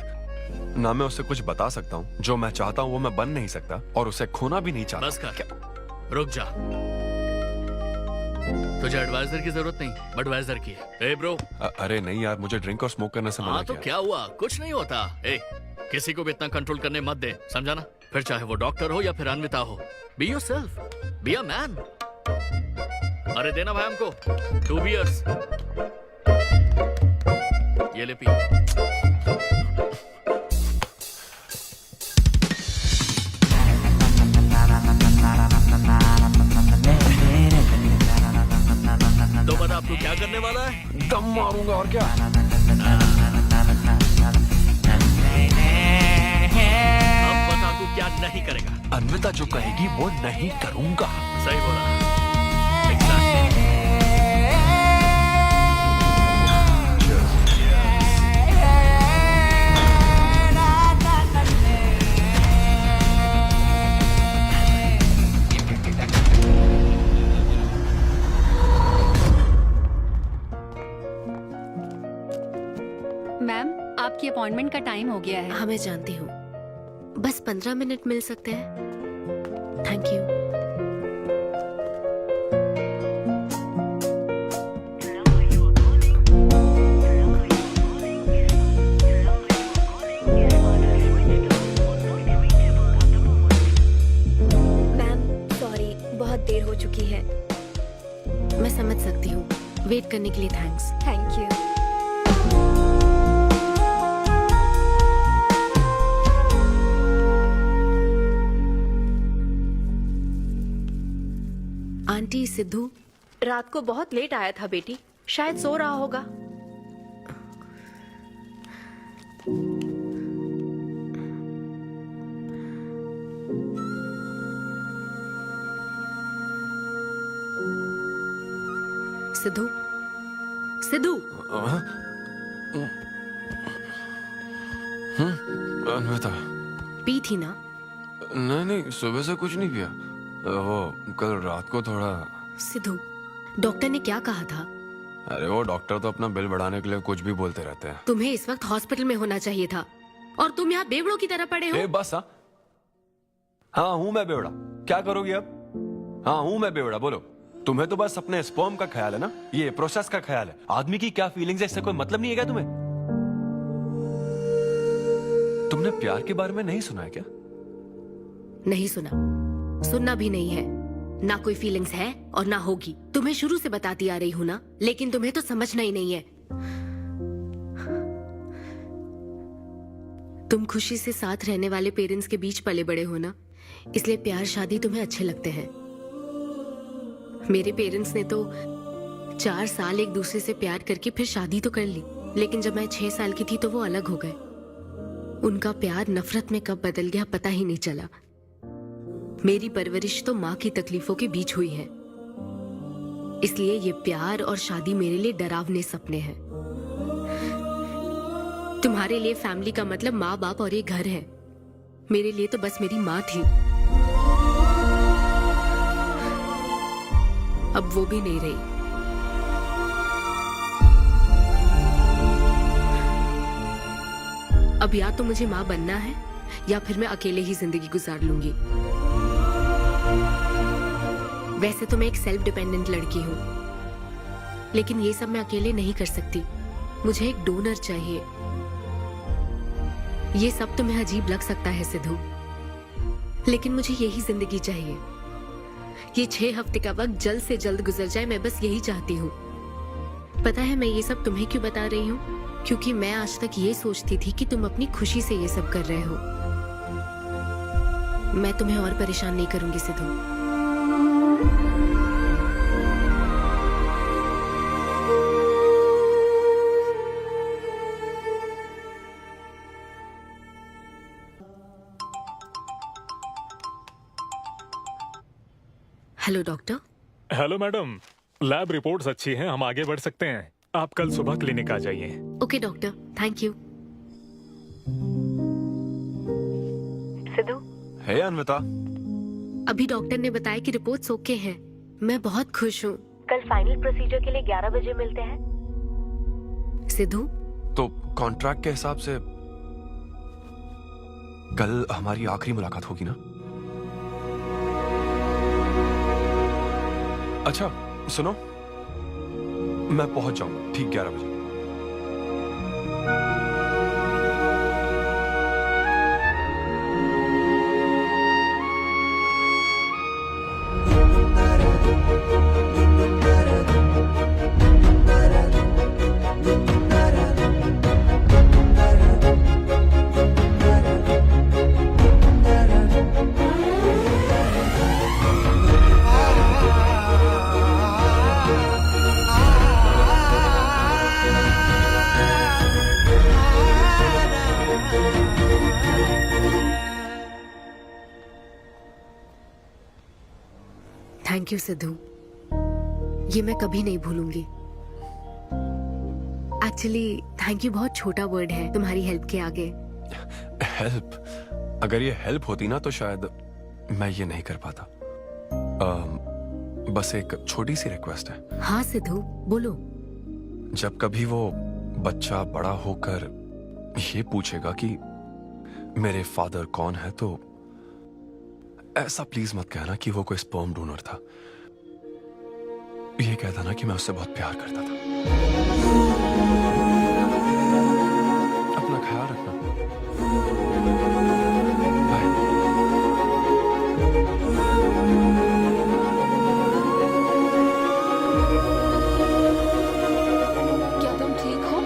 ना मैं उसे कुछ बता सकता हूँ, जो मैं चाहता हूँ वो मैं बन नहीं सकता, और उसे खोना भी नहीं चाहता। बस कर, रुक जा। तुझे एडवाइजर की जरूरत नहीं, बडवाइजर की है। ए ब्रो। अरे नहीं यार, मुझे ड्रिंक और स्मोक करने से मना हाँ तो किया। क्या हुआ? कुछ नहीं होता। ए, किसी को भी इतना कंट्रोल करने मत दे, समझा ना? फिर चाहे वो डॉक्टर हो या फिर अन्विता हो। Be yourself, be a man. अरे देना भाई हमको 2 बियर्स। ये ले पी। तो बता अब तू क्या करने वाला है? दम मारूंगा और क्या। अब बता तू क्या नहीं करेगा? अन्विता जो कहेगी वो नहीं करूंगा। सही बोला। आपकी अपॉइंटमेंट का टाइम हो गया है। हाँ मैं जानती हूँ, बस 15 मिनट मिल सकते हैं? Thank you. देर हो चुकी है। मैं समझ सकती हूँ। वेट करने के लिए thanks. Thank you. Aunty, Sidhu रात को बहुत लेट आया था बेटी, शायद सो रहा होगा। सिद्धू, सिद्धू। अन्विता, पी थी ना? नहीं, सुबह से कुछ नहीं पिया। वो कल रात को थोड़ा। सिद्धू, डॉक्टर ने क्या कहा था? अरे वो डॉक्टर तो अपना बिल बढ़ाने के लिए कुछ भी बोलते रहते हैं। तुम्हें इस वक्त हॉस्पिटल में होना चाहिए था और तुम यहाँ बेवड़ों की तरह पड़े हो। बस हाँ हूँ मैं बेवड़ा। क्या करोगी अब? हाँ हूँ मैं बेवड़ा, बोलो। तुम्हें तो बस अपने स्पर्म का ख्याल है ना, ये प्रोसेस का ख्याल है। आदमी की क्या फीलिंग्स है इससे कोई मतलब नहीं है क्या तुम्हें? तुमने प्यार के बारे में नहीं सुना है क्या? नहीं सुना, सुनना भी नहीं है। ना कोई फीलिंग्स है और ना होगी। तुम्हें शुरू से बताती आ रही हूँ ना, लेकिन तुम्हें तो समझना ही नहीं है। तुम खुशी से साथ रहने वाले पेरेंट्स के बीच पले बड़े हो ना, इसलिए प्यार शादी तुम्हें अच्छे लगते हैं। मेरे पेरेंट्स ने तो 4 साल एक दूसरे से प्यार करके फिर शादी तो कर ली, लेकिन जब मैं 6 साल की थी तो वो अलग हो गए। उनका प्यार नफरत में कब बदल गया पता ही नहीं चला। मेरी परवरिश तो माँ की तकलीफों के बीच हुई है, इसलिए ये प्यार और शादी मेरे लिए डरावने सपने हैं। तुम्हारे लिए फैमिली का मतलब माँ बाप और ये घर है। मेरे लिए तो बस मेरी माँ थी, अब वो भी नहीं रही। अब या तो मुझे माँ बनना है या फिर मैं अकेले ही जिंदगी गुजार लूंगी। वैसे तो मैं एक सेल्फ डिपेंडेंट लड़की हूँ, लेकिन ये सब मैं अकेले नहीं कर सकती। मुझे एक डोनर चाहिए। ये सब तुम्हें अजीब लग सकता है सिद्धू, लेकिन मुझे यही जिंदगी चाहिए। ये 6 हफ्ते का वक्त जल्द से जल्द गुजर जाए, मैं बस यही चाहती हूँ। पता है मैं ये सब तुम्हें क्यों बता रही हूँ? क्योंकि मैं आज तक ये सोचती थी कि तुम अपनी खुशी से ये सब कर रहे हो। मैं तुम्हें और परेशान नहीं करूंगी Sidhu. Hello doctor. Hello madam, lab reports अच्छी हैं, हम आगे बढ़ सकते हैं। आप कल सुबह क्लिनिक आ जाइए। Okay doctor, thank you. Siddhu. Hey Anvitha. अभी डॉक्टर ने बताया कि रिपोर्ट्स ओके हैं। मैं बहुत खुश हूँ। कल फाइनल प्रोसीजर के लिए 11 बजे मिलते हैं। सिद्धू, तो कॉन्ट्रैक्ट के हिसाब से कल हमारी आखिरी मुलाकात होगी ना? अच्छा सुनो, मैं पहुंच जाऊंगा ठीक 11 बजे। थैंक यू सिद्धू, ये मैं कभी नहीं भूलूंगी। एक्चुअली थैंक यू बहुत छोटा वर्ड है तुम्हारी हेल्प के आगे। हेल्प? अगर ये हेल्प होती ना तो शायद मैं ये नहीं कर पाता। बस एक छोटी सी रिक्वेस्ट है। हाँ सिद्धू बोलो। जब कभी वो बच्चा बड़ा होकर ये पूछेगा कि मेरे फादर कौन है, तो ऐसा प्लीज मत कहना कि वो कोई स्पर्म डोनर था। ये कहता ना कि मैं उससे बहुत प्यार करता था। अपना ख्याल रखना। क्या तुम ठीक हो?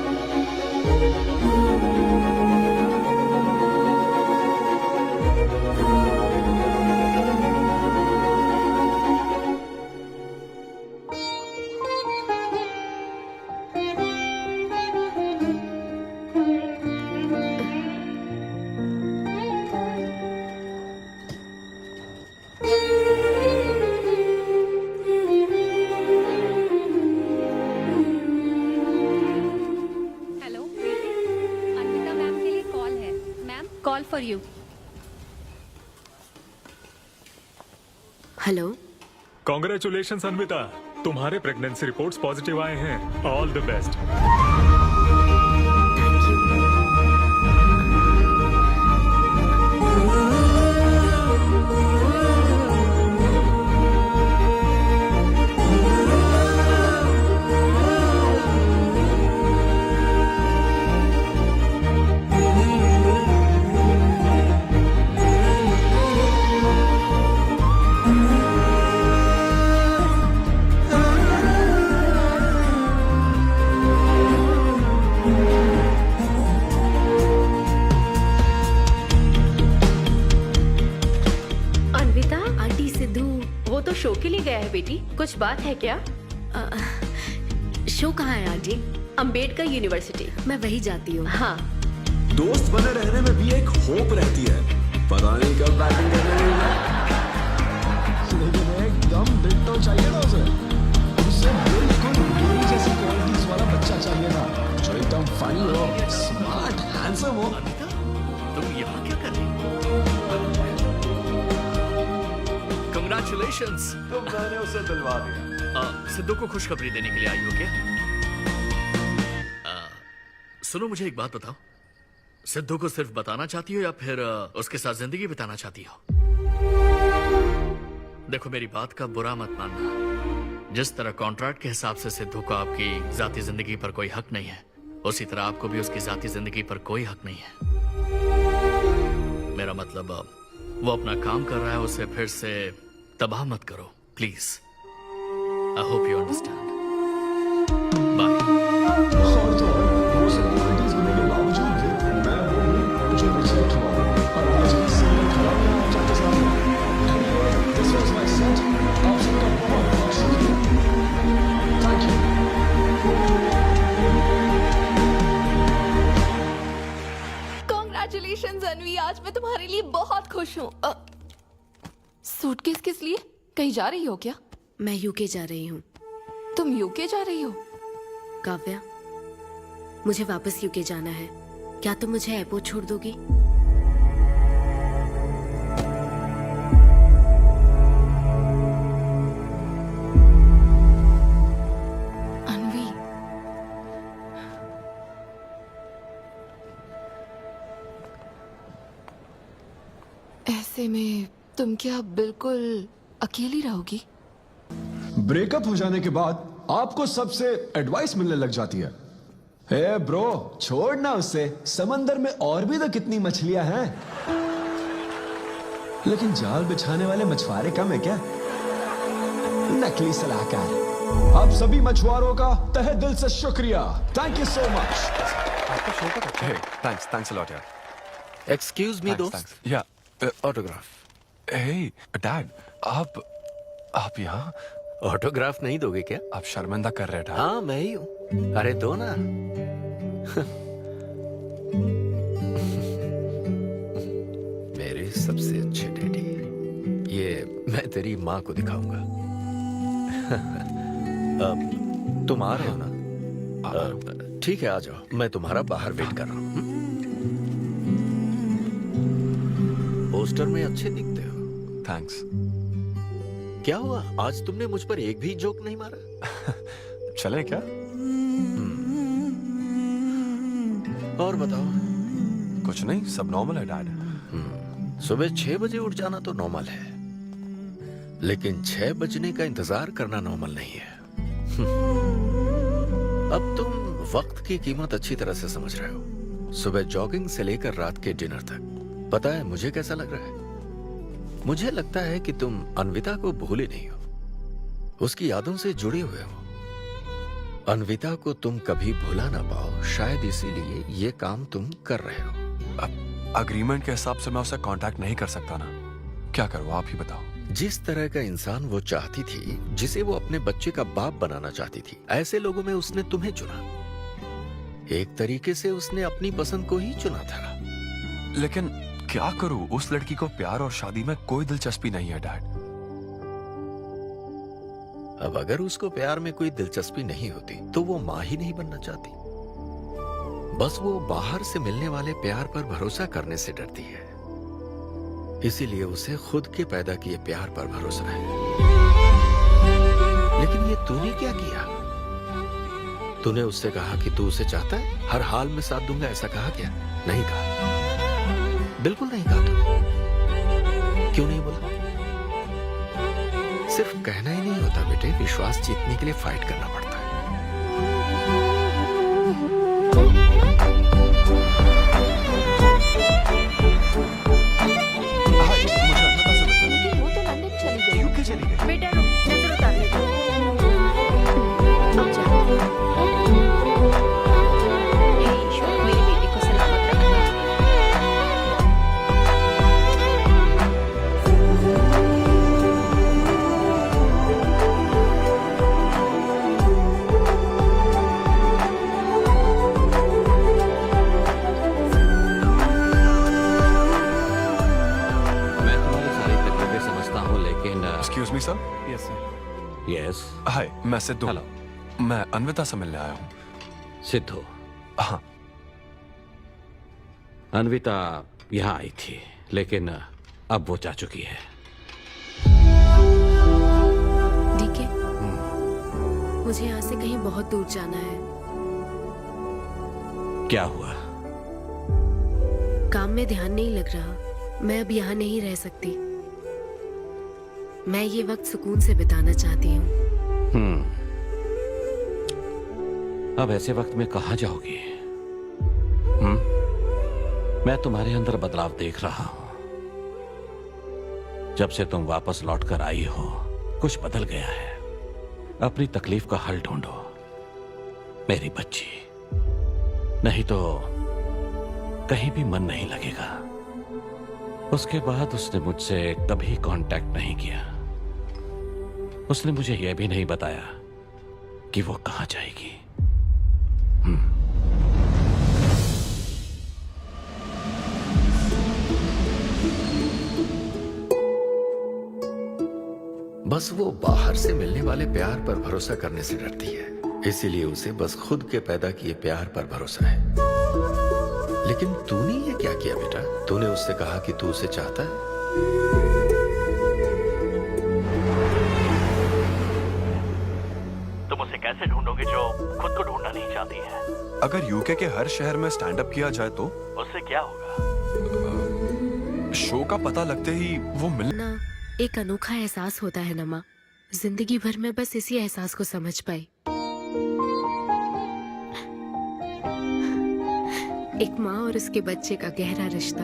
हेलो अन्विता मैम के लिए कॉल है। Ma'am call for you. Hello. Congratulation Anvita, तुम्हारे प्रेगनेंसी रिपोर्ट्स पॉजिटिव आए हैं। All the best. Anvita, aunty Sidhu वो तो शो के लिए गया है बेटी, कुछ बात है क्या? शो कहाँ है आंटी? अंबेडकर यूनिवर्सिटी। मैं वही जाती हूँ। हाँ। दोस्त बने रहने में भी एक होप रहती है, पता नहीं कब बैटिंग करने मिलेगा। लेकिन एकदम डिट्टो चाहिए था उसे। उसे बिल्कुल मेरी जैसी क्वालिटीज वाला बच्चा चाहिए था, जो एकदम फनी हो, स्मार्ट, हैंडसम हो। तुम यहाँ क्या कर रही हो? कंग्रेचुलेशंस। तो मैंने उसे दिलवा दिया। सिद्धू को खुशखबरी देने के लिए आई हो क्या? सुनो, मुझे एक बात बताओ, सिद्धू को सिर्फ बताना चाहती हो या फिर उसके साथ जिंदगी बिताना चाहती हो? देखो, मेरी बात का बुरा मत मानना। जिस तरह कॉन्ट्रैक्ट के हिसाब से सिद्धू को आपकी जाती जिंदगी पर कोई हक नहीं है, उसी तरह आपको भी उसकी जाती जिंदगी पर कोई हक नहीं है। मेरा मतलब, वो अपना काम कर रहा है, उसे फिर से तबाह मत करो please. I hope you understand. और तो और, वो सब क्वालिटीज होने के बावजूद भी मैं वो हूँ जो मुझे खिलाऊं, और आज भी सिंगल खड़ा हूँ आप सबके सामने। Anyway, this was my set. आप सबका बहुत बहुत शुक्रिया। Thank you. Congratulations अन्वी, आज मैं तुम्हारे लिए बहुत खुश हूँ। सूटकेस किस लिए? कहीं जा रही हो क्या? मैं यूके जा रही हूँ। तुम यूके जा रही हो? काव्या, मुझे वापस यूके जाना है। क्या तुम मुझे एयरपोर्ट छोड़ दोगी? अन्वी, ऐसे में तुम क्या बिल्कुल अकेली रहोगी? ब्रेकअप हो जाने के बाद आपको सबसे एडवाइस मिलने लग जाती है। हे ब्रो, छोड़ना उसे, समंदर में और भी तो कितनी मछलियां हैं। लेकिन जाल बिछाने वाले मछुआरे कम है क्या? नकली सलाहकार। आप सभी मछुआरों का तहे दिल से शुक्रिया। Thank you so much. आपका शो का थैंक्स अ लॉट यार। एक्सक्यूज मी दोस्त। या ऑटोग्राफ। हे डैड, आप यहाँ? ऑटोग्राफ नहीं दोगे क्या? आप शर्मिंदा कर रहे हैं। हाँ, मैं ही हूँ। अरे दो ना। मेरे सबसे अच्छे डैडी, ये मैं तेरी माँ को दिखाऊंगा। अब तुम आ रहे हो ना? ठीक है, आ जाओ, मैं तुम्हारा बाहर वेट कर रहा हूँ। पोस्टर में अच्छे दिखते हो। थैंक्स। क्या हुआ, आज तुमने मुझ पर एक भी जोक नहीं मारा? चले क्या? और बताओ, कुछ नहीं, सब नॉर्मल है डैड। सुबह 6 बजे उठ जाना तो नॉर्मल है, लेकिन 6 बजने का इंतजार करना नॉर्मल नहीं है। अब तुम वक्त की कीमत अच्छी तरह से समझ रहे हो। सुबह जॉगिंग से लेकर रात के डिनर तक। पता है मुझे कैसा लग रहा है? मुझे लगता है कि तुम अन्विता को भूले नहीं हो, उसकी यादों से जुड़े हुए हो। अन्विता को तुम कभी भुला ना पाओ, शायद इसीलिए ये काम तुम कर रहे हो। अब अग्रीमेंट के हिसाब से मैं उसे कांटेक्ट नहीं कर सकता ना, क्या करूं आप ही बताओ। जिस तरह का इंसान वो चाहती थी, जिसे वो अपने बच्चे का बाप बनाना चाहती थी, ऐसे लोगों में उसने तुम्हें चुना। एक तरीके से उसने अपनी पसंद को ही चुना था। लेकिन क्या करूं, उस लड़की को प्यार और शादी में कोई दिलचस्पी नहीं है डैड। अब अगर उसको प्यार में कोई दिलचस्पी नहीं होती तो वो माँ ही नहीं बनना चाहती। बस वो बाहर से मिलने वाले प्यार पर भरोसा करने से डरती है, इसीलिए उसे खुद के पैदा किए प्यार पर भरोसा है। लेकिन ये तूने क्या किया? तूने उससे कहा कि तू उसे चाहता है, हर हाल में साथ दूंगा, ऐसा कहा क्या? नहीं कहा, बिल्कुल नहीं कहा। तू क्यों नहीं बोला? सिर्फ कहना ही नहीं होता बेटे, विश्वास जीतने के लिए फाइट करना पड़ता है। लेकिन वो तो लंदन चली गई। यूके चली गई। बेटा रुक, नजर उतारने दो। हे ईश्वर, मेरी बेटी को सलामत रखना। मैं तुम्हारी सारी तकलीफें समझता हूँ, लेकिन excuse me sir. Yes sir. Yes. Hi, मैं सिद्धू। हेलो। मैं अन्विता से मिलने आया हूँ। सिद्धू? हाँ। अन्विता यहाँ आई थी, लेकिन अब वो जा चुकी है। डीके, मुझे यहाँ से कहीं बहुत दूर जाना है। क्या हुआ? काम में ध्यान नहीं लग रहा। मैं अब यहाँ नहीं रह सकती। मैं ये वक्त सुकून से बिताना चाहती हूँ। अब ऐसे वक्त में कहाँ जाओगी? मैं तुम्हारे अंदर बदलाव देख रहा हूं। जब से तुम वापस लौट कर आई हो, कुछ बदल गया है। अपनी तकलीफ का हल ढूंढो मेरी बच्ची, नहीं तो कहीं भी मन नहीं लगेगा। उसके बाद उसने मुझसे कभी कांटेक्ट नहीं किया। उसने मुझे यह भी नहीं बताया कि वो कहां जाएगी। बस वो बाहर से मिलने वाले प्यार पर भरोसा करने से डरती है, इसीलिए उसे बस खुद के पैदा किए प्यार पर भरोसा है। लेकिन तूने ये क्या किया बेटा? तूने उससे कहा कि तू उसे चाहता है। तुम उसे कैसे ढूंढोगे जो खुद को ढूंढना नहीं चाहती है? अगर यूके के हर शहर में स्टैंड अप किया जाए तो उससे क्या होगा? शो का पता लगते ही वो ना, एक अनोखा एहसास होता है नमा। जिंदगी भर में बस इसी एहसास को समझ पाई। एक माँ और उसके बच्चे का गहरा रिश्ता।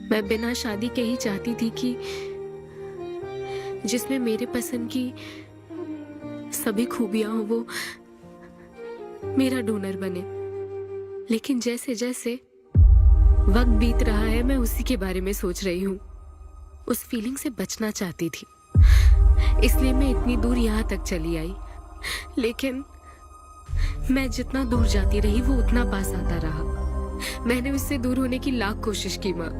मैं बिना शादी के ही चाहती थी कि जिसमें मेरे पसंद की सभी खूबियां हो वो मेरा डोनर बने। लेकिन जैसे जैसे वक्त बीत रहा है, मैं उसी के बारे में सोच रही हूँ। उस फीलिंग से बचना चाहती थी, इसलिए मैं इतनी दूर यहाँ तक चली आई। लेकिन मैं जितना दूर जाती रही वो उतना पास आता रहा। मैंने उससे दूर होने की लाख कोशिश की माँ।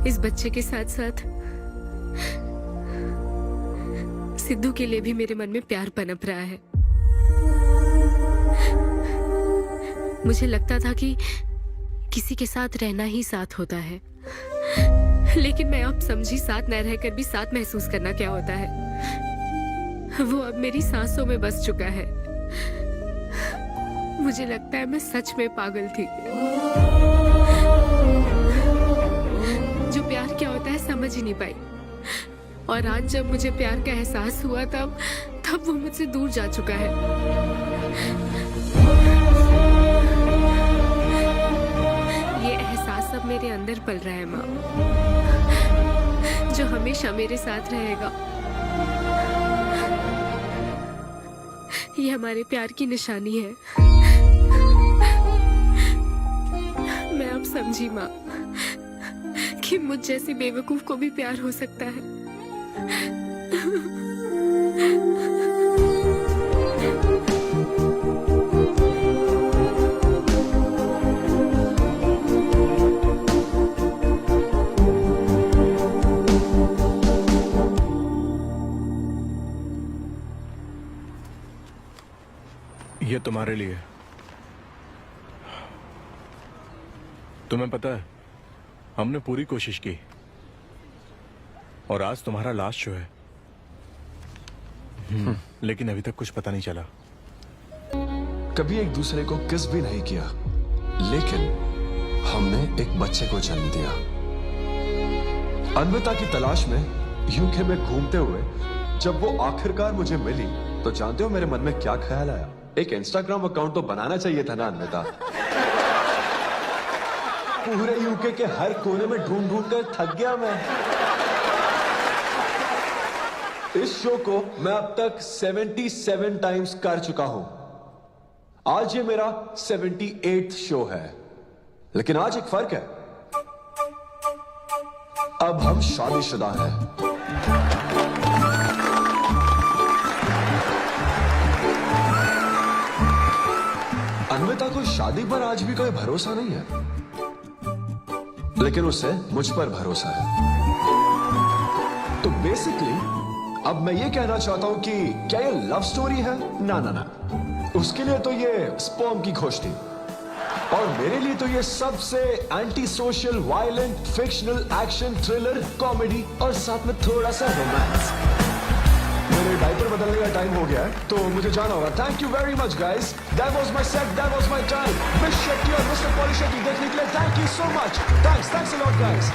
इस बच्चे के साथ साथ सिद्धू के लिए भी मेरे मन में प्यार पनप रहा है। मुझे लगता था कि किसी के साथ रहना ही साथ होता है, लेकिन मैं अब समझी साथ न रहकर भी साथ महसूस करना क्या होता है। वो अब मेरी सांसों में बस चुका है। मुझे लगता है मैं सच में पागल थी। जो प्यार क्या होता है समझ ही नहीं पाई। और आज जब मुझे प्यार का एहसास हुआ तब वो मुझसे दूर जा चुका है। ये एहसास अब मेरे अंदर पल रहा है माँ, जो हमेशा मेरे साथ रहेगा। ये हमारे प्यार की निशानी है। मैं अब समझी माँ कि मुझ जैसी बेवकूफ को भी प्यार हो सकता है। ये तुम्हारे लिए। तुम्हें पता है हमने पूरी कोशिश की और आज तुम्हारा लास्ट शो है। लेकिन अभी तक कुछ पता नहीं चला। कभी एक दूसरे को किस भी नहीं किया, लेकिन हमने एक बच्चे को जन्म दिया। अन्विता की तलाश में यूके में घूमते हुए जब वो आखिरकार मुझे मिली तो जानते हो मेरे मन में क्या ख्याल आया? एक इंस्टाग्राम अकाउंट तो बनाना चाहिए था ना अन्विता। पूरे यूके के हर कोने में ढूंढ ढूंढ कर थक गया मैं। इस शो को मैं अब तक 77 टाइम्स कर चुका हूं। आज ये मेरा 78th शो है। लेकिन आज एक फर्क है, अब हम शादीशुदा हैं। अन्विता को शादी पर आज भी कोई भरोसा नहीं है, लेकिन उसे मुझ पर भरोसा है। तो बेसिकली अब मैं ये कहना चाहता हूं कि क्या ये लव स्टोरी है? ना ना ना, उसके लिए तो ये स्पर्म की खोज थी, और मेरे लिए तो ये सबसे anti social, violent, fictional, action, thriller, comedy और साथ में थोड़ा सा रोमांस। मेरे डायपर बदलने का टाइम हो गया है, तो मुझे जाना होगा। Thank you very much guys, that was my set, that was my time. Miss Shetty और मिस्टर पॉली शेट्टी देखने के लिए thank you so much. Thanks a lot guys.